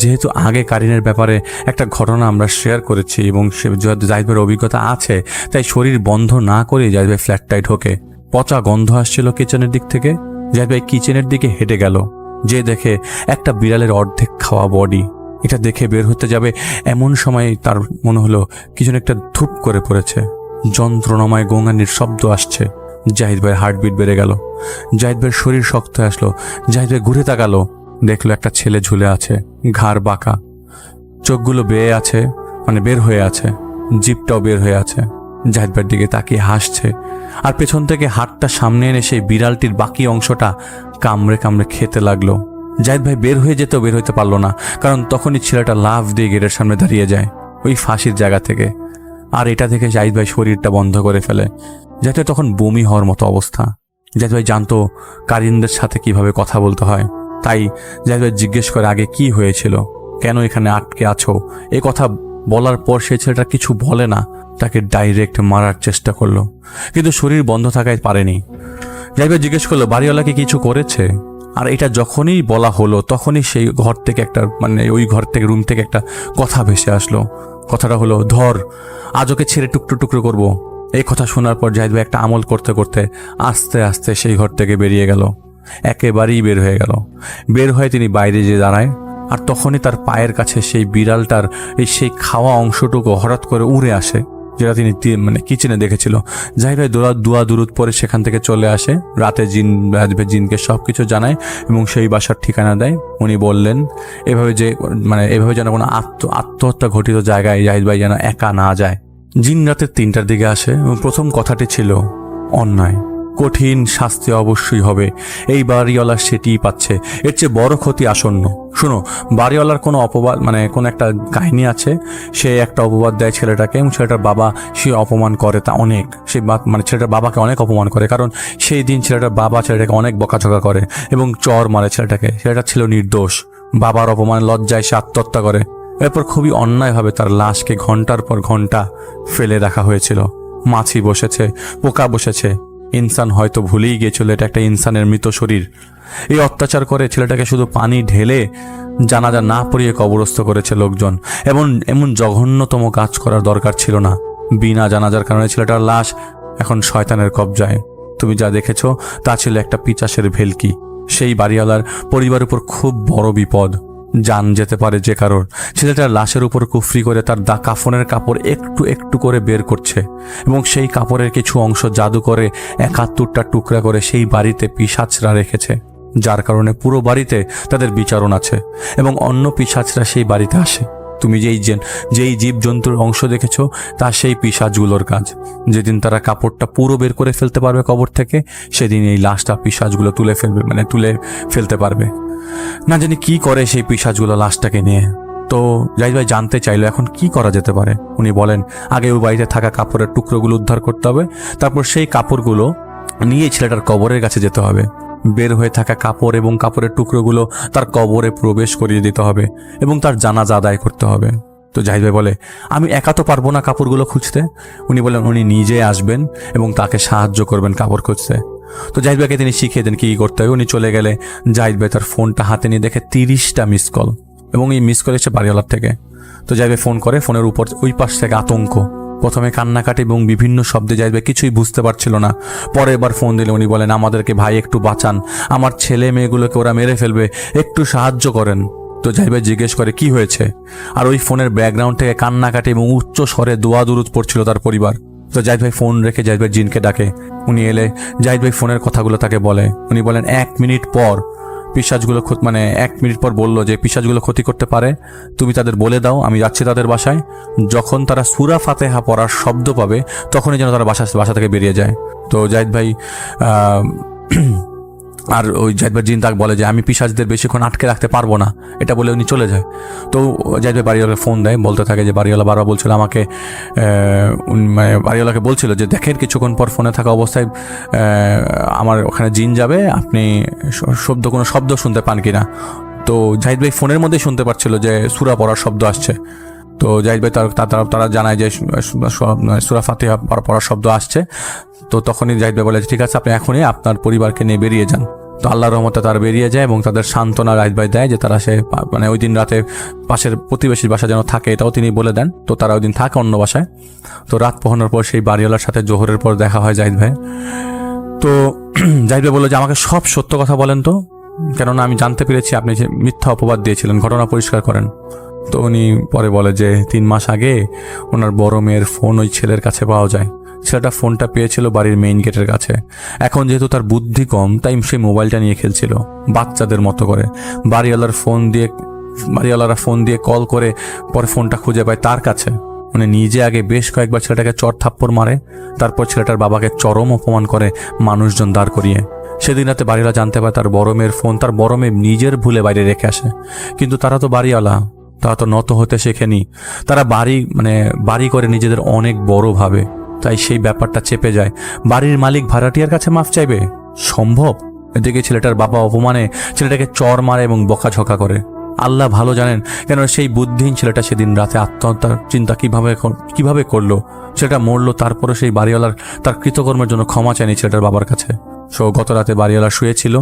যেহেতু আগে কারিনের ব্যাপারে একটা ঘটনা আমরা শেয়ার করেছি এবং জাহিদ ভাইয়ের অভিজ্ঞতা আছে, তাই শরীর বন্ধ না করে জাহিদ ভাই ফ্ল্যাটটায় ঢোকে। পচা গন্ধ আসছিল কিচেনের দিক থেকে। জাহিদ ভাই কিচেনের দিকে হেঁটে গেল, যে দেখে একটা বিড়ালের অর্ধেক খাওয়া বডি। এটা দেখে বের হতে যাবে এমন সময় তার মনে হলো কিছু একটা ধূপ করে পড়েছে, যন্ত্রণাময় গোঙানির শব্দ আসছে। জাহিদ ভাইয়ের হার্টবিট বেড়ে গেল, জাহিদ ভাইয়ের শরীর শক্ত হয়ে আসলো। জাহিদ ভাই ঘুরে তাকালো, দেখলো একটা ছেলে ঝুলে আছে, ঘাড় বাঁকা, চোখগুলো বের হয়ে আছে, জিভটাও বের হয়ে আছে। জাহিদ ভাইয়ের দিকে তাকিয়ে হাসছে আর পেছন থেকে হাতটা সামনে এনে সেই বিড়ালটির বাকি অংশটা কামড়ে কামড়ে খেতে লাগলো। জাহিদ ভাই বের হইতে পারলো না, কারণ তখনই ছেলেটা লাফ দিয়ে গেটের সামনে দাঁড়িয়ে যায় ওই ফাঁসির জায়গা থেকে। আর এটা থেকে জাহিদ ভাই শরীরটা বন্ধ করে ফেলে। জাহিদ ভাই তখন বমি হওয়ার মতো অবস্থা। জাহিদ ভাই জানতো কারিনদের সাথে কিভাবে কথা বলতে হয়, তাই জাহিদ ভাই জিজ্ঞেস করে আগে কি হয়েছিল, কেন এখানে আটকে আছো। এই কথা বলার পর সেই ছেলেটা কিছু বলে না, তাকে ডাইরেক্ট মারার চেষ্টা করলো, কিন্তু শরীর বন্ধ থাকায় পারেনি। জাহিদ ভাই জিজ্ঞেস করলো বাড়িওয়ালাকে কিছু করেছে। আর এটা যখনই বলা হলো তখনই সেই ঘর থেকে ওই ঘর থেকে রুম থেকে একটা কথা ভেসে আসলো। কথাটা হলো, ধর, আজ ওকে ছেড়ে টুকরো টুকরো করবো। এই কথা শোনার পর জাহিদ ভাই একটা আমল করতে করতে আস্তে আস্তে সেই ঘর থেকে বেরিয়ে গেল, একেবারেই বের হয়ে গেল। বের হয়ে তিনি বাইরে যেয়ে দাঁড়ায়, আর তখনই তার পায়ের কাছে সেই বিড়ালটার সেই খাওয়া অংশটুকু হঠাৎ করে উড়ে আসে, যেটা তিনি কিচেনে দেখেছিল। জাহিদ ভাই দোয়া দুরুদ পরে সেখান থেকে চলে আসে। রাতে জিনকে সব কিছু জানায় এবং সেই বাসার ঠিকানা দেয়। উনি বললেন এভাবে যেন কোনো আত্মহত্যা ঘটিত জায়গায় জাহিদ ভাই যেন একা না যায়। জিন রাতে 3টার দিকে আসে এবং প্রথম কথাটি ছিল অন্যায়, কঠিন শাস্তি অবশ্যই হবে। এই বাড়িওয়ালা সেটিই পাচ্ছে, এর চেয়ে বড় ক্ষতি আসন্ন। শোনো, বাড়িওয়ালার কোনো অপবাদ মানে কোনো একটা কাহিনী আছে, সে একটা অপবাদ দেয় ছেলেটাকে এবং ছেলেটার বাবা সে অপমান করে তা অনেক, সে মানে ছেলেটার বাবাকে অনেক অপমান করে, কারণ সেই দিন ছেলেটার বাবা ছেলেটাকে অনেক বকাঝকা করে এবং চর মারে ছেলেটাকে। ছেলেটা ছিল নির্দোষ, বাবার অপমান লজ্জায় সে আত্মহত্যা করে। এরপর খুবই অন্যায়ভাবে তার লাশকে ঘন্টার পর ঘন্টা ফেলে রাখা হয়েছিল। মাছি বসেছে, পোকা বসেছে, ইনসান হয়তো ভুলেই গিয়েছিল এটা একটা ইনসানের মৃত শরীর। এই অত্যাচার করে ছেলেটাকে শুধু পানি ঢেলে জানাজা না পড়িয়ে কবরস্থ করেছে লোকজন। এমন জঘন্যতম কাজ করার দরকার ছিল না। বিনা জানাজার কারণে ছেলেটার লাশ এখন শয়তানের কবজায়। তুমি যা দেখেছো তা ছিল একটা পিচাসের ভেলকি। সেই বাড়িওয়ালার পরিবারের উপর খুব বড় বিপদ, জান যেতে পারে যে কারোর। ছেলেটার লাশের উপর কুফরি করে তার কাফনের কাপড় একটু একটু করে বের করছে এবং সেই কাপড়ের কিছু অংশ জাদু করে 71টা টুকরা করে সেই বাড়িতে পিশাচরা রেখেছে, যার কারণে পুরো বাড়িতে তাদের বিচারণ আছে এবং অন্য পিশাচরা সেই বাড়িতে আসে। তুমি যেই জীবজন্তুর অংশ দেখেছো তা সেই পিশাচগুলোর কাজ। যেদিন তারা কাপড়টা পুরো বের করে ফেলতে পারবে কবর থেকে, সেদিন এই লাশটা পিশাচগুলো তুলে ফেলতে পারবে। না জানি কি করে সেই পিশাচগুলো লাশটাকে নিয়ে। তো জাহিদ ভাই জানতে চাইলো এখন কি করা যেতে পারে। উনি বলেন আগে ওই বাড়িতে থাকা কাপড়ের টুকরোগুলো উদ্ধার করতে হবে, তারপর সেই কাপড়গুলো নিয়ে ছেলেটার কবরের কাছে যেতে হবে। বের হয়ে থাকা কাপড় এবং কাপড়ের টুকরোগুলো তার কবরে প্রবেশ করিয়ে দিতে হবে এবং তার জানাজা আদায় করতে হবে। তো জাহিদ ভাই বলে আমি একা তো পারবো না কাপড়গুলো খুঁজতে। উনি বলেন উনি নিজে আসবেন এবং তাকে সাহায্য করবেন কাপড় খুঁজতে। তো জাহিদ ভাইকে তিনি শিখিয়ে দেন কী করতে হবে। উনি চলে গেলে জাহিদ ভাই তার ফোনটা হাতে নিয়ে দেখে 30টা মিস কল এবং এই মিস কল এসে বাড়িওয়ালার থেকে। তো জাহিদ ভাই ফোন করে, ফোনের উপর ওই পাশ থেকে আতঙ্ক, প্রথমে কান্নাকাটি এবং বিভিন্ন শব্দে জাহিদ ভাই কিছুই বুঝতে পারছিল না। পরে এবার ফোন দিলে উনি বলেন আমাদেরকে ভাই একটু বাঁচান, আমার ছেলে মেয়েগুলোকে ওরা মেরে ফেলবে, একটু সাহায্য করেন। তো জাহিদ ভাই জিজ্ঞেস করে কি হয়েছে, আর ওই ফোনের ব্যাকগ্রাউন্ড থেকে কান্নাকাটি এবং উচ্চ স্বরে দোয়া দুরুদ পড়ছিল তার পরিবার। তো জাহিদ ভাই ফোন রেখে জাহিদ ভাই জিনকে ডাকে। উনি এলে জাহিদ ভাই ফোনের কথাগুলো তাকে বলে। উনি বলেন 1 মিনিট পর পিশাচগুলো 1 মিনিট পর বললো যে পিশাচগুলো ক্ষতি করতে পারে, তুমি তাদের বলে দাও আমি যাচ্ছি তাদের বাসায়। যখন তারা সূরা ফাতিহা পড়ার শব্দ পাবে তখনই যেন তারা বাসা থেকে বেরিয়ে যায়। তো জাহিদ ভাই আর ওই জাহিদ ভাই জিন তাকে বলে যে আমি পিশাচদের বেশিক্ষণ আটকে রাখতে পারবো না, এটা বলে উনি চলে যায়। তো জাহিদ ভাই বাড়িওয়ালাকে ফোন দেয়, বলতে থাকে যে বাড়িওয়ালা বারবার বলছিল আমাকে, বাড়িওয়ালাকে বলছিল যে দেখেন কিছুক্ষণ পর ফোনে থাকা অবস্থায় আমার ওখানে জিন যাবে, আপনি কোনো শব্দ শুনতে পান কিনা। তো জাহিদ ভাই ফোনের মধ্যেই শুনতে পাচ্ছিল যে সূরা পড়ার শব্দ আসছে। তো জাহিদ ভাই তারা জানায় যে সূরা ফাতিহা পড়ার শব্দ আসছে। তো তখনই জাহিদ ভাই বলে ঠিক আছে আপনি এখনই আপনার পরিবারকে নিয়ে বেরিয়ে যান। তো আল্লাহর রহমতে তারা বেরিয়ে যায় এবং তাদের সান্ত্বনা জাহিদ ভাই দেয় যে তারা ওই দিন রাতে পাশের প্রতিবেশীর বাসা যেন থাকে, এটাও তিনি বলে দেন। তো তারা ওই দিন থাকে অন্য বাসায়। তো রাত পোহানোর পর সেই বাড়িওয়ালার সাথে জোহরের পর দেখা হয় জাহিদ ভাই। তো জাহিদ ভাই বললো যে আমাকে সব সত্য কথা বলেন তো, কেননা আমি জানতে পেরেছি আপনি যে মিথ্যা অপবাদ দিয়েছিলেন, ঘটনা পরিষ্কার করেন। তো উনি পরে বলে যে 3 মাস আগে ওনার বড় মেয়ের ফোন ওই ছেলের কাছে পাওয়া যায়। ছেলেটা ফোনটা পেয়েছিল বাড়ির মেইন গেটের কাছে। এখন যেহেতু তার বুদ্ধি কম তাই সেই মোবাইলটা নিয়ে খেলছিল বাচ্চাদের মতো করে। বাড়িওয়ালারা ফোন দিয়ে কল করে পরে ফোনটা খুঁজে পায় তার কাছে। উনি নিজে আগে বেশ কয়েকবার ছেলেটাকে চর থাপ্পড় মারে, তারপর ছেলেটার বাবাকে চরম অপমান করে মানুষজন দাঁড় করিয়ে। সেদিন রাতে বাড়িওয়ালা জানতে পারে তার বড় মেয়ের ফোন তার বড় মেয়ে নিজের ভুলে বাইরে রেখে আসে। কিন্তু তারা তো বাড়িওয়ালা, তারা তো নত হতে শেখেনি। তারা বাড়ি করে নিজেদের অনেক বড় ভাবে, তাই সেই ব্যাপারটা চেপে যায়। বাড়ির মালিক ভাড়াটিয়ার কাছে মাফ চাইবে সম্ভব? এদিকে ছেলেটার বাবা অপমানে ছেলেটাকে চর মারে এবং বকাঝকা করে। আল্লাহ ভালো জানেন কেন সেই বুদ্ধিহীন ছেলেটা সেদিন রাতে আত্মহত্যার চিন্তা কিভাবে করলো। ছেলেটা মরলো, তারপরে সেই বাড়িওয়ালার তার কৃতকর্মের জন্য ক্ষমা চায়নি ছেলেটার বাবার কাছে। গত রাতে বাড়িওয়ালা শুয়েছিল,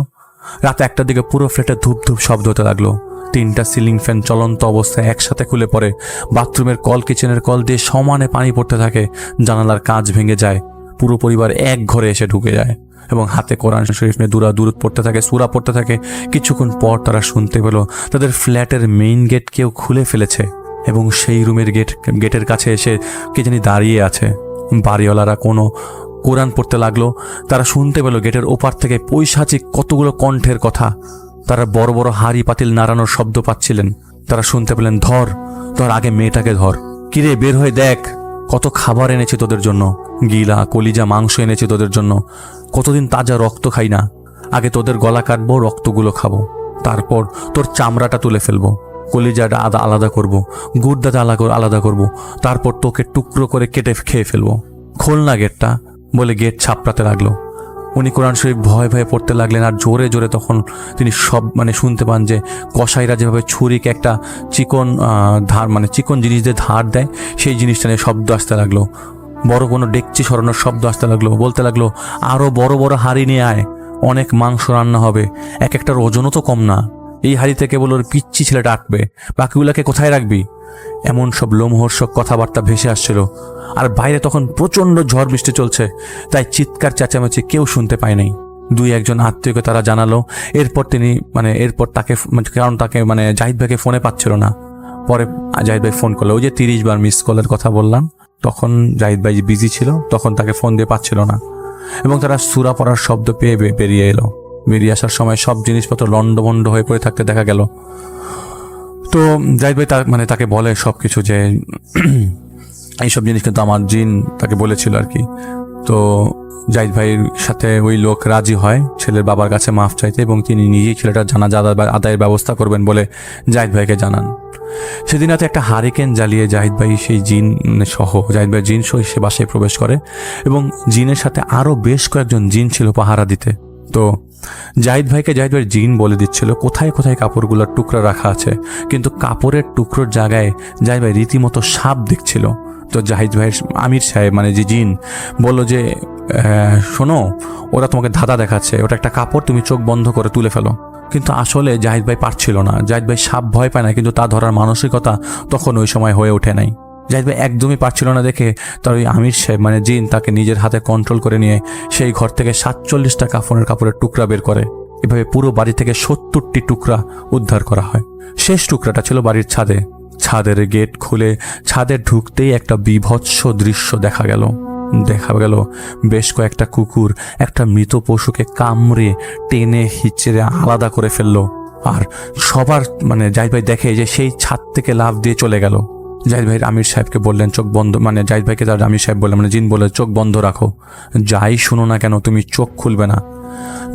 রাত 1টার দিকে পুরো ফ্ল্যাটে ধূপ ধূপ শব্দ হতে লাগলো। 3টা সিলিং ফ্যান চলন্ত অবস্থায় একসাথে খুলে পড়ে। বাথরুমের কল, কিচেনের কল দিয়ে সমানে পানি পড়তে থাকে। জানালার কাঁচ ভেঙে যায়। পুরো পরিবার এক ঘরে এসে ঢুকে যায় এবং হাতে কোরআন শরীফ নিয়ে দুরুদ পড়তে থাকে, সূরা পড়তে থাকে। কিছুক্ষণ পর তারা শুনতে পেল তাদের ফ্ল্যাটের মেইন গেট কেউ খুলে ফেলেছে এবং সেই রুমের গেটের কাছে এসে কে জানি দাঁড়িয়ে আছে। বাড়িওয়ালারা কোনো কোরআন পড়তে লাগলো। তারা শুনতে পেল গেটের ওপার থেকে পৈশাচিক কতগুলো কণ্ঠের কথা। তারা বড় বড় হাড়ি পাতিল নাড়ানোর শব্দ পাচ্ছিলেন। তারা শুনতে পেলেন ধর আগে মেয়েটাকে ধর, কিরে বের হয়ে দেখ। কত খাবার এনেছি তোদের জন্য, গিলা কলিজা মাংস এনেছি তোদের জন্য। কতদিন তাজা রক্ত খাই না। আগে তোদের গলা কাটবো, রক্তগুলো খাবো, তারপর তোর চামড়াটা তুলে ফেলবো, কলিজাটা আলাদা করব, গুড়দাটা আলাদা করব, তারপর তোকে টুকরো করে কেটে খেয়ে ফেলবো। খোল না গেটটা বলে গেট ছাপড়াতে লাগলো। উনি কোরআন শরীফ ভয়ে ভয়ে পড়তে লাগলেন, আর জোরে জোরে তখন তিনি সব শুনতে পান যে কসাইরা যেভাবে ছুরিকে একটা চিকন ধার চিকন জিনিস দিয়ে ধার দেয়, সেই জিনিসটা নিয়ে শব্দ আসতে লাগলো। বড় কোনো ডেকচি সরানোর শব্দ আসতে লাগলো। বলতে লাগলো, আরো বড় বড় হাঁড়ি নিয়ে আয়, অনেক মাংস রান্না হবে, এক একটার ওজনও তো কম না। এই হাঁড়িতে কেবল ওর পিচ্ছি ছেলেটা আটবে, বাকিগুলাকে কোথায় রাখবি? এমন সব লোমহর্ষক কথাবার্তা ভেসে আসছিল। আর বাইরে তখন প্রচণ্ড ঝড় বৃষ্টি চলছে, তাই চিৎকার চেঁচামেচি কেউ শুনতে পায় নাই। দুই একজন আত্মীয়কে তারা জানালো। এরপর তিনি এরপর তাকে কারণ তাকে জাহিদ ভাইকে ফোনে পাচ্ছিল না। পরে জাহিদ ভাই ফোন করলো, ওই যে 30 বার মিস কলের কথা বললাম, তখন জাহিদ ভাই বিজি ছিল, তখন তাকে ফোন দিয়ে পাচ্ছিল না। এবং তারা সূরা পড়ার শব্দ পেয়ে বেরিয়ে এলো। বেরিয়ে আসার সময় সব জিনিসপত্র লন্ডভন্ড হয়ে পড়ে থাকতে দেখা গেল। তো জাহিদ ভাই তাকে বলে সবকিছু যে এইসব জিনিস কিন্তু আমার জিন তাকে বলেছিল আর কি। তো জাহিদ ভাইয়ের সাথে ওই লোক রাজি হয় ছেলের বাবার কাছে মাফ চাইতে, এবং তিনি নিজেই ছেলেটার জানাজা আদায়ের ব্যবস্থা করবেন বলে জাহিদ ভাইকে জানান। সেদিন রাতে একটা হারিকেন জ্বালিয়ে জাহিদ ভাই সেই জিন সহ জাহিদ ভাইয়ের জিন সহ সে বাসায় প্রবেশ করে, এবং জিনের সাথে আরও বেশ কয়েকজন জিন ছিল পাহারা দিতে। তো জাহিদ ভাইয়ের জিন বলে দিচ্ছিল কোথায় কোথায় কাপড়গুলোর টুকরা রাখা আছে, কিন্তু কাপড়ের টুকরোর জায়গায় জাহিদ ভাই রীতিমতো সাপ দেখছিল। তো জাহিদ ভাইয়ের আমির সাহেব যে জিন বলল যে শোনো, ওরা তোমাকে ধাঁধা দেখাচ্ছে, ওটা একটা কাপড়, তুমি চোখ বন্ধ করে তুলে ফেলো। কিন্তু আসলে জাহিদ ভাই পারছিল না। জাহিদ ভাই সাপ ভয় পায় না, কিন্তু তা ধরার মানসিকতা তখন ওই সময় হয়ে ওঠে নাই। জাহিদ ভাই একদমই পারছিল না দেখে তার ওই আমির সাহেব জিন তাকে নিজের হাতে কন্ট্রোল করে নিয়ে সেই ঘর থেকে 47টা কাপড়ের টুকরা বের করে। এভাবে পুরো বাড়ি থেকে 70টি টুকরা উদ্ধার করা হয়। শেষ টুকরাটা ছিল বাড়ির ছাদে। ছাদের গেট খুলে ছাদে ঢুকতেই একটা বিভৎস দৃশ্য দেখা গেল। বেশ কয়েকটা কুকুর একটা মৃত পশুকে কামড়ে টেনে হিচড়ে আলাদা করে ফেললো। আর সবার জাহিদ ভাই দেখে যে সেই ছাদ থেকে লাফ দিয়ে চলে গেল। জাহিদ ভাইয়ের আমির সাহেবকে বললেন চোখ বন্ধ, জাহিদ ভাইকে তার আমির সাহেব বললেন, জিন বলে চোখ বন্ধ রাখো, যাই শুনো না কেন তুমি চোখ খুলবে না।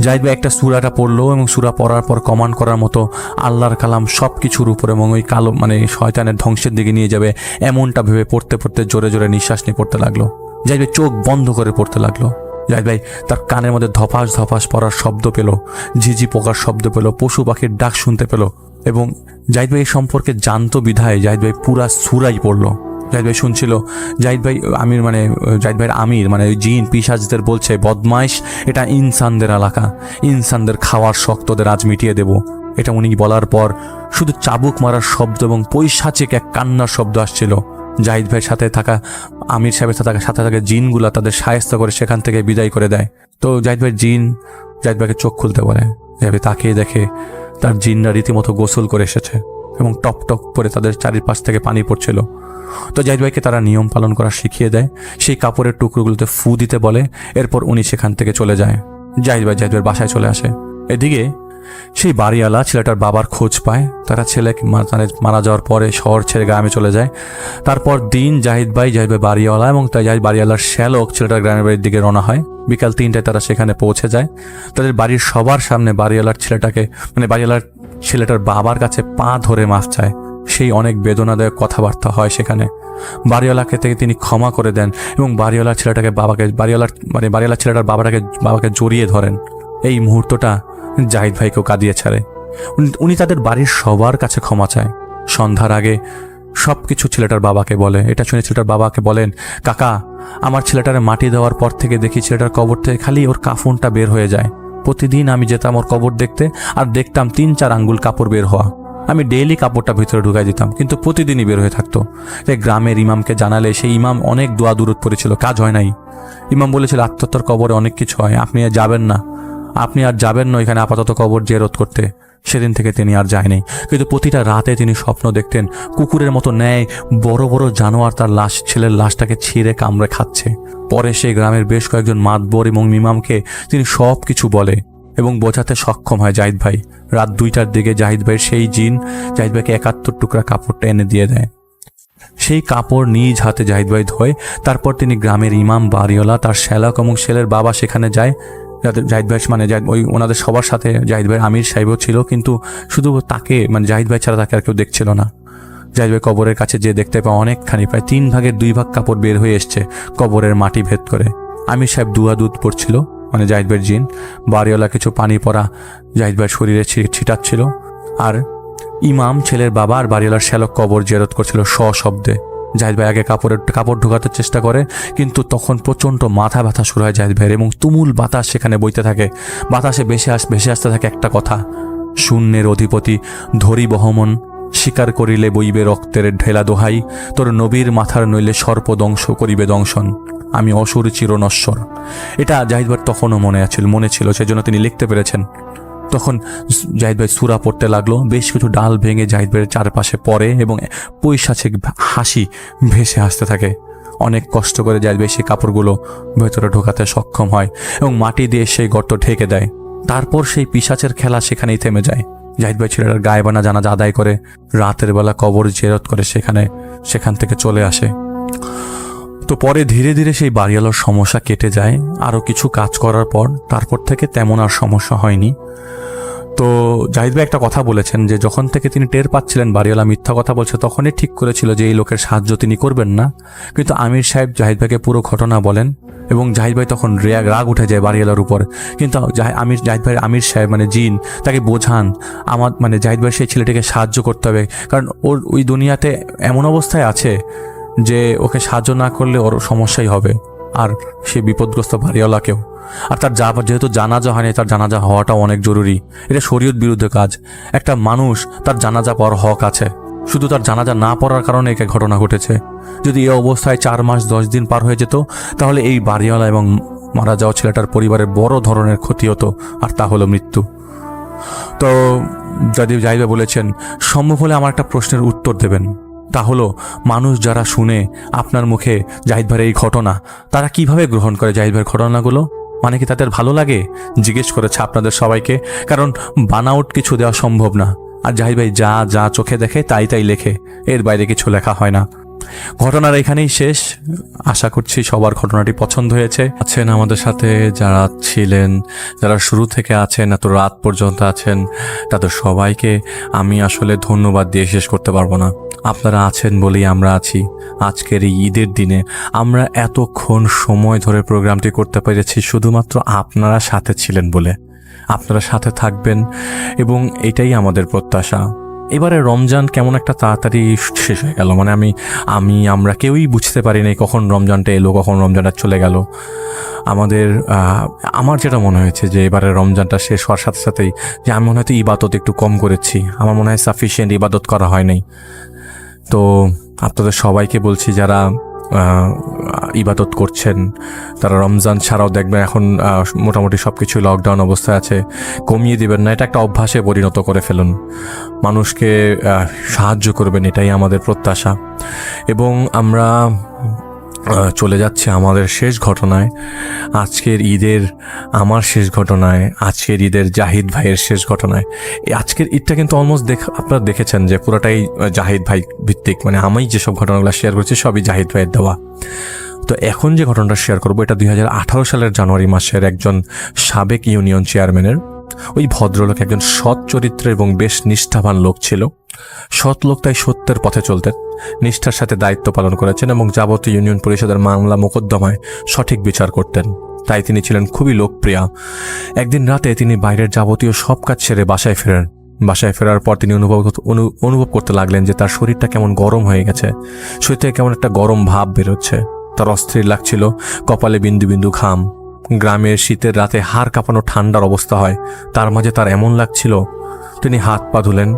জাহিদ ভাই একটা সূরাটা পড়লো, এবং সূরা পড়ার পর কমান্ড করার মতো আল্লাহর কালাম সব কিছুর উপর এবং ওই কালো শয়তানের ধ্বংসের দিকে নিয়ে যাবে এমনটা ভেবে পড়তে পড়তে জোরে জোরে নিঃশ্বাস নিয়ে পড়তে লাগলো। জাহিদ ভাই চোখ বন্ধ করে পড়তে লাগলো। জাহিদ ভাই তার কানের মধ্যে ধপাস ধপাস পড়ার শব্দ পেল, ঝিঝি পোকার শব্দ পেল, পশু পাখির ডাক শুনতে পেল। এবং জাহিদ ভাই সম্পর্কে জানতো বিধায় জাহিদ ভাই পুরা সূরাই পড়লো। জাহিদ ভাই শুনছিল জাহিদ ভাইয়ের আমির ওই জিন পিশাচদের বলছে, বদমাইশ, এটা ইনসানদের এলাকা, ইনসানদের খাওয়ার শখ তোদের আজ মিটিয়ে দেব। এটা উনি বলার পর শুধু চাবুক মারার শব্দ এবং পৈশাচিক এক কান্নার শব্দ আসছিল। জাহিদ ভাইয়ের সাথে থাকা আমির সাহেবের সাথে থাকা জিনগুলা তাদের সায়স্তা করে সেখান থেকে বিদায় করে দেয়। তো জাহিদ ভাইয়ের জিন জাহিদ ভাইকে চোখ খুলতে বলে। জাহিদ ভাই তাকিয়ে দেখে তার জিনরা রীতিমতো গোসল করে এসেছে, এবং টপ টপ করে তাদের চারিপাশ থেকে পানি পড়ছিল। তো জাহিদ ভাইকে তারা নিয়ম পালন করা শিখিয়ে দেয়, সেই কাপড়ের টুকরোগুলোতে ফু দিতে বলে। এরপর উনি সেখান থেকে চলে যায়। জাহিদ ভাইয়ের বাসায় চলে আসে। এদিকে সেই বাড়িওয়ালা ছেলেটার বাবার খোঁজ পায়। তারা ছেলে মারা যাওয়ার পরে শহর ছেড়ে গ্রামে চলে যায়। তারপর দিন জাহিদ ভাই বাড়িওয়ালা এবং বাড়িওয়ালার শ্যালক ছেলেটার গ্রামের বাড়ির দিকে রওনা হয়। বিকাল 3টায় তারা সেখানে পৌঁছে যায়। তাদের বাড়ির সবার সামনে বাড়িওয়ালার ছেলেটার বাবার কাছে পা ধরে মাফ চায়। সেই অনেক বেদনাদায়ক কথাবার্তা হয় সেখানে। বাড়িওয়ালাকে থেকে তিনি ক্ষমা করে দেন, এবং বাড়িওয়ালার ছেলেটার বাবাকে জড়িয়ে ধরেন। এই মুহূর্তটা জাহিদ ভাইকেও কাঁদিয়ে ছাড়ে। উনি তাদের বাড়ির সবার কাছে ক্ষমা চায়। সন্ধ্যার আগে সবকিছু ছেলেটার বাবাকে বলে। এটা শুনে ছেলেটার বাবাকে বলেন, কাকা, আমার ছেলেটার মাটি দেওয়ার পর থেকে দেখি ছেলেটার কবর থেকে খালি ওর কাফনটা বের হয়ে যায়। প্রতিদিন আমি যেতাম ওর কবর দেখতে, আর দেখতাম 3-4 আঙ্গুল কাপড় বের হওয়া। আমি ডেইলি কাপড়টা ভিতরে ঢুকাই দিতাম, কিন্তু প্রতিদিনই বের হয়ে থাকতো। তাই গ্রামের ইমামকে জানালে সেই ইমাম অনেক দোয়া দুরুদ পড়েছিল, কাজ হয় নাই। ইমাম বলেছিল, আত্মহত্যার কবরে অনেক কিছু হয়, আপনি আর যাবেন না এখানে আপাতত কবর জিয়ারত করতে। সেদিন থেকে তিনি আর যায়নি। কিন্তু প্রতিটা রাতে তিনি স্বপ্ন দেখতেন কুকুরের মতো ন্যায় বড় বড় জানোয়ার তার ছেলের লাশটাকে ছিঁড়ে কামড়ে খাচ্ছে। পরে সেই গ্রামের বেশ কয়েকজন মাতবর এবং ইমামকে তিনি সব কিছু বলে এবং বোঝাতে সক্ষম হয় জাহিদ ভাই। রাত 2টার দিকে জাহিদ ভাইয়ের সেই জিন জাহিদ ভাইকে 71 টুকরা কাপড়টা এনে দিয়ে দেয়। সেই কাপড় নিজ হাতে জাহিদ ভাই ধোয়। তারপর তিনি গ্রামের ইমাম, বাড়িওয়ালা, তার শ্যালক এবং ছেলের বাবা সেখানে যায়। যাদের জাহিদ ভাই মানে ওই ওনাদের সবার সাথে জাহিদ ভাই আমির সাহেবও ছিল, কিন্তু শুধু তাকে মানে জাহিদ ভাই ছাড়া তাকে আর কেউ দেখছিল না। জাহিদ ভাই কবরের কাছে যে দেখতে পায় অনেকখানি, প্রায় 3 ভাগের 2 ভাগ কাপড় বের হয়ে এসছে কবরের মাটি ভেদ করে। আমির সাহেব দুধ পড়ছিল, মানে জাহিদ ভাইয়ের জিন। বাড়িওয়ালা কিছু পানি পড়া জাহিদ ভাইয়ের শরীরে ছিটাচ্ছিল। আর ইমাম, ছেলের বাবা আর বাড়িওয়ালার শ্যালক কবর জিয়ারত করছিল সশব্দে। জাহিদ ভাই আগে কাপড় ঢোকাতে চেষ্টা করে, কিন্তু তখন প্রচণ্ড মাথা ব্যথা শুরু হয় জাহিদ ভাইয়ের, এবং তুমুল বাতাস সেখানে বইতে থাকে। বাতাসে ভেসে আসতে থাকে একটা কথা, শূন্যের অধিপতি ধরি বহমন, স্বীকার করিলে বইবে রক্তের ঢেলা দোহাই, তোর নবীর মাথার নইলে সর্প দংশ করিবে দংশন, আমি অসুর চিরনশ্বর। এটা জাহিদ ভাইয়ের তখনও মনে ছিল, সেজন্য তিনি লিখতে পেরেছেন। তখন জাহিদ ভাই সূরা পড়তে লাগলো। বেশ কিছু ডাল ভেঙে জাহিদ ভাইয়ের চারপাশে পড়ে এবং পৈশাচিক হাসি ভেসে আসতে থাকে। অনেক কষ্ট করে জাহিদ ভাই সেই কাপড়গুলো ভেতরে ঢোকাতে সক্ষম হয় এবং মাটি দিয়ে সেই গর্ত ঢেকে দেয়। তারপর সেই পিশাচের খেলা সেখানেই থেমে যায়। জাহিদ ভাই ছেলেটার গায়েবানা জানাজা আদায় করে রাতের বেলা কবর জিয়ারত করে সেখান থেকে চলে আসে। তো পরে ধীরে ধীরে সেই বাড়িওয়ালার সমস্যা কেটে যায়। আরও কিছু কাজ করার পর তারপর থেকে তেমন আর সমস্যা হয়নি। তো জাহিদ ভাই একটা কথা বলেছেন যে যখন থেকে তিনি টের পাচ্ছিলেন বাড়িওয়ালা মিথ্যা কথা বলছে, তখনই ঠিক করেছিল যে এই লোকের সাহায্য তিনি করবেন না। কিন্তু আমির সাহেব জাহিদ ভাইকে পুরো ঘটনা বলেন এবং জাহিদ ভাই তখন রাগ উঠে যায় বাড়িওয়ালার উপর। কিন্তু জাহিদ ভাইয়ের আমির সাহেব মানে জিন তাকে বোঝান মানে জাহিদ ভাই সেই ছেলেটিকে সাহায্য করতে হবে, কারণ ওর ওই দুনিয়াতে এমন অবস্থায় আছে যে ওকে সাহায্য না করলে ওর সমস্যাই হবে, আর সে বিপদগ্রস্ত বাড়িওয়ালাকেও। আর তার যেহেতু জানাজা হয়নি, তার জানাজা হওয়াটাও অনেক জরুরি। এটা শরীয়ত বিরুদ্ধে কাজ। একটা মানুষ তার জানাজা পড়ার হক আছে, শুধু তার জানাজা না পড়ার কারণে এই ঘটনা ঘটেছে। যদি এই অবস্থায় 4 মাস 10 দিন পার হয়ে যেত, তাহলে এই বাড়িওয়ালা এবং মারা যাওয়া ছেলেটার পরিবারের বড় ধরনের ক্ষতি হতো, আর তা হলো মৃত্যু। তো যদি জাহিদ ভাই বলেছেন সম্ভব হলে আমার একটা প্রশ্নের উত্তর দেবেন, তা হলো মানুষ যারা শুনে আপনার মুখে জাহিদ ভাইয়ের এই ঘটনা, তারা কিভাবে গ্রহণ করে জাহিদ ভাইয়ের ঘটনাগুলো? মানে কি তাদের ভালো লাগে? জিজ্ঞেস করেছে আপনাদের সবাইকে, কারণ বানাউট কিছু দেওয়া সম্ভব না। আর জাহিদ ভাই যা চোখে দেখে তাই লেখে, এর বাইরে কিছু লেখা হয় না। ঘটনার এখানেই শেষ। আশা করছি সবার ঘটনাটি পছন্দ হয়েছে। আছেন আমাদের সাথে যারা ছিলেন, যারা শুরু থেকে আছেন, এত রাত পর্যন্ত আছেন, তাদের সবাইকে আমি আসলে ধন্যবাদ দিয়ে শেষ করতে পারবো না। আপনারা আছেন বলেই আমরা আছি। আজকের এই ঈদের দিনে আমরা এতক্ষণ সময় ধরে প্রোগ্রামটি করতে পেরেছি শুধুমাত্র আপনারা সাথে ছিলেন বলে। আপনারা সাথে থাকবেন এবং এটাই আমাদের প্রত্যাশা। এবারে রমজান কেমন একটা তাড়াতাড়ি শেষ হয়ে গেল, মানে আমরা কেউই বুঝতে পারিনি কখন রমজানটা এলো, কখন রমজানটা চলে গেল। আমার যেটা মনে হয়েছে যে এবারে রমজানটা শেষ হওয়ার সাথে সাথেই যে আমি মনে হয়তো ইবাদত একটু কম করেছি, আমার মনে হয় সাফিসিয়েন্ট ইবাদত করা হয় নাই। তো আপনাদের সবাইকে বলছি যারা ইবাদত করছেন তারা রমজান ছাড়াও দেখবেন এখন মোটামুটি সব কিছু লকডাউন অবস্থায় আছে, কমিয়ে দিবেন না, এটা একটা অভ্যাসে পরিণত করে ফেলুন। মানুষকে সাহায্য করবেন, এটাই আমাদের প্রত্যাশা। এবং আমরা চলে যাচ্ছে আমাদের শেষ ঘটনায়, আজকের ঈদের আমার শেষ ঘটনায়, আজকের ঈদের জাহিদ ভাইয়ের শেষ ঘটনায়। আজকের ঈদটা কিন্তু অলমোস্ট আপনারা দেখেছেন যে পুরোটাই জাহিদ ভাই ভিত্তিক, মানে আমি যেসব ঘটনাগুলো শেয়ার করছি সবই জাহিদ ভাইয়ের দেওয়া। তো এখন যে ঘটনাটা শেয়ার করবো এটা 2018 সালের জানুয়ারি মাসের একজন সাবেক ইউনিয়ন চেয়ারম্যানের। ওই ভদ্রলোক একজন সৎ চরিত্রের এবং বেশ নিষ্ঠাবান লোক ছিল। সৎ লোক তাই সত্যের পথে চলতেন, নিষ্ঠার সাথে দায়িত্ব পালন করেছেন এবং যাবতীয় ইউনিয়ন পরিষদের মামলা মোকদ্দমায় সঠিক বিচার করতেন। তাই তিনি ছিলেন খুবই লোকপ্রিয়। একদিন রাতে তিনি বাইরের যাবতীয় সব কাজ সেরে বাসায় ফেরেন। বাসায় ফেরার পর তিনি অনুভব করতে লাগলেন যে তার শরীরটা কেমন গরম হয়ে গেছে, শরীর থেকে কেমন একটা গরম ভাব বেরোচ্ছে। তার অস্থির লাগছিল, কপালে বিন্দু বিন্দু ঘাম। গ্রামের শীতের রাতে হাড় কাঁপানো ঠান্ডার অবস্থা হয়, তার মাঝে তার এমন লাগছিল। তিনি হাত পা ধুলেন।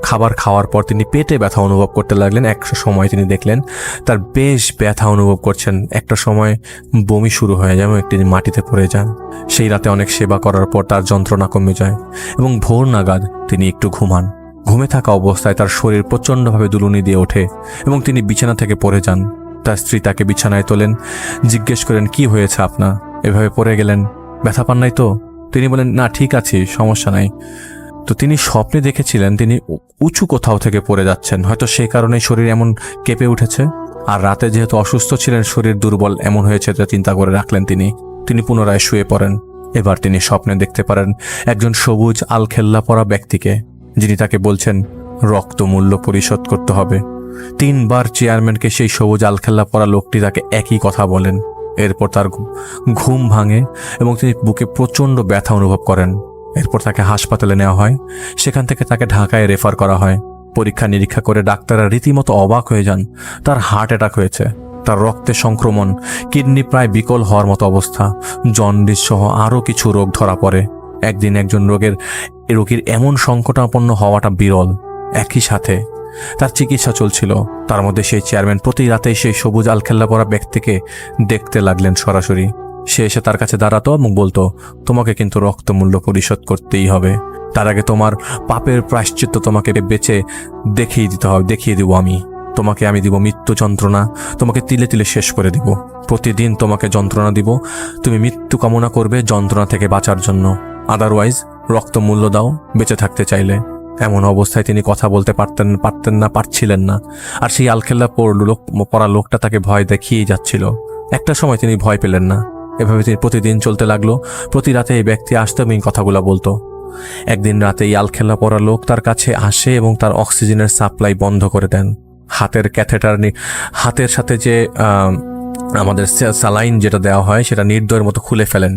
খাবার খাওয়ার পর তিনি পেটে ব্যথা অনুভব করতে লাগলেন। একটা সময় তিনি দেখলেন তার বেশ ব্যথা অনুভব করছেন। একটা সময় বমি শুরু হয়ে যায় এবং তিনি মাটিতে পড়ে যান। সেই রাতে অনেক সেবা করার পর তার যন্ত্রণা কমে যায় এবং ভোর নাগাদ তিনি একটু ঘুমান। ঘুমে থাকা অবস্থায় তার শরীর প্রচণ্ডভাবে দুলুনি দিয়ে ওঠে এবং তিনি বিছানা থেকে পড়ে যান। তার স্ত্রী তাকে বিছানায় তোলেন, জিজ্ঞেস করেন কি হয়েছে আপনার, এভাবে পড়ে গেলেন, ব্যথা পান নাই তো? তিনি বলেন না, ঠিক আছি, সমস্যা নাই। তো তিনি স্বপ্নে দেখেছিলেন তিনি উঁচু কোথাও থেকে পড়ে যাচ্ছেন, হয়তো সেই কারণে শরীর এমন কেঁপে উঠেছে। আর রাতে যেহেতু অসুস্থ ছিলেন, শরীর দুর্বল এমন হয়েছে, তা চিন্তা করে রাখলেন তিনি পুনরায় শুয়ে পড়েন। এবার তিনি স্বপ্নে দেখতে পারেন একজন সবুজ আলখেল্লা পরা ব্যক্তিকে, যিনি তাকে বলছেন রক্তমূল্য পরিশোধ করতে হবে। 3 বার চেয়ারম্যানকে সেই সবুজ আলখেল্লা পরা লোকটি তাকে একই কথা বলেন। এরপর তার ঘুম ভাঙে এবং তিনি বুকে প্রচণ্ড ব্যথা অনুভব করেন। এরপর তাকে হাসপাতালে নেওয়া হয়, সেখান থেকে তাকে ঢাকায় রেফার করা হয়। পরীক্ষা নিরীক্ষা করে ডাক্তাররা রীতিমতো অবাক হয়ে যান। তার হার্ট অ্যাটাক হয়েছে, তার রক্তে সংক্রমণ, কিডনি প্রায় বিকল হওয়ার মতো অবস্থা, জন্ডিস সহ আরও কিছু রোগ ধরা পড়ে। একদিন একজন রোগীর এমন সংকটাপন্ন হওয়াটা বিরল। একই সাথে তার চিকিৎসা চলছিল, তার মধ্যে সেই চেয়ারম্যান প্রতি রাতেই সেই সবুজ আলখেল্লা পরা ব্যক্তিকে দেখতে লাগলেন সরাসরি। সে এসে তার কাছে দাঁড়াতো এবং বলতো, তোমাকে কিন্তু রক্তমূল্য পরিশোধ করতেই হবে, তার আগে তোমার পাপের প্রায়শ্চিত্ত তোমাকে বেঁচে দেখিয়ে দিব তোমাকে আমি দিব মৃত্যু যন্ত্রণা, তোমাকে তিলে তিলে শেষ করে দিব। প্রতিদিন তোমাকে যন্ত্রণা দিব, তুমি মৃত্যু কামনা করবে যন্ত্রণা থেকে বাঁচার জন্য, আদারওয়াইজ রক্তমূল্য দাও বেঁচে থাকতে চাইলে। এমন অবস্থায় তিনি কথা বলতে পারছিলেন না। আর সেই আলখেল্লা পরা লোকটা তাকে ভয় দেখিয়ে যাচ্ছিল। একটা সময় তিনি ভয় পেলেন না। এভাবে তিনি প্রতিদিন চলতে লাগলো। প্রতি রাতে এই ব্যক্তি আসতো এবং এই কথাগুলো বলতো। একদিন রাতে এই আলখেল্লা পরা লোক তার কাছে আসে এবং তার অক্সিজেনের সাপ্লাই বন্ধ করে দেন। হাতের ক্যাথেটার, হাতের সাথে যে আমাদের স্যালাইন যেটা দেওয়া হয় সেটা নির্দয়ের মতো খুলে ফেলেন।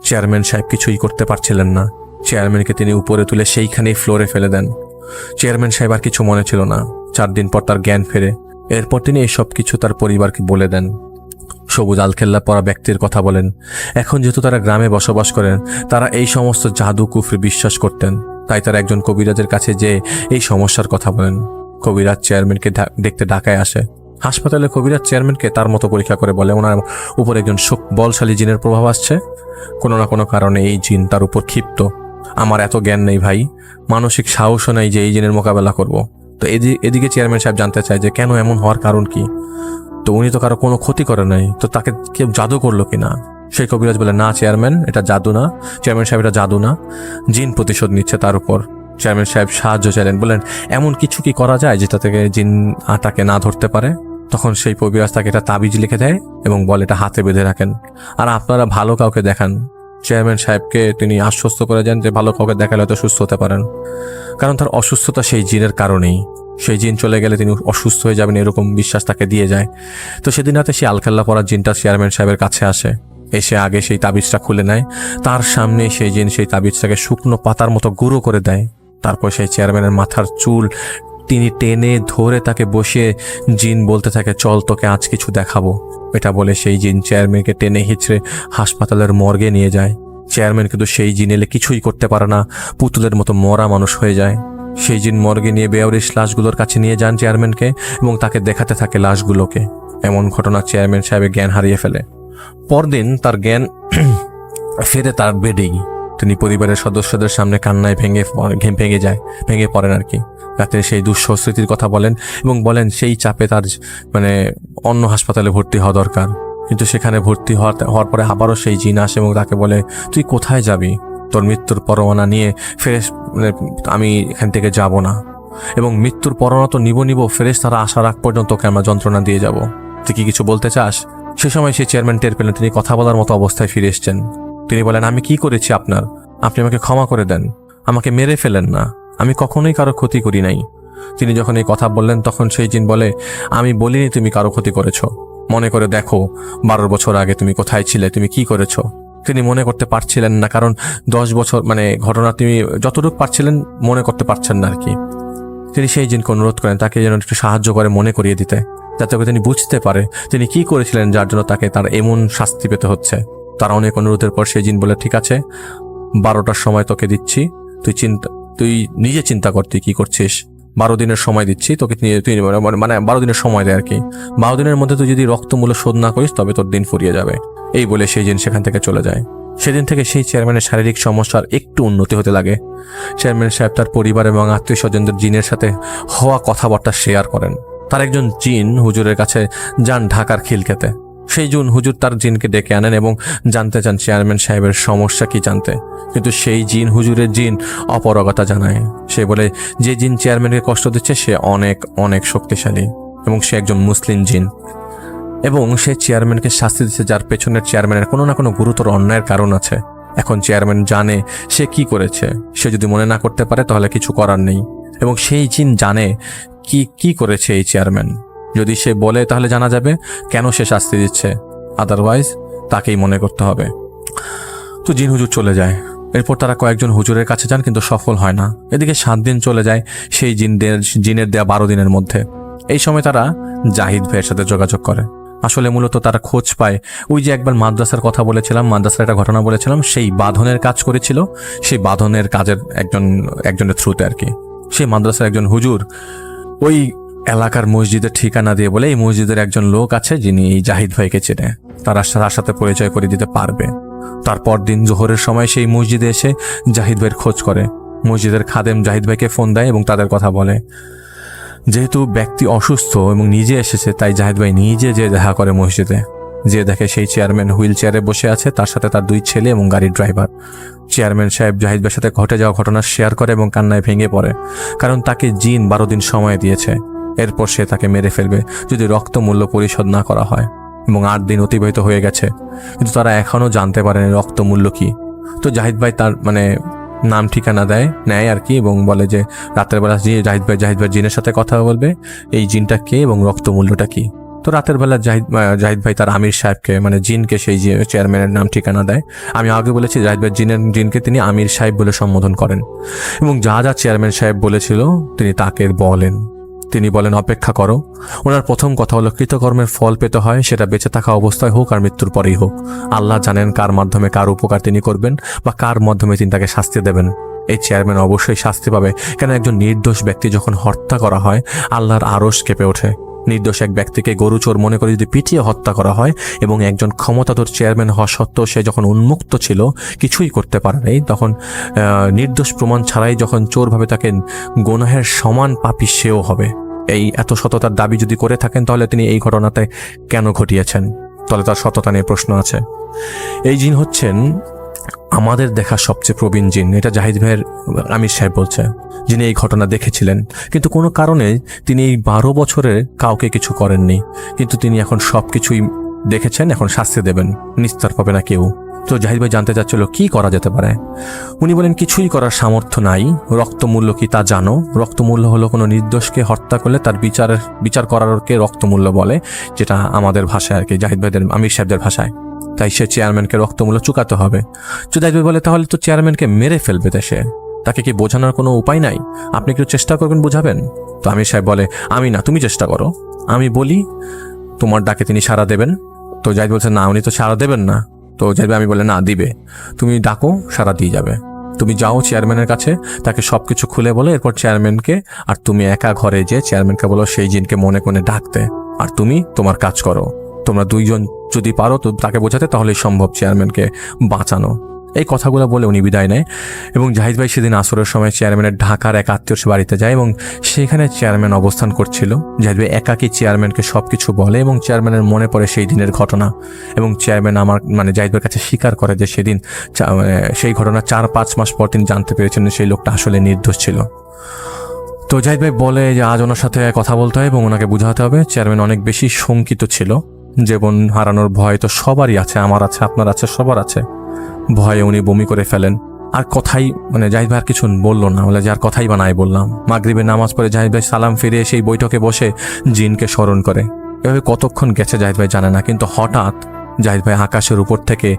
চেয়ারম্যান সাহেব কিছুই করতে পারছিলেন না। চেয়ারম্যানকে তিনি উপরে তুলে সেইখানেই ফ্লোরে ফেলে দেন। চেয়ারম্যান সাহেব আর কিছু মনে ছিল না। 4 দিন পর তার জ্ঞান ফেরে। এরপর তিনি এইসব কিছু তার পরিবারকে বলে দেন। সবুজ আলখেল্লা পরা ব্যক্তির কথা বলেন। এখন যেহেতু তারা গ্রামে বসবাস করেন, তারা এই সমস্ত জাদু কুফরি বিশ্বাস করতেন। তাই তারা একজন কবিরাজের কাছে যে এই সমস্যার কথা বলেন। কবিরাজ চেয়ারম্যানকে দেখতে ঢাকায় আসে। হাসপাতালে কবিরাজ চেয়ারম্যানকে তার মতো পরীক্ষা করে বলে, ওনার উপর একজন বলশালী জিনের প্রভাব আসছে, কোনো না কোনো কারণে এই জিন তার উপর ক্ষিপ্ত। আমার এত জ্ঞান নেই ভাই, মানসিক সাহসও নেই যে এই জিনের মোকাবেলা করব। তো এদিকে চেয়ারম্যান সাহেব জানতে চায় যে কেন এমন হওয়ার কারণ কি। তো উনি তো কারো কোনো ক্ষতি করে নাই, তো তাকে কেউ জাদু করলো কিনা। সেই কবিরাজ বলে, না চেয়ারম্যান, এটা জাদু না। চেয়ারম্যান সাহেব, এটা জাদু না, জিন প্রতিশোধ নিচ্ছে তার উপর। চেয়ারম্যান সাহেব সাহায্য চাইলেন, বললেন এমন কিছু কি করা যায় যেটা থেকে জিন আটাকে না ধরতে পারে। তখন সেই কবিরাজ তাকে এটা তাবিজ লিখে দেয় এবং বলে এটা হাতে বেঁধে রাখেন, আর আপনারা ভালো কাউকে দেখান। চেয়ারম্যান সাহেবকে তিনি আশ্বস্ত করে যান যে ভালো কাউকে দেখালে হয়তো সুস্থ হতে পারেন, কারণ তার অসুস্থতা সেই জিনের কারণেই। সেই জিন চলে গেলে তিনি অসুস্থ হয়ে যাবেন, এরকম বিশ্বাস তাকে দিয়ে যায়। তো সেদিন রাতে সেই আলখেল্লা পরা জিনটা চেয়ারম্যান সাহেবের কাছে আসে। এসে আগে সেই তাবিজটা খুলে নেয়। তার সামনে সেই জিন সেই তাবিজটাকে শুকনো পাতার মতো গুঁড়ো করে দেয়। তারপর সেই চেয়ারম্যানের মাথার চুল তিনি টেনে ধরে তাকে বসিয়ে জিন বলতে থাকে, চল তোকে আজ কিছু দেখাবো। এটা বলে সেই জিন চেয়ারম্যানকে টেনে হিচড়ে হাসপাতালের মর্গে নিয়ে যায়। চেয়ারম্যান কিন্তু সেই জিন এলে কিছুই করতে পারে না, পুতুলের মতো মরা মানুষ হয়ে যায়। সেই জিন মর্গে নিয়ে বেয়ারিশ লাশগুলোর কাছে নিয়ে যান চেয়ারম্যানকে এবং তাকে দেখাতে থাকে লাশগুলোকে। এমন ঘটনা চেয়ারম্যান সাহেবের জ্ঞান হারিয়ে ফেলে। পরদিন তার জ্ঞান ফেরে তার বেডেই। তিনি পরিবারের সদস্যদের সামনে কান্নায় ভেঙে পড়েন আর কি। রাতে সেই দুঃস্মৃতির কথা বলেন এবং বলেন সেই চাপে তার অন্য হাসপাতালে ভর্তি হওয়া দরকার। কিন্তু সেখানে ভর্তি হওয়ার পরে আবারও সেই জিন আসে এবং তাকে বলে, তুই কোথায় যাবি? তোর মৃত্যুর পরোয়ানা নিয়ে আমি এখান থেকে যাব না, এবং মৃত্যুর পরোয়ানা তো নিব ফেরেশতারা আসার আগ পর্যন্ত তোকে আমরা যন্ত্রণা দিয়ে যাব। তুই কি কিছু বলতে চাস? সে সময় সেই চেয়ারম্যান টের পেলেন তিনি কথা বলার মতো অবস্থায় ফিরে এসছেন। তিনি বলেন, আমি কি করেছি আপনি আমাকে ক্ষমা করে দেন, আমাকে মেরে ফেলেন না, আমি কখনোই কারো ক্ষতি করি নাই। তিনি যখন এই কথা বললেন তখন সেই জিন বলে, আমি বলিনি তুমি কারো ক্ষতি করেছ, মনে করে দেখো 12 বছর আগে তুমি কোথায় ছিলে, তুমি কি করেছো। তিনি মনে করতে পারছিলেন না, কারণ 10 বছর ঘটনা তিনি যতটুকু পারছিলেন মনে করতে পারছেন না আর কি। তিনি সেই জিনকে অনুরোধ করেন তাকে যেন একটু সাহায্য করে মনে করিয়ে দিতে, যাতে করে তিনি বুঝতে পারে তিনি কি করেছিলেন যার জন্য তাকে তার এমন শাস্তি পেতে হচ্ছে। তার অনেক অনুরোধের পর সেই জিন বলে, ঠিক আছে 12টার সময় তোকে দিচ্ছি, তুই নিজে চিন্তা কর তুই কি করছিস। 12 দিনের সময় দিচ্ছি তোকে, তুই 12 দিনের সময় দেয় আর কি। 12 দিনের মধ্যে তুই যদি রক্তমূল্য শোধ না করিস তবে তোর দিন ফুরিয়ে যাবে। এই বলে সেই জিন সেখান থেকে চলে যায়। সেদিন থেকে সেই চেয়ারম্যানের শারীরিক সমস্যার একটু উন্নতি হতে লাগে। চেয়ারম্যান সাহেব তার পরিবার এবং আত্মীয় স্বজনদের জিনের সাথে হওয়া কথাবার্তা শেয়ার করেন। তার একজন জিন হুজুরের কাছে যান ঢাকার খিলক্ষেতে। সেই জন্য হুজুর তার জিনকে ডেকে আনেন এবং জানতে চান চেয়ারম্যান সাহেবের সমস্যা কি জানতে। কিন্তু সেই জিন, হুজুরের জিন, অপারগতা জানায়। সে বলে যে জিন চেয়ারম্যানকে কষ্ট দিচ্ছে সে অনেক অনেক শক্তিশালী এবং সে একজন মুসলিম জিন, এবং সে চেয়ারম্যানকে শাস্তি দিচ্ছে যার পেছনের চেয়ারম্যানের কোনো না কোনো গুরুতর অন্যায়ের কারণ আছে। এখন চেয়ারম্যান জানে সে কি করেছে, সে যদি মনে না করতে পারে তাহলে কিছু করার নেই, এবং সেই জিন জানে কি কি করেছে এই চেয়ারম্যান। যদি সে বলে তাহলে জানা যাবে কেন সে শাস্তি দিচ্ছে, আদারওয়াইজ তাকেই মনে করতে হবে। তো জিন হুজুর চলে যায়। এরপর তারা কয়েকজন হুজুরের কাছে যান, কিন্তু সফল হয় না। এদিকে 7 দিন চলে যায় সেই জিনের দেয়া 12 দিনের মধ্যে। এই সময় তারা জাহিদ ভাইয়ের সাথে যোগাযোগ করে। আসলে মূলত তারা খোঁজ পায় ওই যে একবার মাদ্রাসার কথা বলেছিলাম, মাদ্রাসার একটা ঘটনা বলেছিলাম, সেই বাঁধনের কাজ করেছিল, সেই বাঁধনের কাজের একজনের থ্রুতে আর কি। সেই মাদ্রাসার একজন হুজুর ওই এলাকার মসজিদের ঠিকানা দিয়ে বলে এই মসজিদের একজন লোক আছে যিনি এই জাহিদ ভাইকে চেনে, তার সাথে পরিচয় করে দিতে পারবে। তারপর দিন জোহরের সময় সেই মসজিদে এসে জাহিদ ভাইয়ের খোঁজ করে। মসজিদের খাদেম জাহিদ ভাইকে ফোন দেয় এবং তাদের কথা বলে। যেহেতু ব্যক্তি অসুস্থ এবং নিজে এসেছে, তাই জাহিদ ভাই নিজে যে দেখা করে মসজিদে, যে দেখে সেই চেয়ারম্যান হুইল চেয়ারে বসে আছে, তার সাথে তার 2 ছেলে এবং গাড়ির ড্রাইভার। চেয়ারম্যান সাহেব জাহিদ ভাইয়ের সাথে ঘটে যাওয়া ঘটনা শেয়ার করে এবং কান্নায় ভেঙে পড়ে, কারণ তাকে জিন 12 দিন সময় দিয়েছে। এরপর সে তাকে মেরে ফেলবে যদি রক্ত মূল্য পরিশোধ না করা হয়, এবং 8 দিন অতিবাহিত হয়ে গেছে, কিন্তু তারা এখনও জানতে পারেনি রক্ত মূল্য কি। তো জাহিদ ভাই তার নাম ঠিকানা নেয় আর কি, এবং বলে যে রাতের বেলা জাহিদ ভাই জিনের সাথে কথা বলবে, এই জিনটা কে এবং রক্ত মূল্যটা কি। তো রাতের বেলা জাহিদ ভাই তার আমির সাহেবকে জিনকে সেই চেয়ারম্যানের নাম ঠিকানা দেয়। আমি আগে বলেছি জাহিদ ভাই জিনকে তিনি আমির সাহেব বলে সম্বোধন করেন, এবং যা যা চেয়ারম্যান সাহেব বলেছিল তিনি তাকে বলেন। তিনি বলেন অপেক্ষা করো। ওনার প্রথম কথা হলো কৃতকর্মের ফল পেতে হয়, সেটা বেঁচে থাকা অবস্থায় হোক আর মৃত্যুর পরেই হোক। আল্লাহ জানেন কার মাধ্যমে কার উপকার তিনি করবেন বা কার মাধ্যমে তিনি তাকে শাস্তি দেবেন। এই চেয়ারম্যান অবশ্যই শাস্তি পাবে, কেন একজন নির্দোষ ব্যক্তি যখন হত্যা করা হয় আল্লাহর আরশ কেঁপে ওঠে। নির্দোষ এক ব্যক্তিকে গরু চোর মনে করে যদি পিটিয়ে হত্যা করা হয়, এবং একজন ক্ষমতাধর চেয়ারম্যান হওয়া সত্ত্বেও সে যখন উন্মুক্ত ছিল, কিছুই করতে পারে নাই, তখন নির্দোষ প্রমাণ ছাড়াই যখন চোর ভাবে তাকে গুনাহের সমান পাপী সেও হবে। এই এত সততার দাবি যদি করে থাকেন, তাহলে তিনি এই ঘটনাতে কেন ঘটিয়েছেন? তাহলে তার সততা নিয়ে প্রশ্ন আছে। এই জিন হচ্ছেন আমাদের দেখা সবচেয়ে প্রবীণ জিন, এটা জাহিদ ভাইয়ের আমির সাহেব বলছে, যিনি এই ঘটনা দেখেছিলেন, কিন্তু কোনো কারণে তিনি এই 12 বছরে কাউকে কিছু করেননি, কিন্তু তিনি এখন সবকিছুই দেখেছেন, এখন শাস্তি দেবেন, নিস্তার পাবে না কেউ। তো জাহিদ ভাই জানতে চাচ্ছিল কি করা যেতে পারে। উনি বলেন কিছুই করার সামর্থ্য নাই। রক্তমূল্য কি তা জানো? রক্তমূল্য হলো কোনো নির্দোষকে হত্যা করলে তার বিচার করারকে রক্তমূল্য বলে, যেটা আমাদের ভাষায় আর কি, জাহিদ ভাইদের আমির সাহেবদের ভাষায়। তাই সে চেয়ারম্যানকে রক্তমূল্য চুকাতে হবে। জাহিদ ভাই বলে তাহলে তো চেয়ারম্যানকে মেরে ফেলবে দেশে, তাকে কি বোঝানোর কোনো উপায় নাই? আপনি কি চেষ্টা করবেন বোঝাবেন? তো আমির সাহেব বলে আমি না, তুমি চেষ্টা করো, আমি বলি তোমার ডাকে তিনি সাড়া দেবেন। তো জাহিদ বলছে না, উনি তো সাড়া দেবেন না। তো জাহিদ ভাই আমি বলে না, দিবে, তুমি ডাকো, সাড়া দিয়ে যাবে। তুমি যাও চেয়ারম্যানের কাছে, তাকে সবকিছু খুলে বলো, এরপর চেয়ারম্যানকে আর তুমি একা ঘরে যে চেয়ারম্যানকে বলো সেই জিনকে মনে মনে ডাকতে, আর তুমি তোমার কাজ করো। তোমরা 2 জন যদি পারো তো তাকে বোঝাতে, তাহলেই সম্ভব চেয়ারম্যানকে বাঁচানো। এই কথাগুলো বলে উনি বিদায় নেয়, এবং জাহিদ ভাই সেদিন আসরের সময় চেয়ারম্যানের ঢাকার এক আত্মীয়র বাড়িতে যায়, এবং সেখানে চেয়ারম্যান অবস্থান করছিল। জাহিদ ভাই একাকী চেয়ারম্যানকে সবকিছু বলে, এবং চেয়ারম্যানের মনে পড়ে সেই দিনের ঘটনা, এবং চেয়ারম্যান জাহিদ ভাইয়ের কাছে স্বীকার করে যে সেদিন সেই ঘটনা 4-5 মাস পর তিনি জানতে পেরেছেন সেই লোকটা আসলে নির্দোষ ছিল। তো জাহিদ ভাই বলে যে আজ ওনার সাথে কথা বলতে হয় এবং ওনাকে বুঝাতে হবে। চেয়ারম্যান অনেক বেশি শঙ্কিত ছিল, জীবন হারানোর ভয় তো সবারই আছে, আমার আছে, আপনার আছে, সবার আছে। ভয়ে উনি বমি করে ফেলেন। আর কথাই জাহিদ ভাই আর কিছু বললো না, বলে যে আর কথাই বা নাই বললাম। মাগরিবের নামাজ পড়ে জাহিদ ভাই সালাম ফিরে সেই বৈঠকে বসে জিনকে স্মরণ করে। এভাবে কতক্ষণ গেছে জাহিদ ভাই জানে না, কিন্তু হঠাৎ জাহিদ ভাই আকাশের উপর থেকে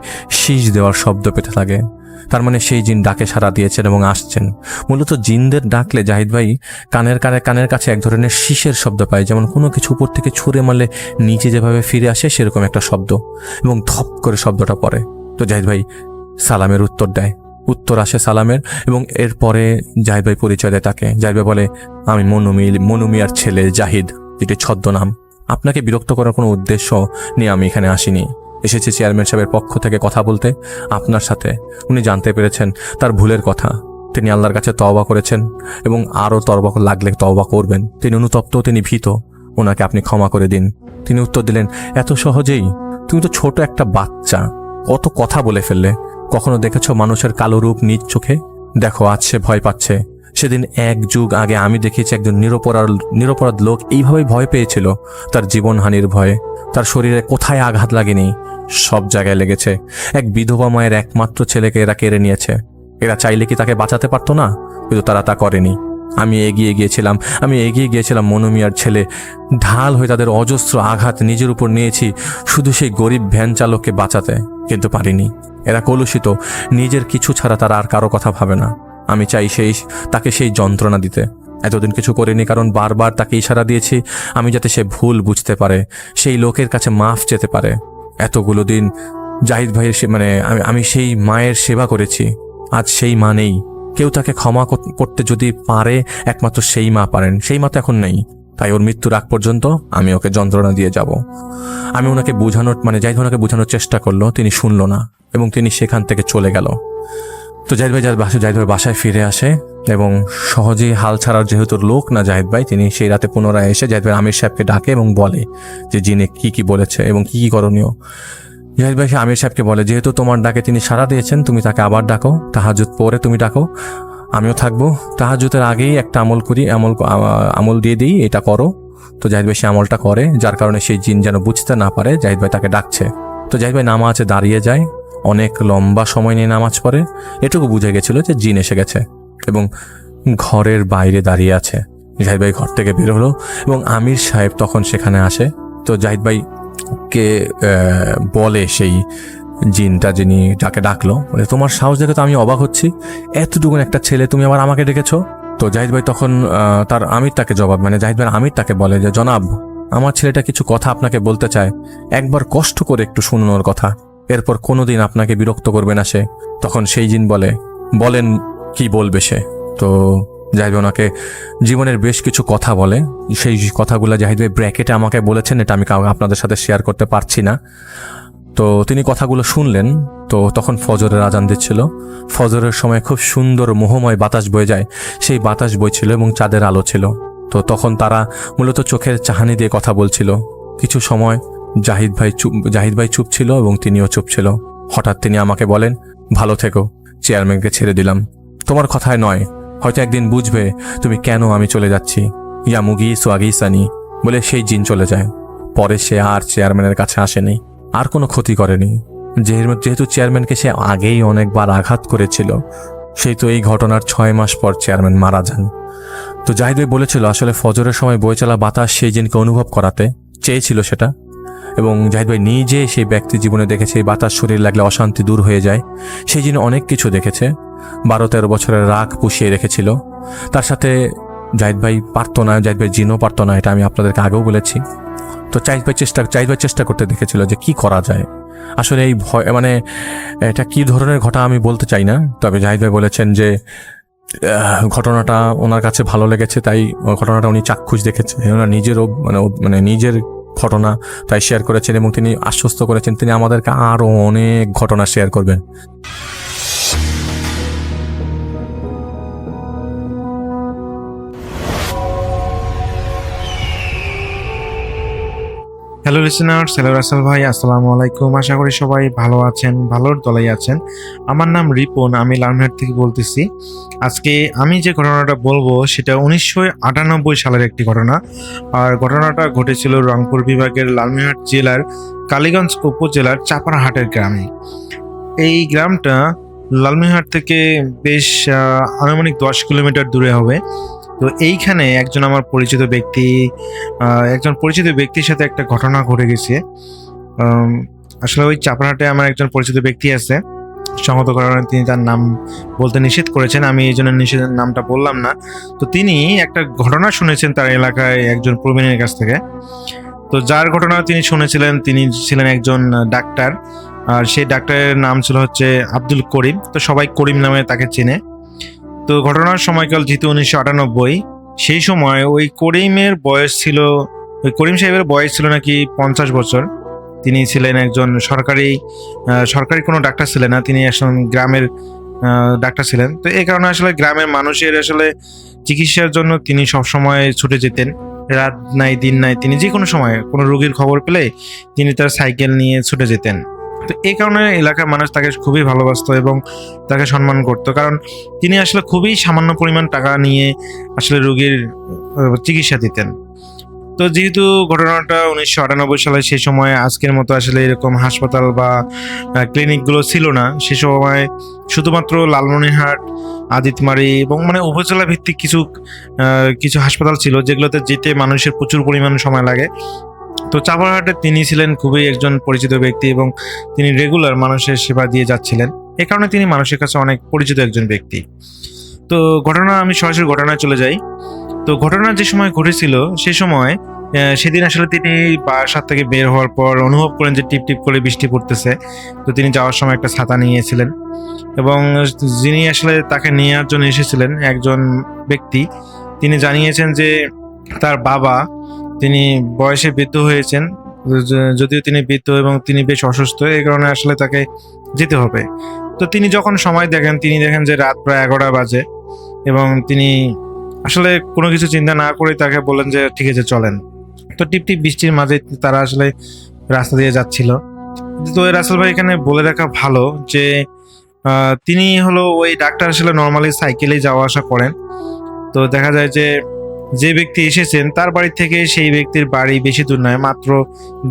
শীষ দেওয়ার শব্দ পেতে থাকে। তার সেই জিন ডাকে সাড়া দিয়েছেন এবং আসছেন। মূলত জিনদের ডাকলে জাহিদ ভাই কানের কাছে এক ধরনের শীষের শব্দ পায়, যেমন কোনো কিছু উপর থেকে ছুঁড়ে মারলে নিচে যেভাবে ফিরে আসে সেরকম একটা শব্দ, এবং ধপ করে শব্দটা পড়ে। তো জাহিদ ভাই সালামের উত্তর আসে সালামের, এবং এরপরে জাহিদ ভাই পরিচয় দেয় তাকে। জাহিদ ভাই বলে আমি মনুমিয়ার ছেলে জাহিদ, যেটি ছদ্মনাম। আপনাকে বিরক্ত করার কোনো উদ্দেশ্য নিয়ে আমি এখানে আসিনি, এসেছি চেয়ারম্যান সাহেবের পক্ষ থেকে কথা বলতে আপনার সাথে। উনি জানতে পেরেছেন তার ভুলের কথা, তিনি আল্লাহর কাছে তওবা করেছেন এবং আরও তওবা লাগলে তওবা করবেন। তিনি অনুতপ্ত, তিনি ভীত, ওনাকে আপনি ক্ষমা করে দিন। তিনি উত্তর দিলেন এত সহজেই? তুমি তো ছোট একটা বাচ্চা, কত কথা বলে ফেললে। কখনো দেখেছো মানুষের কালো রূপ নিজ চোখে? দেখো আজ সে ভয় পাচ্ছে। সেদিন 1 যুগ আগে আমি দেখেছি একজন নিরপরাধ লোক এইভাবেই ভয় পেয়েছিল, তার জীবনহানির ভয়ে। তার শরীরে কোথায় আঘাত লাগেনি, সব জায়গায় লেগেছে। এক বিধবা মায়ের একমাত্র ছেলেকে এরা কেড়ে নিয়েছে। এরা চাইলে কি তাকে বাঁচাতে পারতো না? কিন্তু তারা তা করেনি। আমি এগিয়ে গিয়েছিলাম মনোমিয়ার ছেলে, ঢাল হয়ে তাদের অজস্র আঘাত নিজের উপর নিয়েছি শুধু সেই গরিব ভ্যান চালককে বাঁচাতে, কিন্তু পারিনি। এরা কলুষিত, নিজের কিছু ছাড়া তারা আর কারো কথা ভাবে না। আমি চাই তাকে সেই যন্ত্রণা দিতে। এতদিন কিছু করিনি, কারণ বারবার তাকে ইশারা দিয়েছি আমি যাতে সে ভুল বুঝতে পারে, সেই লোকের কাছে মাফ চেতে পারে। এতগুলো দিন জাহিদ ভাইয়ের আমি সেই মায়ের সেবা করেছি, আজ সেই মা নেই। কেউ তাকে ক্ষমা করতে যদি পারে, একমাত্র সেই মা পারেন। সেই মা তো এখন নেই, তাই ওর মৃত্যুর আগ পর্যন্ত আমি ওকে যন্ত্রণা দিয়ে যাব। আমি ওনাকে জাহিদ ভাই ওনাকে বোঝানোর চেষ্টা করলো, তিনি শুনলো না এবং তিনি সেখান থেকে চলে গেল। তো জাহিদ ভাই বাসায় ফিরে আসে এবং সহজেই হাল ছাড়ার যেহেতু লোক না জাহিদ ভাই, তিনি সেই রাতে পুনরায় এসে জাহিদ ভাই আমির সাহেবকে ডাকে এবং বলে যে জিনে কি বলেছে এবং কি করণীয়। জাহিদ ভাই আমির সাহেবকে বলে, যেহেতু তোমার ডাকে তিনি সাড়া দিয়েছেন, তুমি তাকে আবার ডাকো, তাহাজ্জুদ পরে তুমি ডাকো, আমিও থাকবো। তাহাজ্জুদের আগেই একটা আমল দিয়ে দিই, এটা করো। তো জাহিদ ভাই সে আমলটা করে, যার কারণে সেই জিন যেন বুঝতে না পারে জাহিদ ভাই তাকে ডাকছে। তো জাহিদ ভাই নামাজে দাঁড়িয়ে যায়, অনেক লম্বা সময় নিয়ে নামাজ পড়ে। এটুকু বুঝে গেছিল যে জিন এসে গেছে এবং ঘরের বাইরে দাঁড়িয়ে আছে। জাহিদ ভাই ঘর থেকে বের হলো এবং আমির সাহেব তখন সেখানে আসে। তো জাহিদ ভাই কে বলে সেই জিনটা, যিনি যাকে ডাকলো, তোমার সাহস দেখে তো আমি অবাক হচ্ছি, এতটুকুন একটা ছেলে তুমি আবার আমাকে ডেকেছো। তো জাহিদ ভাই তখন তার আমির তাকে জাহিদ ভাই আমির তাকে বলে যে, জনাব, আমার ছেলেটা কিছু কথা আপনাকে বলতে চায়, একবার কষ্ট করে একটু শুনুন ওর কথা, এরপর কোনোদিন আপনাকে বিরক্ত করবে না সে। তখন সেই জিন বলেন কি বলবে সে। তো জাহিদ ভাই ওনাকে জীবনের বেশ কিছু কথা বলে। সেই কথাগুলো জাহিদ ভাই ব্র্যাকেটে আমাকে বলেছেন, এটা আমি আপনাদের সাথে শেয়ার করতে পারছি না। তো তিনি কথাগুলো শুনলেন। তো তখন ফজরের আজান দিচ্ছিল। ফজরের সময় খুব সুন্দর মোহময় বাতাস বয়ে যায়, সেই বাতাস বইছিল এবং চাঁদের আলো ছিল। তো তখন তারা মূলত চোখের চাহনি দিয়ে কথা বলছিল। কিছু সময় জাহিদ ভাই চুপ ছিল এবং তিনিও চুপ ছিল। হঠাৎ তিনি আমাকে বলেন, ভালো থেকো, চেয়ারম্যানকে ছেড়ে দিলাম, তোমার কথায় নয়, হয়তো একদিন বুঝবে তুমি কেন আমি চলে যাচ্ছি। ইয়া মুগি সোয়াগিসানি বলে সেই জিন চলে যায়। পরে সে আর চেয়ারম্যানের কাছে আসেনি, আর কোনো ক্ষতি করেনি। যেহেতু চেয়ারম্যানকে সে আগেই অনেকবার আঘাত করেছিল, সেই তো এই ঘটনার 6 মাস পর চেয়ারম্যান মারা যান। তো জাহিদ ভাই বলেছিল আসলে ফজরের সময় বয়ে চলা বাতাস সেই জিনকে অনুভব করাতে চেয়েছিল সেটা, এবং জাহিদ ভাই নিজে সেই ব্যক্তির জীবনে দেখেছে এই বাতাস শরীর লাগলে অশান্তি দূর হয়ে যায়। সেই জিন অনেক কিছু দেখেছে, 12-13 বছরের রাগ পুষিয়ে রেখেছিল। তার সাথে জাহিদ ভাই পারতো না, জাহিদ ভাই জিনও পারতো না, এটা আমি আপনাদেরকে আগেও বলেছি। তো জাহিদ ভাই চেষ্টা করতে দেখেছিল যে কি করা যায়। আসলে এই ভয় এটা কি ধরনের ঘটনা আমি বলতে চাই না, তবে জাহিদ ভাই বলেছেন যে ঘটনাটা ওনার কাছে ভালো লেগেছে, তাই ঘটনাটা উনি চাক্ষুষ দেখেছে, ওনার নিজেরও নিজের ঘটনা তাই শেয়ার করেছেন এবং তিনি আশ্বস্ত করেছেন তিনি আমাদেরকে আরও অনেক ঘটনা শেয়ার করবেন। হ্যালো লিসেনার্স, হ্যালো রাসেল ভাই, আসসালামু আলাইকুম। আশা করি সবাই ভালো আছেন, ভালোর দলেই আছেন। আমার নাম রিপন, আমি লালমিহাট থেকে বলতেছি। আজকে আমি যে ঘটনাটা বলবো সেটা 1998 সালের একটি ঘটনা। আর ঘটনাটা ঘটেছিল রংপুর বিভাগের লালমিহাট জেলার কালীগঞ্জ উপজেলার চাপারহাটের গ্রামে। এই গ্রামটা লালমিহাট থেকে বেশ আনুমানিক 10 কিলোমিটার দূরে হবে। তো এইখানে আমার পরিচিত ব্যক্তির সাথে একটা ঘটনা ঘটে গেছে। আসলে ওই চাপারহাটে আমার একজন পরিচিত ব্যক্তি আছে, সঙ্গত কারণে তিনি তার নাম বলতে নিষেধ করেছেন, আমি এই জন্য নামটা বললাম না। তো তিনি একটা ঘটনা শুনেছেন তার এলাকায় একজন প্রবীণের কাছ থেকে। তো যার ঘটনা তিনি শুনেছিলেন, তিনি ছিলেন একজন ডাক্তার, আর সেই ডাক্তারের নাম ছিল হচ্ছে আব্দুল করিম। তো সবাই করিম নামে তাকে চেনে। তো ঘটনার সময়কাল যেহেতু 1998, সেই সময় ওই করিম সাহেবের বয়স ছিল নাকি 50 বছর। তিনি ছিলেন একজন সরকারি কোনো ডাক্তার ছিলেন না, তিনি একজন গ্রামের ডাক্তার ছিলেন। তো এই কারণে আসলে গ্রামের মানুষের আসলে চিকিৎসার জন্য তিনি সবসময় ছুটে যেতেন। রাত নাই দিন নাই তিনি যে কোনো সময় কোনো রোগীর খবর পেলে তিনি তার সাইকেল নিয়ে ছুটে যেতেন। তো এই কারণে এলাকার মানুষ তাকে খুবই ভালোবাসতো এবং তাকে সম্মান করতো, কারণ তিনি আসলে খুবই সামান্য পরিমাণ টাকা নিয়ে আসলে রোগীর চিকিৎসা দিতেন। তো যেহেতু ঘটনাটা 1998 সালে, সেই সময় আজকের মতো আসলে এরকম হাসপাতাল বা ক্লিনিকগুলো ছিল না। সে সময় শুধুমাত্র লালমনিরহাট, আদিতমারি এবং মানে উপজেলা ভিত্তিক কিছু হাসপাতাল ছিল, যেগুলোতে যেতে মানুষের প্রচুর পরিমাণ সময় লাগে। তো চাপারহাটে তিনি ছিলেন খুবই একজন পরিচিত ব্যক্তি এবং তিনি রেগুলার মানুষের সেবা দিয়ে যাচ্ছিলেন। এ কারণে তিনি মানুষের কাছে অনেক পরিচিত একজন ব্যক্তি। তো আমি সরাসরি ঘটনায় চলে যাই। তো ঘটনা যে সময় ঘটেছিল সে সময় সেদিন আসলে তিনি বাসার থেকে বের হওয়ার পর অনুভব করেন যে টিপ টিপ করে বৃষ্টি পড়তেছে। তো তিনি যাওয়ার সময় একটা ছাতা নিয়েছিলেন এবং যিনি আসলে তাকে নেওয়ার জন্য এসেছিলেন একজন ব্যক্তি, তিনি জানিয়েছেন যে তার বাবা তিনি বয়সে বৃদ্ধ হয়েছেন, যদিও তিনি বৃদ্ধ এবং তিনি বেশ অসুস্থ, এই কারণে আসলে তাকে যেতে হবে। তো তিনি যখন সময় দেখেন, তিনি দেখেন যে রাত প্রায় 11টা বাজে এবং তিনি আসলে কোনো কিছু চিন্তা না করে তাকে বললেন যে ঠিক আছে চলেন। তো টিপটিপ বৃষ্টির মাঝে তারা আসলে রাস্তা দিয়ে যাচ্ছিল। তো রাসেল ভাই এখানে বলে রাখা ভালো যে তিনি হলো ওই ডাক্তার আসলে নর্মালি সাইকেলেই যাওয়া আসা করেন। তো দেখা যায় যে ব্যক্তি এসেছেন তার বাড়ি থেকে সেই ব্যক্তির বাড়ি বেশি দূর নয়, মাত্র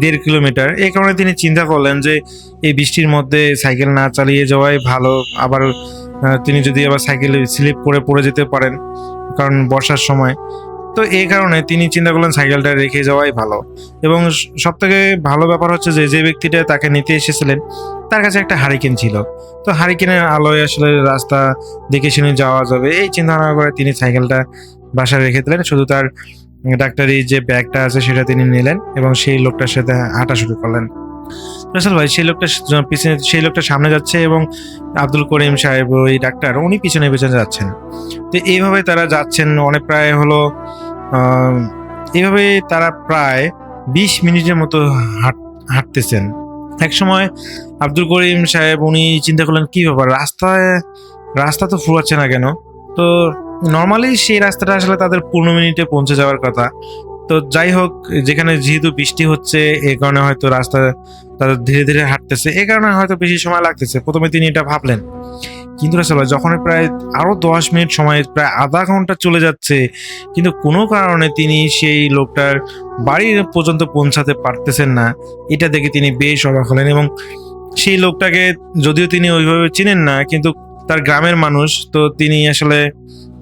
1.5 কিলোমিটার। এই কারণে তিনি চিন্তা করলেন যে এই বৃষ্টির মধ্যে সাইকেল না চালিয়ে যাওয়াই ভালো। আবার তিনি যদি আবার সাইকেলে স্লিপ করে পড়ে যেতে পারেন, কারণ বর্ষার সময়। তো এই কারণে তিনি চিন্তা করলেন সাইকেলটা রেখে যাওয়াই ভালো। এবং সবথেকে ভালো ব্যাপার হচ্ছে যে ব্যক্তিটা তাকে নিতে এসেছিলেন তার কাছে একটা হারিকেন ছিল। তো হারিকেনের আলোয় আসলে রাস্তা দেখে শুনে যাওয়া যাবে, এই চিন্তা ভাবনা করে তিনি সাইকেলটা বাসায় রেখে দিলেন। শুধু তার ডাক্তারি যে ব্যাগটা আছে সেটা তিনি নিলেন এবং সেই লোকটার সাথে হাঁটা শুরু করলেন। রাসেল ভাই সেই লোকটা সামনে যাচ্ছে এবং আব্দুল করিম সাহেব ওই ডাক্তার উনি পিছনে পিছনে যাচ্ছেন। তো এইভাবে তারা যাচ্ছেন এইভাবে তারা প্রায় 20 মিনিটের মতো হাঁটতেছেন। এক সময় আব্দুল করিম সাহেব উনি চিন্তা করলেন কি ব্যাপার, রাস্তা তো ফুরাচ্ছে না কেন। তো নর্মালি সেই রাস্তাটা আসলে তাদের 15 মিনিটে পৌঁছে যাওয়ার কথা। তো যাই হোক, যেখানে যেহেতু বৃষ্টি হচ্ছে এই কারণে হয়তো রাস্তা তাদের ধীরে ধীরে হাঁটতেছে, এই কারণে হয়তো বেশি সময় লাগতেছে। প্রথমে তিনি এটা ভাবলেন, কিন্তু আসলে যখন প্রায় আরো 10 মিনিট সময়, প্রায় আধা ঘন্টা চলে যাচ্ছে, কিন্তু কোনো কারণে তিনি সেই লোকটার বাড়ি পর্যন্ত পৌঁছাতে পারতেছেন না। এটা দেখে তিনি বেশ অবাক হলেন এবং সেই লোকটাকে যদিও তিনি ওইভাবে চিনেন না, কিন্তু তার গ্রামের মানুষ, তো তিনি আসলে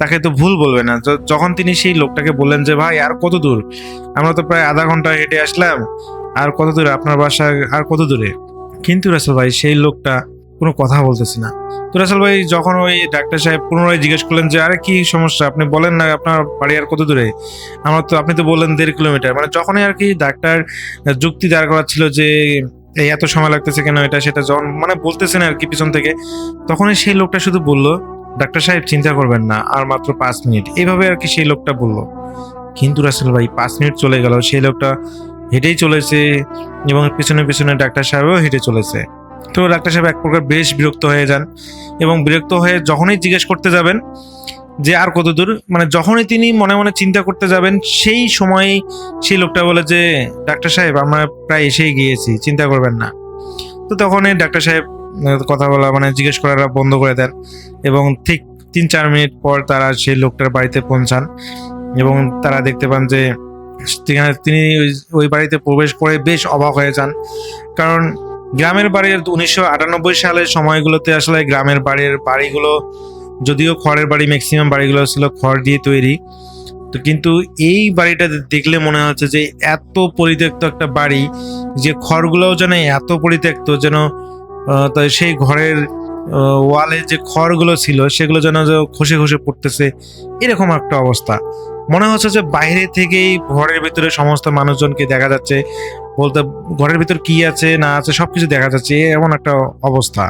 তাকে তো ভুল বলবে না। যখন তিনি সেই লোকটাকে বললেন যে ভাই আর কত দূর, আমরা তো প্রায় আধা ঘন্টা হেঁটে আসলাম, আর কত দূরে আপনার বাসা, আর কত দূরে। কিন্তু রাসেল ভাই সেই লোকটা কোনো কথা বলতেছে না। তো রাসেল ভাই যখন ওই ডাক্তার সাহেব পুনরায় জিজ্ঞেস করলেন যে আরে কি সমস্যা, আপনি বলেন না আপনার বাড়ি আর কত দূরে, আপনি তো বললেন 1.5 কিলোমিটার। মানে যখনই আর কি ডাক্তার যুক্তি দাঁড় করাচ্ছিল যে এই এত সময় লাগতেছে কেন, এটা সেটা যখন মানে বলতেছেন আর কি পিছন থেকে, তখনই সেই লোকটা শুধু বলল ডাক্তার সাহেব চিন্তা করবেন না, আর মাত্র 5 মিনিট। এইভাবে আর কি সেই লোকটা বলল। কিন্তু রাসেল ভাই 5 মিনিট চলে গেল, সেই লোকটা হেঁটেই চলেছে এবং পিছনে পিছনে ডাক্তার সাহেবও হেঁটে চলেছে। তো ডাক্তার সাহেব এক প্রকার বেশ বিরক্ত হয়ে যান এবং বিরক্ত হয়ে যখনই জিজ্ঞেস করতে যাবেন যে আর কত দূর, মানে যখনই তিনি মনে মনে চিন্তা করতে যাবেন সেই সময়ই সেই লোকটা বলে যে ডাক্তার সাহেব আমরা প্রায় এসেই গিয়েছি, চিন্তা করবেন না। তো তখনই ডাক্তার সাহেব কথা বলা মানে জিজ্ঞেস করাটা বন্ধ করে দেন এবং ঠিক 3-4 মিনিট পর তারা সেই লোকটার বাড়িতে পৌঁছান এবং তারা দেখতে পান যে তিনি ওই বাড়িতে প্রবেশ করে বেশ অবাক হয়ে যান। কারণ গ্রামের বাড়ির 1998 সালের সময়গুলোতে আসলে গ্রামের বাড়িগুলো যদিও খড়ের বাড়ি, ম্যাক্সিমাম বাড়িগুলো ছিল খড় দিয়ে তৈরি। তো কিন্তু এই বাড়িটা দেখলে মনে হচ্ছে যে এত পরিত্যক্ত একটা বাড়ি, যে খড়গুলোও যেন এত পরিত্যক্ত, যেন সেই ঘরের ওয়ালে যে খড়গুলো ছিল সেগুলো যেন খসে খসে পড়তেছে, এরকম একটা অবস্থা। মনে হচ্ছে যে বাইরে থেকেই ঘরের ভিতরে সমস্ত মানুষজনকে দেখা যাচ্ছে, বলতে ঘরের ভিতর কি আছে না আছে সবকিছু দেখা যাচ্ছে, এমন একটা অবস্থা।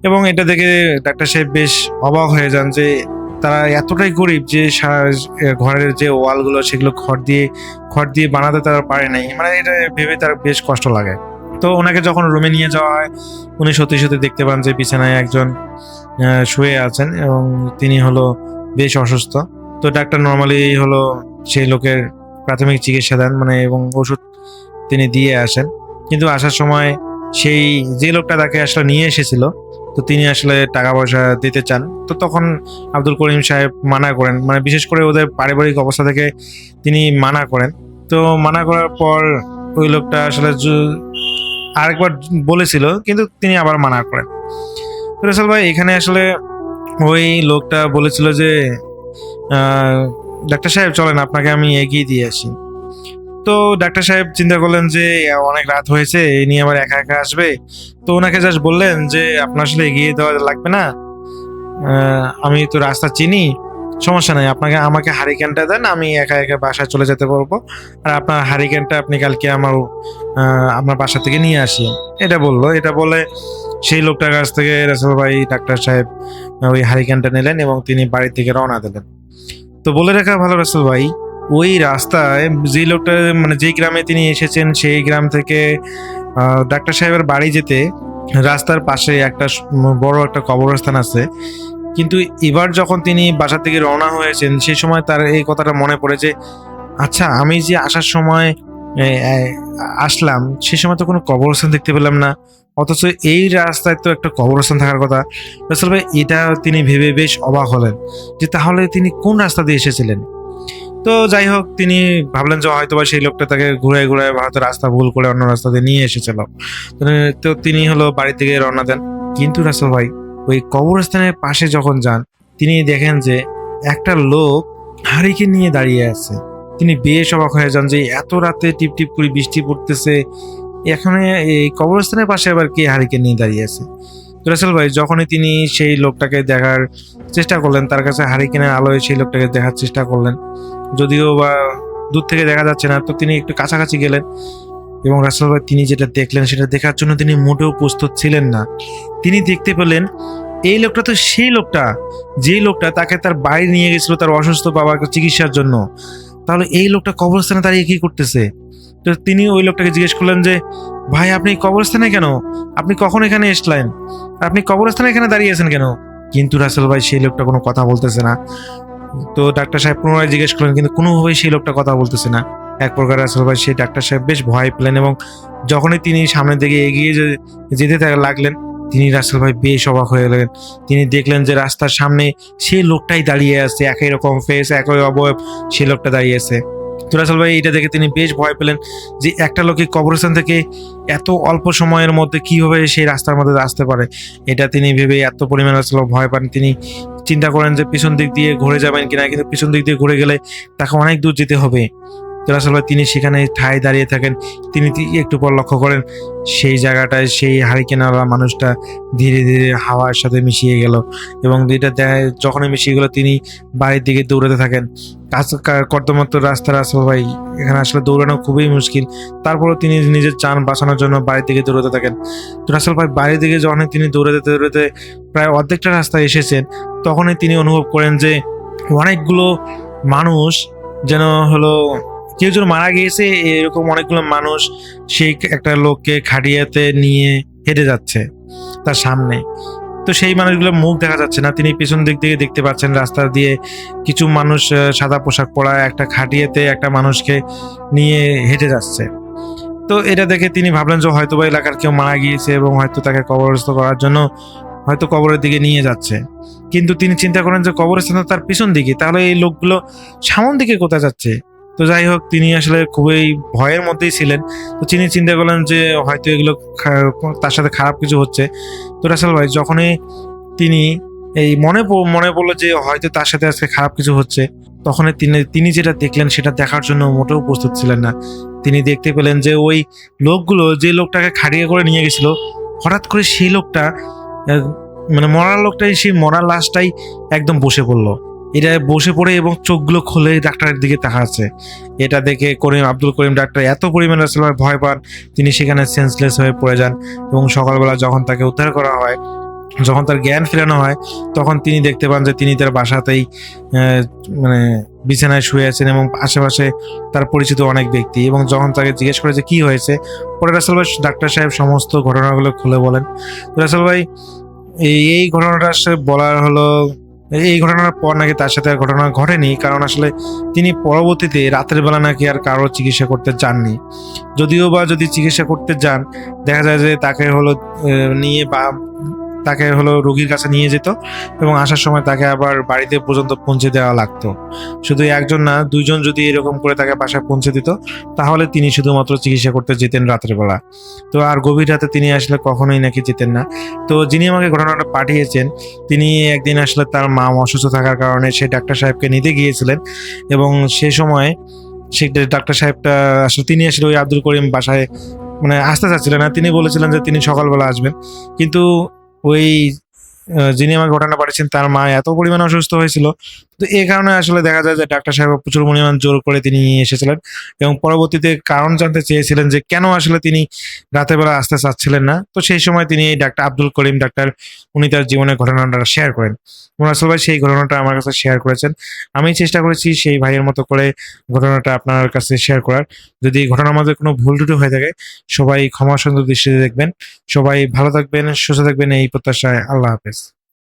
এবং এটা দেখে ডাক্তার সাহেব বেশ অবাক হয়ে যান যে তারা এতটাই গরিব যে ঘরের যে ওয়ালগুলো সেগুলো খড় দিয়ে বানাতে তারা পারে নাই। মানে এটা ভেবে তার বেশ কষ্ট লাগে। তো ওনাকে যখন রুমে নিয়ে যাওয়া হয়, উনি সত্যি সত্যি দেখতে পান যে বিছানায় একজন শুয়ে আছেন এবং তিনি হলো বেশ অসুস্থ। তো ডাক্তার নর্মালি হলো সেই লোকের প্রাথমিক চিকিৎসা দেন, মানে এবং ওষুধ তিনি দিয়ে আসেন। কিন্তু আসার সময় সেই যে লোকটা তাকে আসলে নিয়ে এসেছিল, তো তিনি আসলে টাকা পয়সা দিতে চান। তো তখন আব্দুল করিম সাহেব মানা করেন, মানে বিশেষ করে ওদের পারিবারিক অবস্থা থেকে তিনি মানা করেন। তো মানা করার পর ওই লোকটা আসলে আরেকবার বলেছিল, কিন্তু তিনি আবার মানা করেন। তো রাসেল ভাই এখানে আসলে ওই লোকটা বলেছিল যে ডাক্তার সাহেব চলেন আপনাকে আমি এগিয়ে দিয়ে আসি। তো ডাক্তার সাহেব চিন্তা করলেন যে অনেক রাত হয়েছে, এই নিয়ে আবার একা একা আসবে। তো ওনাকে জাস্ট বললেন যে আপনার আসলে এগিয়ে দেওয়া লাগবে না, আমি তো রাস্তা চিনি, সমস্যা নাই, আমাকে হারিকেনটা দেন, আমি একা একা বাসায় চলে যেতে পারবো, আর আপনার হারিকেনটা আপনি কালকে আপনার বাসা থেকে নিয়ে আসি, এটা বললো। এটা বলে সেই লোকটার কাছ থেকে রাসেল ভাই ডাক্তার সাহেব ওই হারিকেনটা নিলেন এবং তিনি বাড়ি থেকে রওনা দিলেন। তো বলে রাখা ভালো রাসেল ভাই, ওই রাস্তায় যে লোকটা মানে যেই গ্রামে তিনি এসেছেন সেই গ্রাম থেকে ডাক্তার সাহেবের বাড়ি যেতে রাস্তার পাশে একটা বড় একটা কবরস্থান আছে। কিন্তু এবার যখন তিনি বাসা থেকে রওনা হয়েছেন সেই সময় তার এই কথাটা মনে পড়ে যে আচ্ছা আমি যে আসার সময় আসলাম সেই সময় তো কোনো কবরস্থান দেখতে পেলাম না, অথচ এই রাস্তায় তো একটা কবরস্থান থাকার কথা। রাসেল ভাই এটা তিনি ভেবে বেশ অবাক হলেন যে তাহলে তিনি কোন রাস্তা দিয়ে এসেছিলেন। তো যাই হোক তিনি ভাবলেন যে হয়তো বা সেই লোকটা তাকে ঘুরে ঘুরে হয়তো রাস্তা ভুল করে অন্য রাস্তা দিয়ে নিয়ে এসেছিল। তো তিনি বাড়ি থেকে রওনা দেন। কিন্তু রাসেল ভাই ওই কবরস্থানের পাশে যখন যান তিনি দেখেন যে একটা লোক হারিকেন নিয়ে দাঁড়িয়ে আছে। তিনি বেশ অবাক হয়ে যান যে এত রাতে টিপ টিপ করে বৃষ্টি পড়তেছে, এখানে এই কবরস্থানের পাশে আবার কে হারিকেন নিয়ে দাঁড়িয়ে আছে। তো রাসেল ভাই যখনই তিনি সেই লোকটাকে দেখার চেষ্টা করলেন, তার কাছে হারিকেনের আলোয় সেই লোকটাকে দেখার চেষ্টা করলেন, যদিও বা দূর থেকে দেখা যাচ্ছে না, তো তিনি একটু কাছাকাছি গেলেন এবং রাসেল ভাই তিনি যেটা দেখলেন সেটা দেখার জন্য তিনি মোটেও প্রস্তুত ছিলেন না। তিনি দেখতে পেলেন এই লোকটা তো সেই লোকটা যে লোকটা তাকে তার বাড়ি নিয়ে গেছিল তার অসুস্থ বাবাকে চিকিৎসার জন্য। তাহলে এই লোকটা কবরস্থানে দাঁড়িয়ে কি করতেছে? তো তিনি ওই লোকটাকে জিজ্ঞেস করলেন যে ভাই আপনি কবরস্থানে কেন, আপনি কখন এখানে এসলেন, আপনি কবরস্থানে এখানে দাঁড়িয়েছেন কেন? কিন্তু রাসেল ভাই সেই লোকটা কোনো কথা বলতেছে না। তো ডাক্তার সাহেব পুনরায় জিজ্ঞেস করলেন, কিন্তু কোনোভাবেই সেই লোকটা কথা বলতেছে না। এক প্রকার রাসেল ভাই সেই ডাক্তার সাহেব বেশ ভয় পেলেন এবং যখনই তিনি সামনের দিকে এগিয়ে যেতে লাগলেন তিনি রাসেল ভাই বেশ অবাক হয়ে গেলেন। তিনি দেখলেন যে রাস্তার সামনে সেই লোকটাই দাঁড়িয়ে আছে, একই রকম ফেস, একই অবয়ব, সেই লোকটা দাঁড়িয়ে আছে। তো রাসেল ভাই এটা দেখে তিনি বেশ ভয় পেলেন যে একটা লোকে কবরস্থান থেকে এত অল্প সময়ের মধ্যে কিভাবে সেই রাস্তার মধ্যে আসতে পারে। এটা তিনি ভেবে এত পরিমাণ রাসেল ভয় পান। তিনি চিন্তা করেন যে পিছন দিক দিয়ে ঘুরে যাবেন কিনা, কিন্তু পিছন দিক দিয়ে ঘুরে গেলে তাকে অনেক দূর যেতে হবে। তো রাসেল ভাই তিনি সেখানে ঠায় দাঁড়িয়ে থাকেন। তিনি একটু পর লক্ষ্য করেন সেই জায়গাটায় সেই হারিকেনওয়ালা মানুষটা ধীরে ধীরে হাওয়ার সাথে মিশিয়ে গেল এবং এটা যখনই মিশিয়ে গেল তিনি বাড়ির দিকে দৌড়াতে থাকেন। কর্দমাক্ত রাস্তা রাসেল ভাই, এখানে আসলে দৌড়ানো খুবই মুশকিল, তারপরেও তিনি নিজের যান বাঁচানোর জন্য বাড়ির দিকে দৌড়াতে থাকেন। তো রাসেল ভাই বাড়ির দিকে যখন তিনি দৌড়াতে প্রায় অর্ধেকটা রাস্তায় এসেছেন তখনই তিনি অনুভব করেন যে অনেকগুলো মানুষ যেন কেউ যেন মারা গিয়েছে, এরকম অনেকগুলো মানুষ সেই একটা লোককে খাটিয়াতে নিয়ে হেঁটে যাচ্ছে তার সামনে। তো সেই মানুষগুলোর মুখ দেখা যাচ্ছে না। তিনি পিছন দিক থেকে দেখতে পাচ্ছেন রাস্তা দিয়ে কিছু মানুষ সাদা পোশাক পরা একটা খাটিয়াতে একটা মানুষকে নিয়ে হেঁটে যাচ্ছে। তো এটা দেখে তিনি ভাবলেন যে হয়তো বা এলাকার কেউ মারা গিয়েছে এবং হয়তো তাকে কবরস্থ করার জন্য হয়তো কবরের দিকে নিয়ে যাচ্ছে। কিন্তু তিনি চিন্তা করেন যে কবরস্থান তার পিছন দিকে, তাহলে এই লোকগুলো সামন দিকে কোথায় যাচ্ছে? তো যাই হোক তিনি আসলে খুবই ভয়ের মধ্যেই ছিলেন। তো তিনি চিন্তা করলেন যে হয়তো এগুলো তার সাথে খারাপ কিছু হচ্ছে। তো রাসেল ভাই যখনই তিনি এই মনে পড়লো যে হয়তো তার সাথে আজকে খারাপ কিছু হচ্ছে, তখন তিনি যেটা দেখলেন সেটা দেখার জন্য মোটেও প্রস্তুত ছিলেন না। তিনি দেখতে পেলেন যে ওই লোকগুলো যে লোকটাকে খাটিয়ে করে নিয়ে গেছিল, হঠাৎ করে সেই লোকটা মানে মরার লোকটাই সেই মরার লাশটাই একদম বসে পড়লো। এটা বসে পড়ে এবং চোখগুলো খুলে ডাক্তারের দিকে তাকাচ্ছে। এটা দেখে আব্দুল করিম ডাক্তার এত পরিমাণে আসলে ভয় পান, তিনি সেখানে সেন্সলেস হয়ে পড়ে যান এবং সকালবেলা যখন তাকে উদ্ধার করা হয়, যখন তার জ্ঞান ফেরানো হয়, তখন তিনি দেখতে পান যে তিনি তার বাসাতেই মানে বিছানায় শুয়ে আছেন এবং আশেপাশে তার পরিচিত অনেক ব্যক্তি। এবং যখন তাকে জিজ্ঞেস করে যে কি হয়েছে, পরে রাসেল ভাই ডাক্তার সাহেব সমস্ত ঘটনাগুলো খুলে বলেন। রাসেল ভাই এই ঘটনাটা বলার এই ঘটনার পর নাকি তার সাথে আর ঘটনা ঘটেনি, কারণ আসলে তিনি পরবর্তীতে রাতের বেলা নাকি আর কারো চিকিৎসা করতে যাননি। যদিও বা যদি চিকিৎসা করতে যান, দেখা যায় যে তাকে হলো নিয়ে বা তাকে হলো রোগীর কাছে নিয়ে যেত এবং আসার সময় তাকে আবার বাড়িতে পর্যন্ত পৌঁছে দেওয়া লাগতো। শুধু একজন না, দুইজন যদি এরকম করে তাকে বাসায় পৌঁছে দিত, তাহলে তিনি শুধুমাত্র চিকিৎসা করতে যেতেন রাতের বেলা। তো আর গভীর রাতে তিনি আসলে কখনোই নাকি যেতেন না। তো যিনি আমাকে ঘটনাটা পাঠিয়েছেন, তিনি একদিন আসলে তার মা অসুস্থ থাকার কারণে সেই ডাক্তার সাহেবকে নিতে গিয়েছিলেন এবং সে সময় সেই ডাক্তার সাহেবটা আসলে তিনি আসলে ওই আব্দুল করিম বাসায় মানে আসতে চাচ্ছিলেন না। তিনি বলেছিলেন যে তিনি সকালবেলা আসবেন, কিন্তু ওই যিনি আমাকে ঘটনা পাঠিয়েছেন তার মা এত পরিমাণে অসুস্থ হয়েছিল, তো এই কারণে আসলে দেখা যায় যে ডাক্তার সাহেব প্রচুর পরিমাণ জোর করে তিনি নিয়ে এসেছিলেন এবং পরবর্তীতে কারণ জানতে চেয়েছিলেন যে কেন আসলে তিনি রাতের বেলা আসতে চাচ্ছিলেন না। তো সেই সময় তিনি এই ডাক্তার আব্দুল করিম ডাক্তার উনি তার জীবনের ঘটনাটা শেয়ার করেন। আসল ভাই সেই ঘটনাটা আমার কাছে শেয়ার করেছেন। আমি চেষ্টা করেছি সেই ভাইয়ের মতো করে ঘটনাটা আপনার কাছে শেয়ার করার। যদি ঘটনার মধ্যে কোনো ভুল ত্রুটি হয়ে থাকে, সবাই ক্ষমা সুন্দর দৃষ্টিতে দেখবেন। সবাই ভালো থাকবেন, সুস্থ থাকবেন, এই প্রত্যাশায়। আল্লাহ হাফেজ।